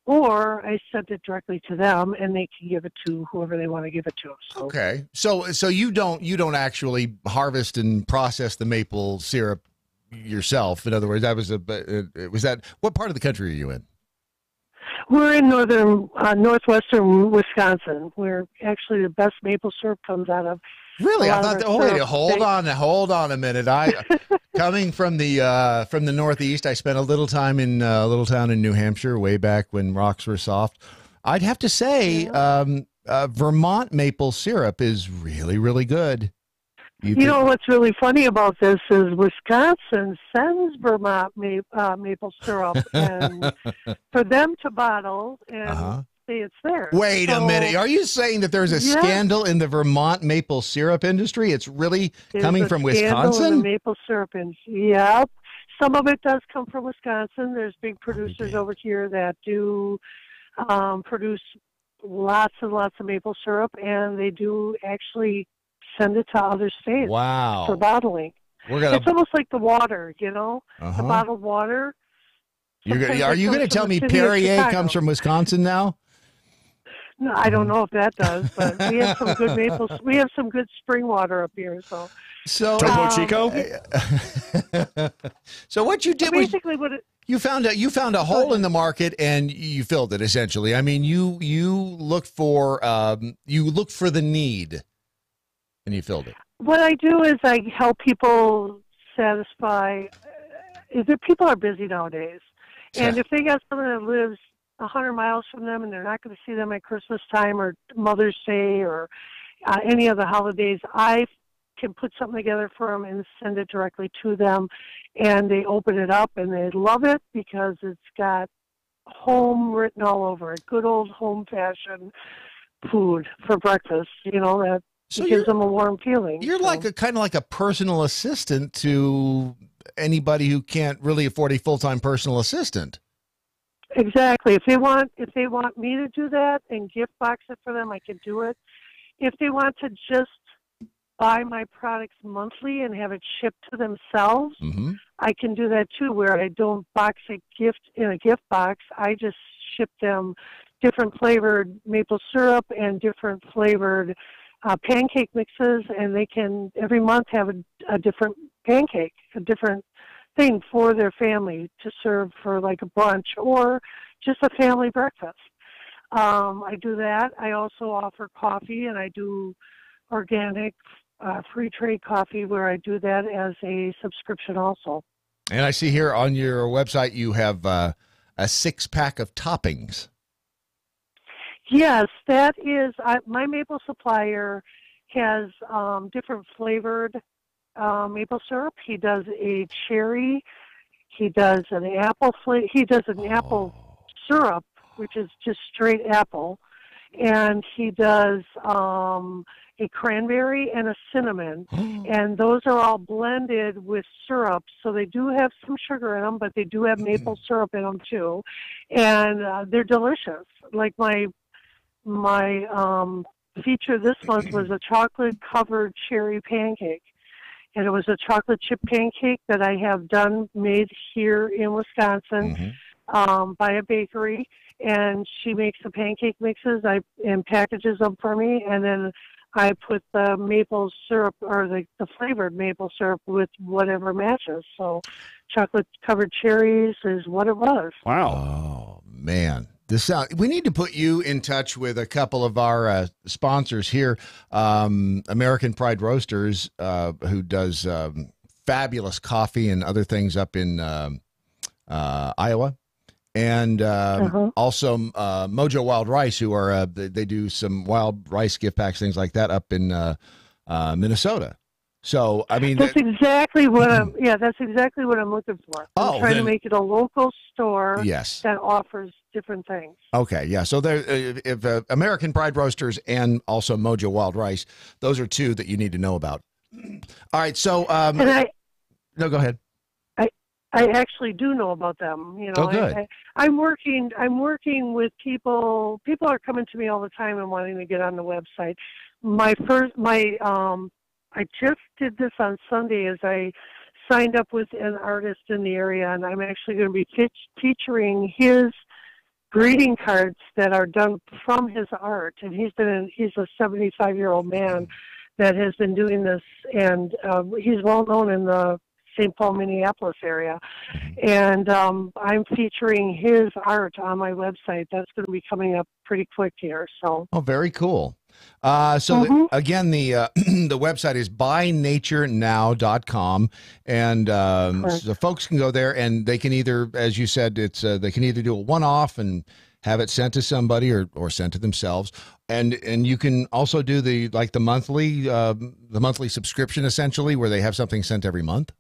or I send it directly to them and they can give it to whoever they want to give it to. So. Okay. So you don't actually harvest and process the maple syrup yourself. In other words, what part of the country are you in? We're in northwestern Wisconsin, where actually the best maple syrup comes out of. Really? I thought. Hold on a minute. Coming from the Northeast, I spent a little time in a little town in New Hampshire way back when rocks were soft. I'd have to say, Vermont maple syrup is really, really good. You know what's really funny about this is Wisconsin sends Vermont maple syrup, and for them to bottle and say it's there. Wait a minute. Are you saying that there's a scandal in the Vermont maple syrup industry? It's really coming from Wisconsin? In the maple syrup industry. Yep. Some of it does come from Wisconsin. There's big producers over here that do produce lots and lots of maple syrup, and they do actually send it to other states for bottling. It's almost like the water, the bottled water. Are you going to tell me Perrier comes from Wisconsin now? No, I don't know if that does, but we have some good maples. We have some good spring water up here. So Topo Chico. So what you did basically you found a hole in the market and you filled it essentially. I mean, you looked for the need and you filled it. what I do is I help people satisfy. People are busy nowadays, and if they got someone that lives 100 miles from them and they're not going to see them at Christmas time or Mother's Day or any of the holidays, I can put something together for them and send it directly to them, and they open it up and they love it because it's got home written all over it. Good old home-fashioned food for breakfast, that gives them a warm feeling. You're like kind of like a personal assistant to anybody who can't really afford a full-time personal assistant. Exactly. If they want me to do that and gift box it for them, I can do it. If they want to just buy my products monthly and have it shipped to themselves, I can do that too, where I don't box a gift in a gift box. I just ship them different flavored maple syrup and different flavored pancake mixes, and they can every month have a different pancake, a different thing for their family to serve for like a brunch or just a family breakfast. I do that. I also offer coffee, and I do organic free trade coffee where I do that as a subscription also. And I see here on your website you have a 6-pack of toppings. Yes, that is my maple supplier has different flavored maple syrup. He does a cherry. He does an apple he does an apple syrup, which is just straight apple, and he does a cranberry and a cinnamon, and those are all blended with syrup. So they do have some sugar in them, but they do have maple syrup in them too, and they're delicious. Like my feature this month was a chocolate covered cherry pancake. And it was a chocolate chip pancake that I have made here in Wisconsin by a bakery. And she makes the pancake mixes and packages them for me. And then I put the maple syrup or the flavored maple syrup with whatever matches. So chocolate covered cherries is what it was. Wow. Oh, man. We need to put you in touch with a couple of our sponsors here. American Pride Roasters, who does fabulous coffee and other things up in Iowa. And also MoJo Wild Rice, who are they do some wild rice gift packs, things like that up in Minnesota. So, I mean, that's exactly what I'm looking for. I'm trying to make it a local store that offers different things. Okay, yeah. So there, if American Pride Roasters and also MoJo Wild Rice, those are two that you need to know about. All right, so no, go ahead. I actually do know about them. Oh, good. I'm working with people. People are coming to me all the time and wanting to get on the website. I just did this on Sunday as I signed up with an artist in the area, and I'm actually going to be featuring his greeting cards that are done from his art. And he's a 75-year-old man that has been doing this, and he's well known in the St. Paul, Minneapolis area. And I'm featuring his art on my website. That's going to be coming up pretty quick here. So. Oh, very cool. Again, the the website is bynaturenow.com, and so folks can go there and they can either, as you said, they can either do a one-off and have it sent to somebody or sent to themselves, and you can also do the monthly subscription, essentially, where they have something sent every month.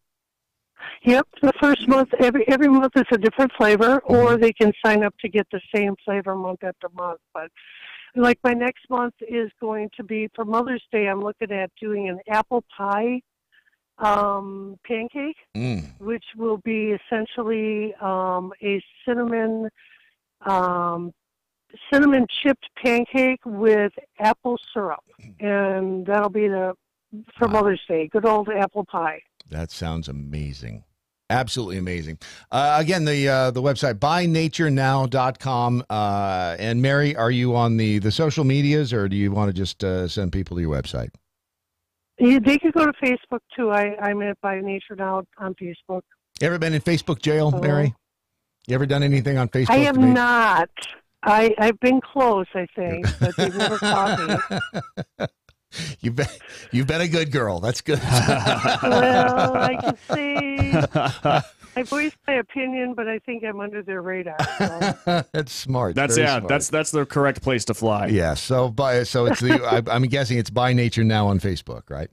Yep, the first month, every month is a different flavor, or they can sign up to get the same flavor month after month. But like my next month is going to be for Mother's Day, I'm looking at doing an apple pie pancake, which will be essentially a cinnamon chipped pancake with apple syrup, and that'll be for Mother's Day. Good old apple pie. That sounds amazing. Absolutely amazing. Again, the website, bynaturenow.com. And Mary, are you on the social medias, or do you want to just send people to your website? They could go to Facebook, too. I'm at By Nature Now on Facebook. You ever been in Facebook jail, Mary? You ever done anything on Facebook? I have not. I've been close, I think, but they've never caught me. You've been a good girl. That's good. Well, I can say I voiced my opinion, but I think I'm under their radar. So. That's smart. That's Very yeah. smart. That's the correct place to fly. Yeah. So it's the. I'm guessing it's By Nature Now on Facebook, right?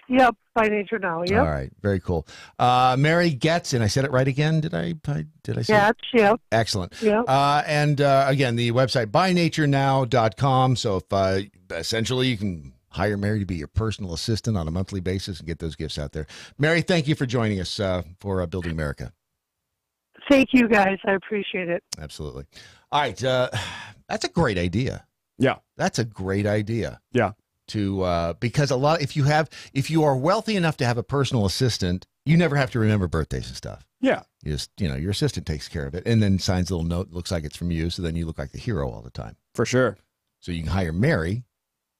Yep, By Nature Now. Yep. All right. Very cool. Mary Getz, and I said it right again. Did I say Getz, yep. Excellent. Yep. And again, the website bynaturenow.com. So if essentially you can hire Mary to be your personal assistant on a monthly basis and get those gifts out there. Mary, thank you for joining us for Building America. Thank you, guys. I appreciate it. Absolutely. All right. That's a great idea. Yeah. That's a great idea. Yeah. Because if you are wealthy enough to have a personal assistant, you never have to remember birthdays and stuff. Yeah. You just, your assistant takes care of it and then signs a little note, looks like it's from you. So then you look like the hero all the time. For sure. So you can hire Mary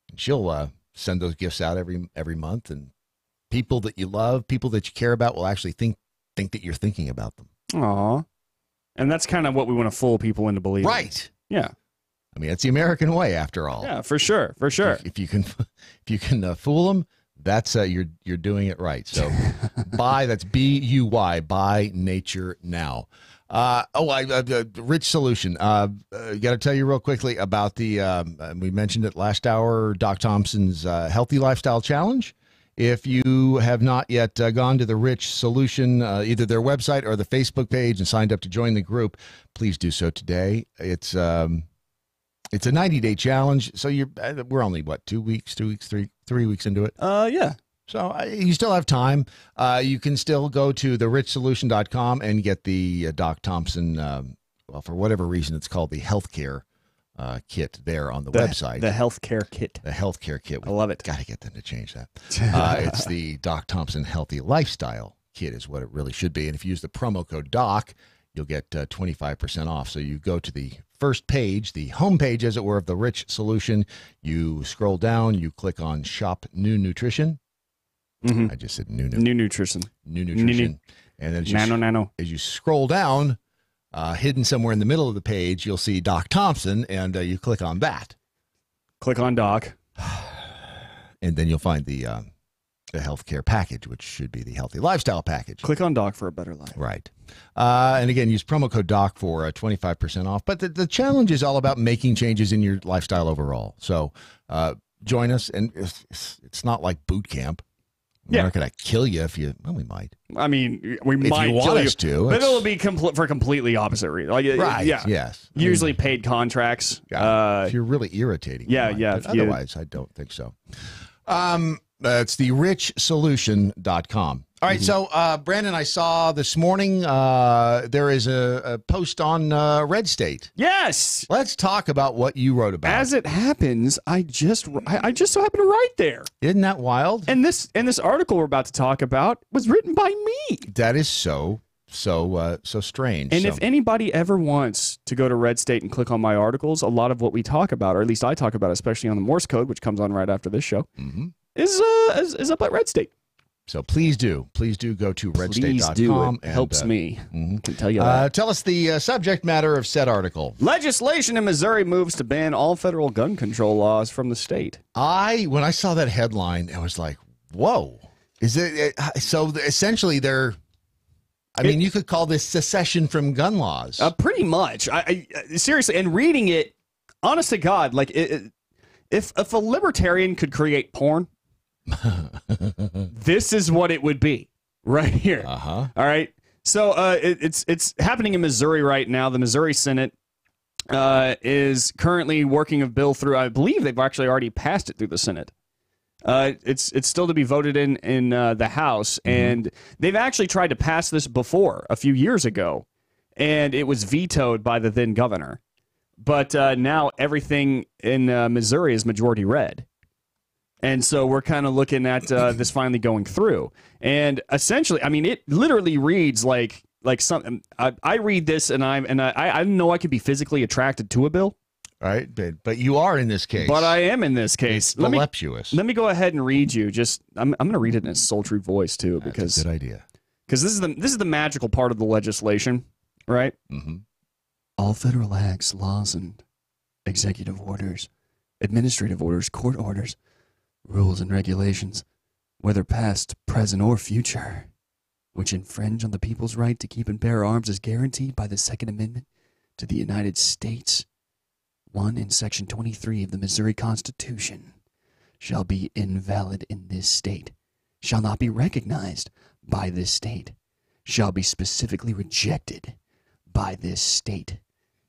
and she'll send those gifts out every month, and people that you love, people that you care about will actually think that you're thinking about them. Aw. And that's kind of what we want to fool people into believing. Right. Yeah. I mean, that's the American way after all. Yeah, for sure. For sure. If you can fool them, that's you're doing it right. So that's BUY, By Nature Now. Rich Solution. Got to tell you real quickly about the we mentioned it last hour, Doc Thompson's Healthy Lifestyle Challenge. If you have not yet gone to the Rich Solution, either their website or the Facebook page, and signed up to join the group, please do so today. It's a 90-day challenge, so we're only 3 weeks into it. Yeah. So you still have time. You can still go to therichsolution.com and get the Doc Thompson, for whatever reason, it's called the healthcare kit there on the website. The healthcare kit. The healthcare kit. I love it. Got to get them to change that. It's the Doc Thompson Healthy Lifestyle Kit is what it really should be. And if you use the promo code DOC, you'll get 25% off. So you go to the first page, the home page, as it were, of the Rich Solution. You scroll down, you click on Shop New Nutrition. Mm-hmm. I just said New nutrition. New nutrition. And then as you scroll down, hidden somewhere in the middle of the page, you'll see Doc Thompson, and you click on that. Click on Doc. And then you'll find the healthcare package, which should be the Healthy Lifestyle package. Click on Doc for a better life. Right. And again, use promo code DOC for 25% off. But the challenge is all about making changes in your lifestyle overall. So join us, and it's not like boot camp. We're not going to kill you we might. I mean, we if might you want kill us to, but it'll be for completely opposite reason. Like, right, yeah. Yes. Usually paid contracts. If you're really irritating. Yeah. But otherwise, I don't think so. It's the richsolution.com. All right, so Brandon, I saw this morning there is a post on Red State. Yes. Let's talk about what you wrote about. As it happens, I just so happened to write there. Isn't that wild? And this article we're about to talk about was written by me. That is so strange. And if anybody ever wants to go to Red State and click on my articles, a lot of what we talk about, or at least I talk about, especially on the Morse code, which comes on right after this show, is up at Red State. So please do go to redstate.com. Please do. It helps me. I can tell you that. Tell us the subject matter of said article. Legislation in Missouri moves to ban all federal gun control laws from the state. When I saw that headline, I was like, whoa. Is it so essentially you could call this secession from gun laws. Pretty much. I seriously, and reading it, honest to God, like if a libertarian could create porn, this is what it would be right here. All right. So it's happening in Missouri right now. The Missouri Senate is currently working a bill through. I believe they've actually already passed it through the Senate. It's still to be voted in the House, and they've actually tried to pass this before a few years ago, and it was vetoed by the then governor. But now everything in Missouri is majority red. And so we're kind of looking at this finally going through. And essentially, I mean, it literally reads like something. I read this, and I know I could be physically attracted to a bill. All right, but you are in this case. But I am in this case. It's voluptuous. Let me go ahead and read you. I'm going to read it in a sultry voice too, because that's a good idea. Because this is the magical part of the legislation, right? Mm-hmm. All federal acts, laws, and executive orders, administrative orders, court orders, rules and regulations, whether past, present, or future, which infringe on the people's right to keep and bear arms as guaranteed by the Second Amendment to the United States, 1 in Section 23 of the Missouri Constitution, shall be invalid in this state, shall not be recognized by this state, shall be specifically rejected by this state,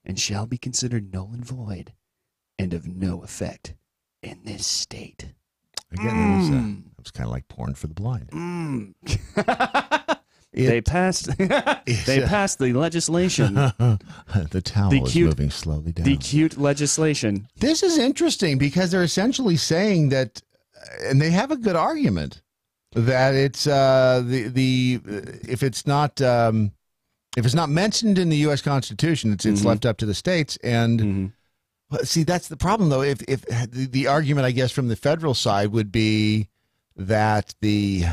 and shall be considered null and void and of no effect in this state. Again, it was kind of like porn for the blind. They passed the legislation. The towel is moving slowly down. The cute legislation. This is interesting because they're essentially saying that, and they have a good argument, that it's if it's not mentioned in the U.S. Constitution, it's left up to the states. And see, that's the problem, though. If the argument, I guess, from the federal side would be that the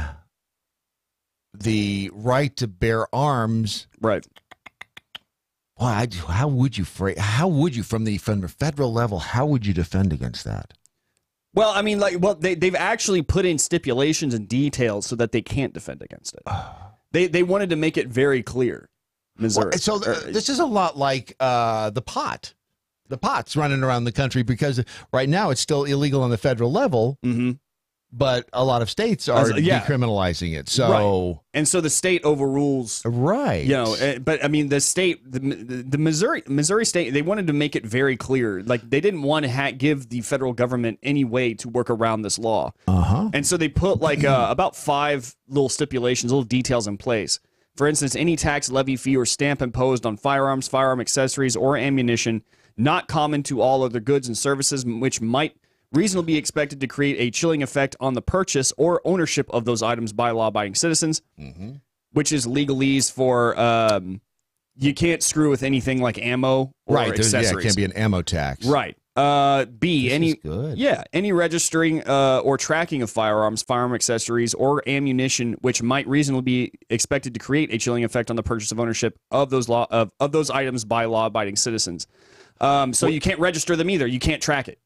right to bear arms, right? Well, how would you from the federal level? How would you defend against that? Well, I mean, they've actually put in stipulations and details so that they can't defend against it. They wanted to make it very clear. Missouri. Well, so this is a lot like the pot. The pot's running around the country because right now it's still illegal on the federal level, but a lot of states are decriminalizing it. So and so the state overrules, right? You know, but I mean the state, the Missouri state, they wanted to make it very clear, like they didn't want to give the federal government any way to work around this law. And so they put like about 5 little stipulations, little details in place. For instance, any tax, levy, fee, or stamp imposed on firearms, firearm accessories, or ammunition not common to all other goods and services which might reasonably be expected to create a chilling effect on the purchase or ownership of those items by law-abiding citizens, which is legalese for you can't screw with anything like ammo or accessories. It can't be an ammo tax. Right. B, any registering or tracking of firearms, firearm accessories, or ammunition which might reasonably be expected to create a chilling effect on the purchase of ownership of those items by law-abiding citizens. So you can't register them either. You can't track it.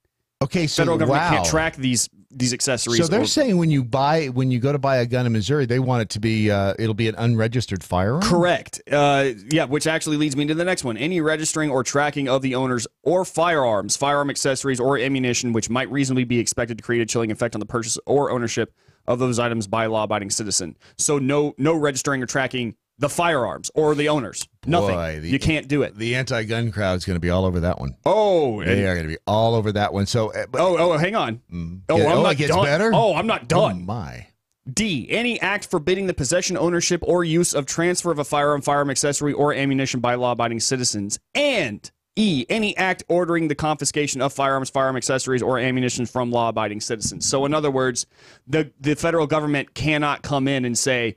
Okay, so federal government can't track these accessories. So they're saying when you go to buy a gun in Missouri, they want it to be it'll be an unregistered firearm. Correct. Which actually leads me to the next one. Any registering or tracking of the owners or firearms, firearm accessories, or ammunition which might reasonably be expected to create a chilling effect on the purchase or ownership of those items by a law-abiding citizen. So no registering or tracking the firearms or the owners. Nothing. Boy, you can't do it. The anti-gun crowd is going to be all over that one. Oh, they are going to be all over that one. So, hang on. I'm not done. Better. Oh, I'm not done. Oh my. D, any act forbidding the possession, ownership, or use of transfer of a firearm accessory, or ammunition by law-abiding citizens. And E, any act ordering the confiscation of firearms, firearm accessories, or ammunition from law-abiding citizens. So, in other words, the federal government cannot come in and say,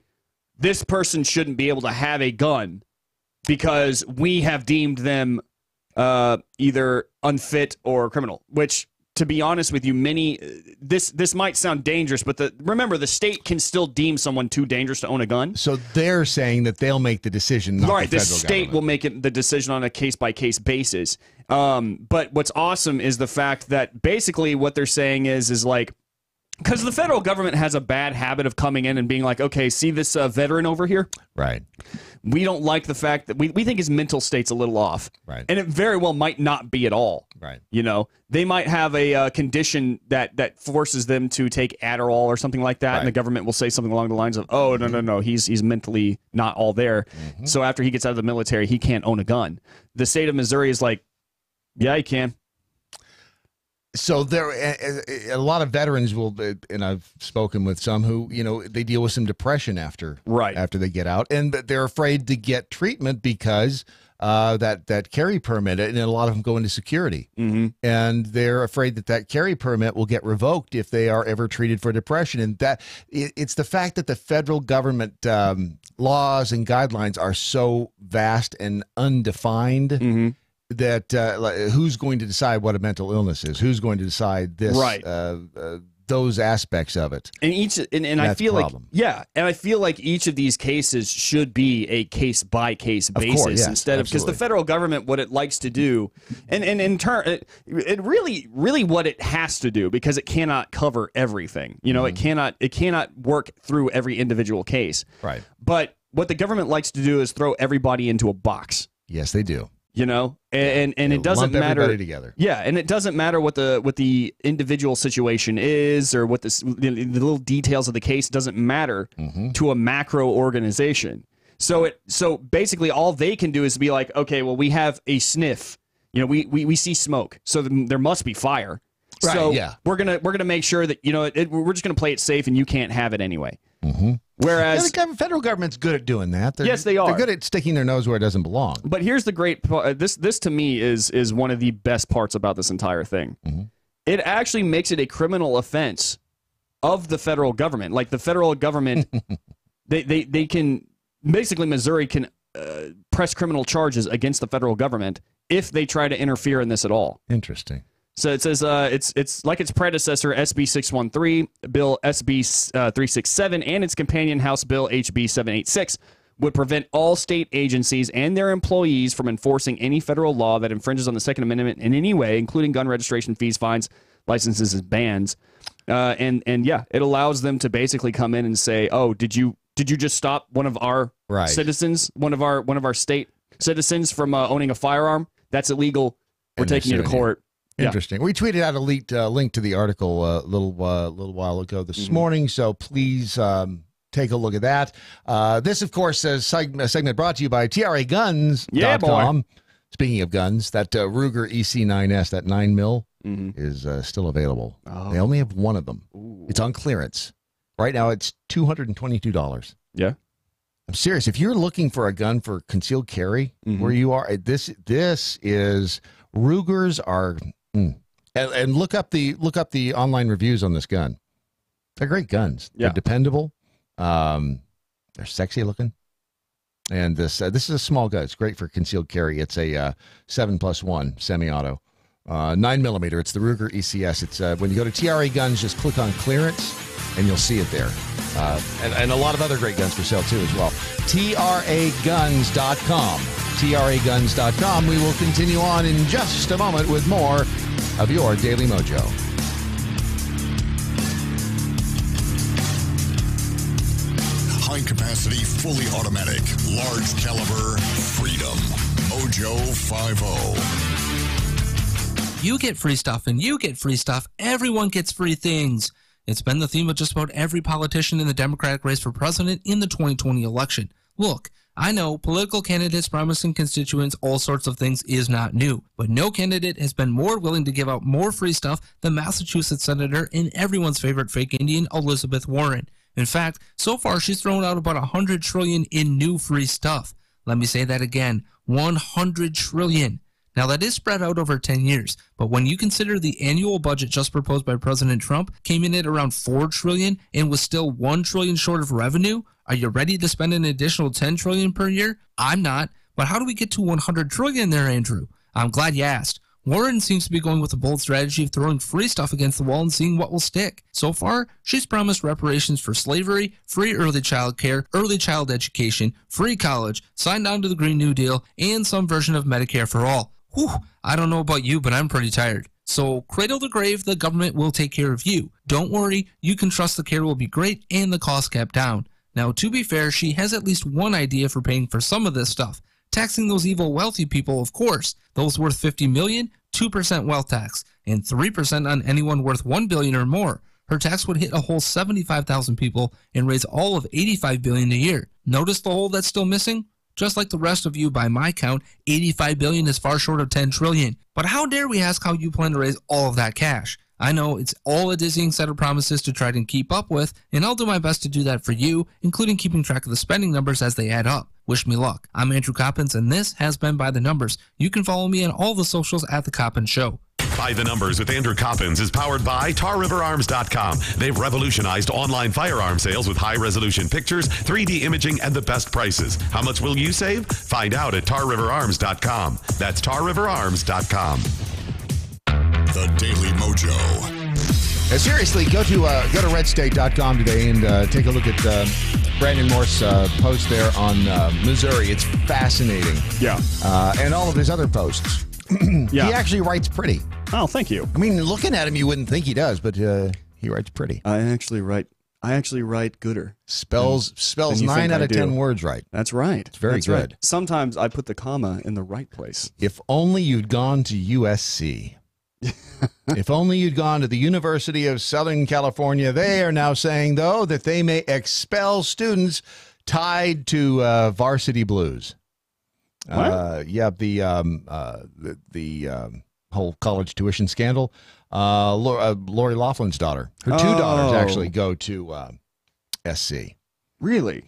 this person shouldn't be able to have a gun because we have deemed them either unfit or criminal, which, to be honest with you, this might sound dangerous, but remember, the state can still deem someone too dangerous to own a gun. So they're saying that they'll make the decision, not right, the federal state government. will make the decision on a case-by-case basis. But what's awesome is the fact that basically what they're saying is like, because the federal government has a bad habit of coming in and being like, okay, see this veteran over here? Right. We don't like the fact that we think his mental state's a little off. Right. And it very well might not be at all. Right. You know, they might have a condition that forces them to take Adderall or something like that. Right. And the government will say something along the lines of, oh, no, he's mentally not all there. So after he gets out of the military, he can't own a gun. The state of Missouri is like, yeah, he can. So there, a lot of veterans will, and I've spoken with some who, they deal with some depression after they get out, and they're afraid to get treatment because that carry permit, and a lot of them go into security, and they're afraid that carry permit will get revoked if they are ever treated for depression, and that it's the fact that the federal government laws and guidelines are so vast and undefined. That who's going to decide what a mental illness is? Who's going to decide this? Right. those aspects of it. And I feel I feel like each of these cases should be a case by case basis instead of, because the federal government, what it likes to do, and in turn, it really what it has to do, because it cannot cover everything. You know, it cannot work through every individual case. Right. But what the government likes to do is throw everybody into a box. Yes, they do. You know, and it doesn't lump matter. everybody together. Yeah, and it doesn't matter what the individual situation is, or what the little details of the case. Doesn't matter to a macro organization. So basically, all they can do is be like, okay, well, we have a sniff. You know, we see smoke, so there must be fire. Right, so yeah. we're gonna make sure that, you know, we're just gonna play it safe, and you can't have it anyway. Whereas the federal government's good at doing that. Yes, they are. They're good at sticking their nose where it doesn't belong. But here's the great part. This to me is one of the best parts about this entire thing. It actually makes it a criminal offense of the federal government. Like, the federal government, they can basically, Missouri can press criminal charges against the federal government if they try to interfere in this at all. Interesting. So it says it's like its predecessor, SB 613, Bill SB 367, and its companion House Bill HB 786 would prevent all state agencies and their employees from enforcing any federal law that infringes on the Second Amendment in any way, including gun registration fees, fines, licenses, and bans. And it allows them to basically come in and say, "Oh, did you just stop one of our citizens, one of our state citizens from owning a firearm? That's illegal. We're taking you to court." Interesting. We tweeted out a link to the article a little while ago this morning, so please take a look at that. This, of course, is a segment brought to you by TRAGuns.com. Yeah, boy. Speaking of guns, that Ruger EC9S, that 9mm, is still available. They only have one of them. It's on clearance. Right now, it's $222. Yeah. I'm serious. If you're looking for a gun for concealed carry where you are, this is Rugers are. And look up the online reviews on this gun. They're great guns. Yeah. They're dependable. They're sexy looking. And this is a small gun. It's great for concealed carry. It's a 7+1 semi-auto, 9mm. It's the Ruger ECS. It's when you go to TRA Guns, just click on clearance, and you'll see it there. And a lot of other great guns for sale too as well. TRAGuns.com. TRAGuns.com. We will continue on in just a moment with more of your Daily Mojo. High capacity, fully automatic, large caliber, freedom. MoJo 50. You get free stuff and you get free stuff. Everyone gets free things. It's been the theme of just about every politician in the Democratic race for president in the 2020 election. Look, I know political candidates promising constituents all sorts of things is not new, but no candidate has been more willing to give out more free stuff than Massachusetts Senator and everyone's favorite fake Indian, Elizabeth Warren. In fact, so far she's thrown out about $100 trillion in new free stuff. Let me say that again, $100 trillion. Now, that is spread out over 10 years, but when you consider the annual budget just proposed by President Trump came in at around $4 trillion and was still $1 trillion short of revenue, are you ready to spend an additional $10 trillion per year? I'm not, but how do we get to $100 trillion there, Andrew? I'm glad you asked. Warren seems to be going with a bold strategy of throwing free stuff against the wall and seeing what will stick. So far, she's promised reparations for slavery, free early child care, early child education, free college, signed on to the Green New Deal, and some version of Medicare for all. Whew, I don't know about you, but I'm pretty tired. So cradle to grave, the government will take care of you. Don't worry, you can trust the care will be great and the cost kept down. Now, to be fair, she has at least one idea for paying for some of this stuff. Taxing those evil wealthy people, of course. Those worth $50 million, 2% wealth tax, and 3% on anyone worth $1 billion or more. Her tax would hit a whole 75,000 people and raise all of $85 billion a year. Notice the hole that's still missing? Just like the rest of you, by my count, $85 billion is far short of $10 trillion. But how dare we ask how you plan to raise all of that cash? I know it's all a dizzying set of promises to try and keep up with, and I'll do my best to do that for you, including keeping track of the spending numbers as they add up. Wish me luck. I'm Andrew Coppins, and this has been By the Numbers. You can follow me on all the socials at The Coppins Show. By the Numbers with Andrew Coppins is powered by TarRiverArms.com. They've revolutionized online firearm sales with high-resolution pictures, 3D imaging, and the best prices. How much will you save? Find out at TarRiverArms.com. That's TarRiverArms.com. The Daily Mojo. Seriously, go to redstate.com today and take a look at Brandon Morse post there on Missouri. It's fascinating. Yeah. And all of his other posts. Yeah. He actually writes pretty. Oh, thank you. I mean, looking at him, you wouldn't think he does, but he writes pretty. I actually write gooder. Spells 9 out of 10 words right. That's right. It's very good. Right. Sometimes I put the comma in the right place. If only you'd gone to USC. If only you'd gone to the University of Southern California. They are now saying, though, that they may expel students tied to varsity blues. What? Yeah, the whole college tuition scandal. Lori Laughlin's daughter. Her two daughters actually go to SC. Really?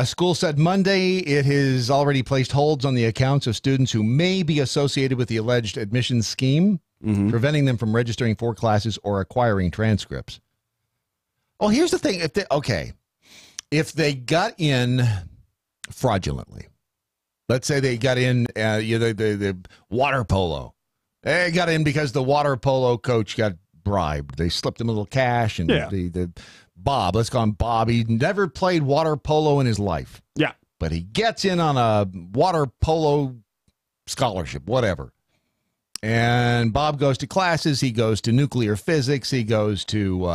School said Monday it has already placed holds on the accounts of students who may be associated with the alleged admissions scheme, preventing them from registering for classes or acquiring transcripts. Well, here's the thing. If they got in fraudulently, let's say they got in the water polo. They got in because the water polo coach got bribed. They slipped him a little cash, and the Bob, let's call him Bob. He never played water polo in his life. Yeah. But he gets in on a water polo scholarship, whatever. And Bob goes to classes. He goes to nuclear physics. He goes to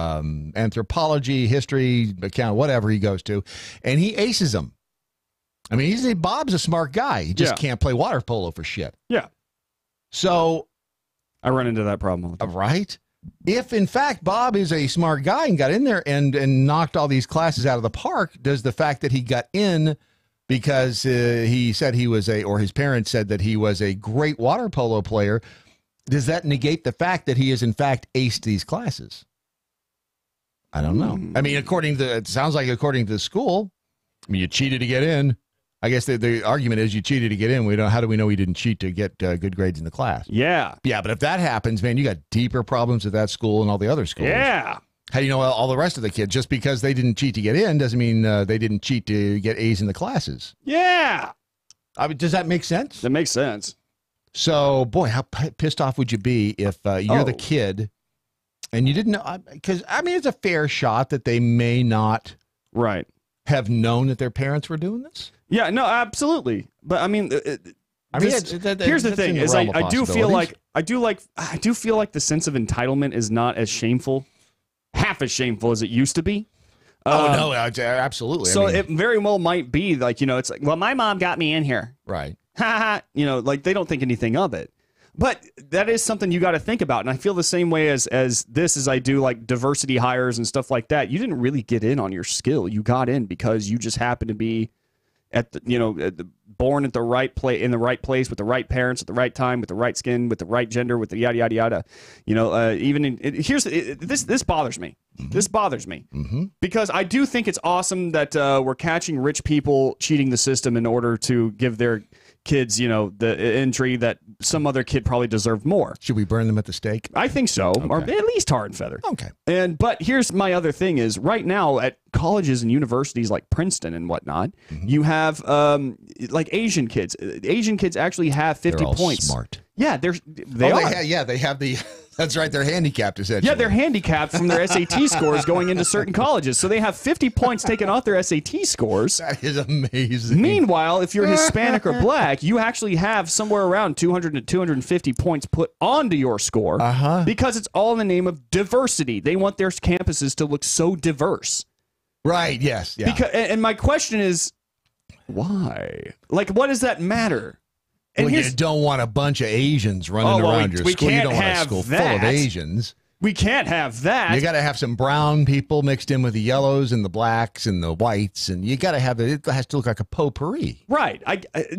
anthropology, history, account, whatever he goes to. And he aces them. I mean, Bob's a smart guy. He just can't play water polo for shit. Yeah. So I run into that problem all the time. Right? If, in fact, Bob is a smart guy and got in there and knocked all these classes out of the park, does the fact that he got in because he said he was or his parents said that he was a great water polo player, does that negate the fact that he has, in fact, aced these classes? I don't know. I mean, it sounds like according to the school, I mean, you cheated to get in. I guess the argument is you cheated to get in. How do we know he didn't cheat to get good grades in the class? Yeah. Yeah, but if that happens, man, you got deeper problems with that school and all the other schools. Yeah. How do you know all the rest of the kids? Just because they didn't cheat to get in doesn't mean they didn't cheat to get A's in the classes. Yeah. I mean, does that make sense? That makes sense. So, boy, how pissed off would you be if you're the kid and you didn't know? Because, I mean, it's a fair shot that they may not have known that their parents were doing this. Yeah, no, absolutely. But I mean, here's the thing: is I do feel like the sense of entitlement is not as shameful, half as shameful as it used to be. No, absolutely. So it very well might be like, it's like, well, my mom got me in here, right? Ha ha. Like they don't think anything of it. But that is something you got to think about, and I feel the same way as I do like diversity hires and stuff like that. You didn't really get in on your skill; you got in because you just happened to be born at the right place in the right place with the right parents at the right time with the right skin with the right gender with the yada yada yada. This bothers me. Mm-hmm. This bothers me because I do think it's awesome that we're catching rich people cheating the system in order to give their kids, the entry that some other kid probably deserved more. Should we burn them at the stake? I think so, or at least tar and feather. Okay. But here's my other thing is right now at colleges and universities like Princeton and whatnot, you have like Asian kids. Asian kids actually have 50 points. Smart. Yeah, they have the. That's right. They're handicapped, essentially. Yeah, they're handicapped from their SAT scores going into certain colleges. So they have 50 points taken off their SAT scores. That is amazing. Meanwhile, if you're Hispanic or black, you actually have somewhere around 200 to 250 points put onto your score because it's all in the name of diversity. They want their campuses to look so diverse. Right, yes. Yeah. And my question is, why? Like, what does that matter? And you don't want a bunch of Asians running around your school. You don't want a school full of Asians. We can't have that. You got to have some brown people mixed in with the yellows and the blacks and the whites, and you got to have it has to look like a potpourri. Right.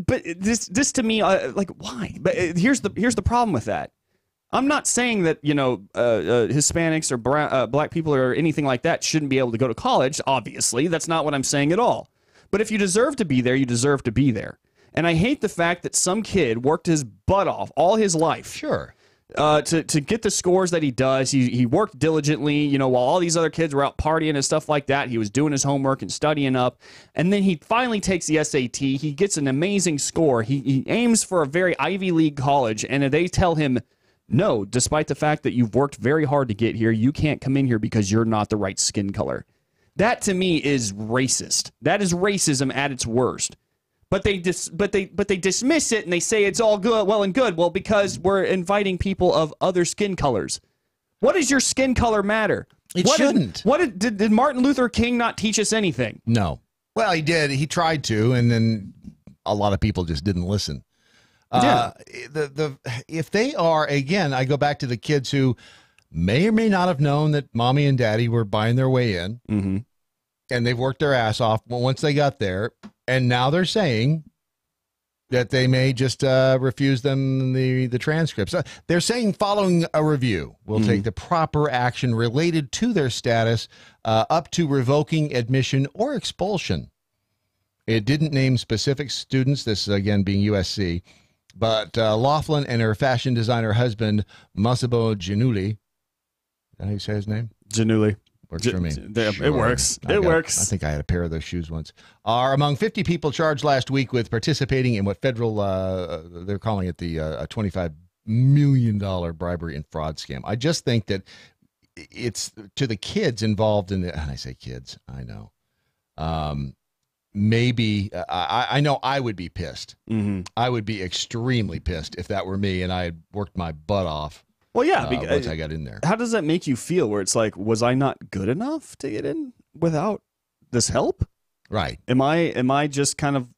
But this to me, like, why? But here's the problem with that. I'm not saying that Hispanics or black people or anything like that shouldn't be able to go to college. Obviously, that's not what I'm saying at all. But if you deserve to be there, you deserve to be there. And I hate the fact that some kid worked his butt off all his life. Sure. To get the scores that he does. He worked diligently, while all these other kids were out partying and stuff like that. He was doing his homework and studying up. And then he finally takes the SAT. He gets an amazing score. He aims for a very Ivy League college, and they tell him, no, despite the fact that you've worked very hard to get here, you can't come in here because you're not the right skin color. That to me is racist. That is racism at its worst. But they dismiss it and they say it's all good, well and good. Well, because we're inviting people of other skin colors. What does your skin color matter? It shouldn't. Did Martin Luther King not teach us anything? No. Well, he did. He tried to, and then a lot of people just didn't listen. Yeah. If they are, again, I go back to the kids who may or may not have known that mommy and daddy were buying their way in, and they've worked their ass off once they got there, and now they're saying that they may just refuse them the transcripts. They're saying following a review, we'll take the proper action related to their status up to revoking admission or expulsion. It didn't name specific students, this again being USC, but Laughlin and her fashion designer husband, Masabo Giannulli, is that how you say his name? Giannulli. Works for me. It works. It works. I think I had a pair of those shoes once. Are among 50 people charged last week with participating in what federal, they're calling it the $25 million bribery and fraud scam. I just think that it's to the kids involved in the, and I say kids, I know. Maybe, I know I would be pissed. I would be extremely pissed if that were me and I had worked my butt off. Well, yeah, once I got in there. How does that make you feel? Where it's like, was I not good enough to get in without this help? Right. Am I just kind of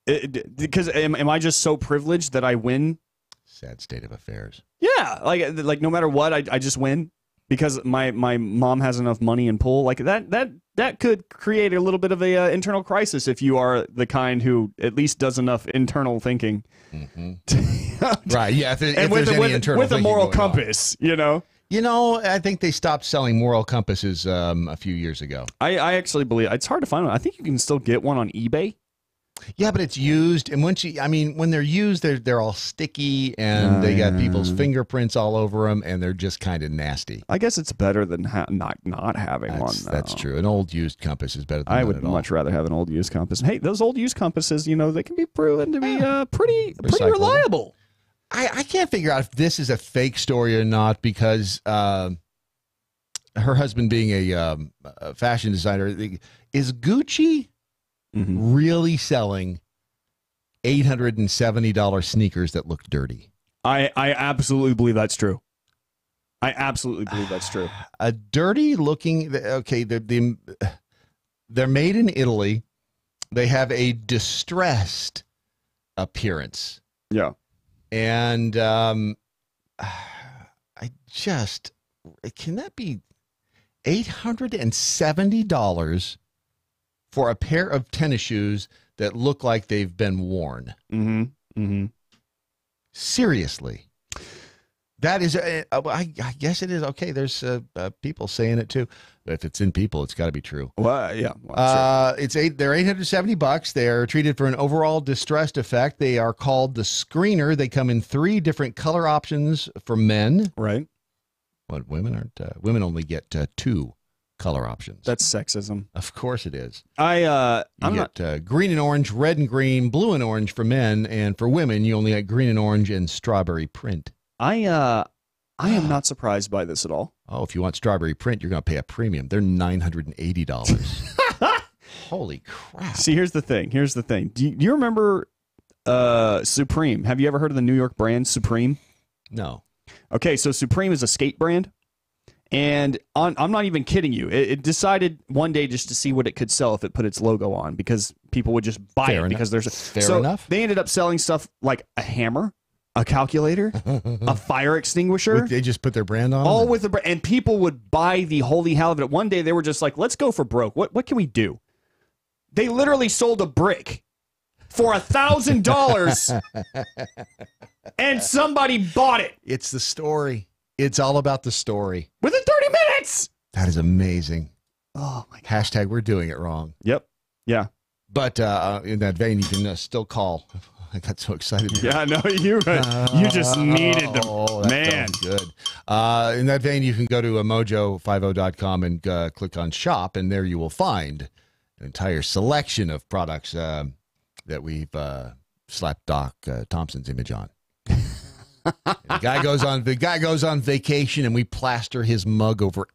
because am I just so privileged that I win? Sad state of affairs. Yeah, like no matter what, I just win because my mom has enough money and pull. Like that could create a little bit of a internal crisis if you are the kind who at least does enough internal thinking. Right. Yeah. With a moral compass, you know. I think they stopped selling moral compasses a few years ago. I actually believe it's hard to find one. I think you can still get one on eBay. Yeah, but it's used, and when they're used, they're all sticky, and they got people's fingerprints all over them, and they're just kind of nasty. I guess it's better than not having one. That's true. An old used compass is better than I would much rather have an old used compass. Hey, those old used compasses, they can be proven to be pretty reliable. I can't figure out if this is a fake story or not because her husband being a fashion designer, is Gucci really selling $870 sneakers that look dirty? I absolutely believe that's true. I absolutely believe that's true. A dirty looking, okay, they're made in Italy. They have a distressed appearance. Yeah. And can that be $870 for a pair of tennis shoes that look like they've been worn? Seriously. That is, I guess it is. Okay, there's people saying it too. But if it's in people, it's got to be true. Well, yeah. Well, sure. They're $870. They're treated for an overall distressed effect. They are called the Screener. They come in 3 different color options for men. Right. But women aren't. Women only get 2 color options. That's sexism. Of course it is. I'm not green and orange, red and green, blue and orange for men, and for women, you only get green and orange and strawberry print. I am not surprised by this at all. Oh, if you want strawberry print, you're going to pay a premium. They're $980. Holy crap. See, here's the thing. Do you remember Supreme? Have you ever heard of the New York brand Supreme? No. Okay, so Supreme is a skate brand. And I'm not even kidding you. It decided one day just to see what it could sell if it put its logo on because people would just buy it because there's fair enough. They ended up selling stuff like a hammer, a calculator, a fire extinguisher. They just put their brand on all with the brand, and people would buy the holy hell of it. One day they were just like, "Let's go for broke. What can we do?" They literally sold a brick for $1,000, and somebody bought it. It's the story. It's all about the story. Within 30 minutes. That is amazing. Oh my God. Hashtag we're doing it wrong. Yep. Yeah. But in that vein, you can still call. I got so excited. Yeah, no, you just needed them. Oh, man. Good. In that vein, you can go to MoJo50.com and click on shop, and there you will find an entire selection of products that we've slapped Doc Thompson's image on. The guy goes on vacation, and we plaster his mug over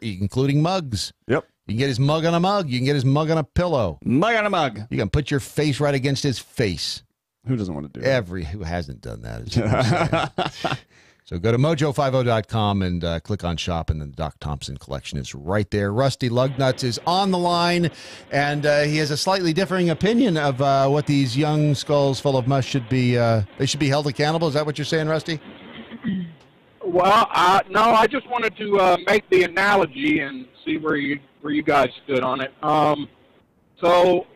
including mugs. Yep. You can get his mug on a mug. You can get his mug on a pillow. Mug on a mug. You can put your face right against his face. Who doesn't want to do that? Who hasn't done that? Is what I'm saying. So go to MoJo50.com and click on shop, and then the Doc Thompson collection is right there. Rusty Lugnuts is on the line, and he has a slightly differing opinion of what these young skulls full of mush should be. They should be held accountable. Is that what you're saying, Rusty? Well, no, I just wanted to make the analogy and see where you guys stood on it. So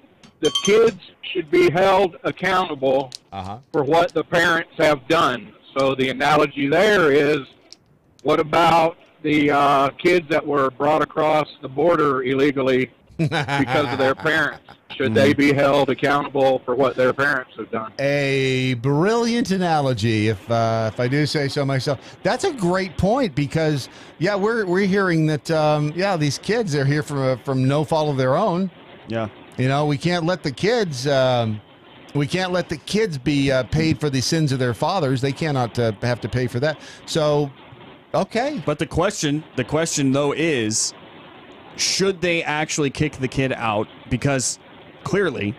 the kids should be held accountable for what the parents have done. So the analogy there is, what about the kids that were brought across the border illegally because of their parents? Should they be held accountable for what their parents have done? A brilliant analogy, if I do say so myself. That's a great point because, yeah, we're hearing that, these kids are here from no fault of their own. Yeah. You know, we can't let the kids be paid for the sins of their fathers. They cannot have to pay for that. So, okay. But the question though is, should they actually kick the kid out? Because clearly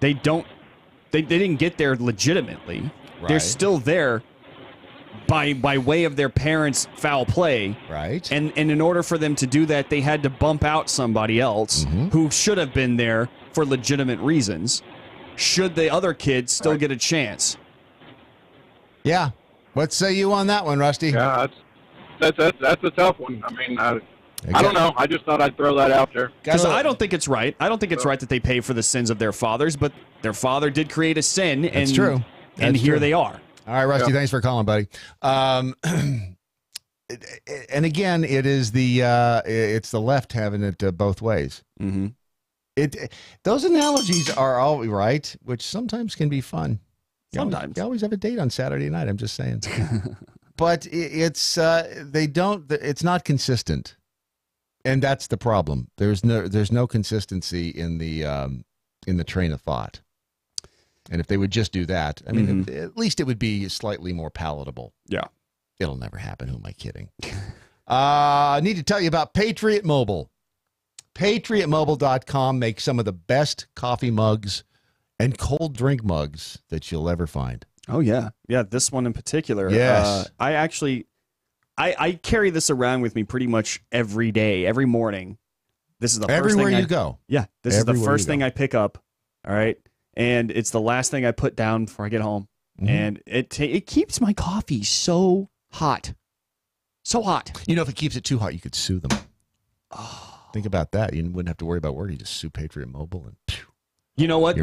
they didn't get there legitimately. Right. They're still there by way of their parents' foul play. Right. And in order for them to do that, they had to bump out somebody else who should have been there for legitimate reasons. Should the other kids still get a chance? Yeah. What say you on that one, Rusty? Yeah, that's a tough one. I mean, I don't know. I just thought I'd throw that out there. Because I don't think it's right. I don't think it's right that they pay for the sins of their fathers, but their father did create a sin. And, That's true. And here they are. All right, Rusty, thanks for calling, buddy. And again, it's the left having it both ways. Mm-hmm. Those analogies are all right, which sometimes can be fun. Sometimes. You always have a date on Saturday night, I'm just saying. But it's not consistent. And that's the problem. There's no consistency in the train of thought. And if they would just do that, I mean, at least it would be slightly more palatable. Yeah. It'll never happen. Who am I kidding? I need to tell you about Patriot Mobile. PatriotMobile.com makes some of the best coffee mugs and cold drink mugs that you'll ever find. Oh, yeah. Yeah, this one in particular. Yes. I carry this around with me pretty much every day, every morning. This is the Everywhere first thing you go. Yeah, this is the first thing I pick up. All right. And it's the last thing I put down before I get home. And it keeps my coffee so hot. So hot. You know, if it keeps it too hot, you could sue them. Think about that. You wouldn't have to worry about work. You just sue Patriot Mobile and you know what?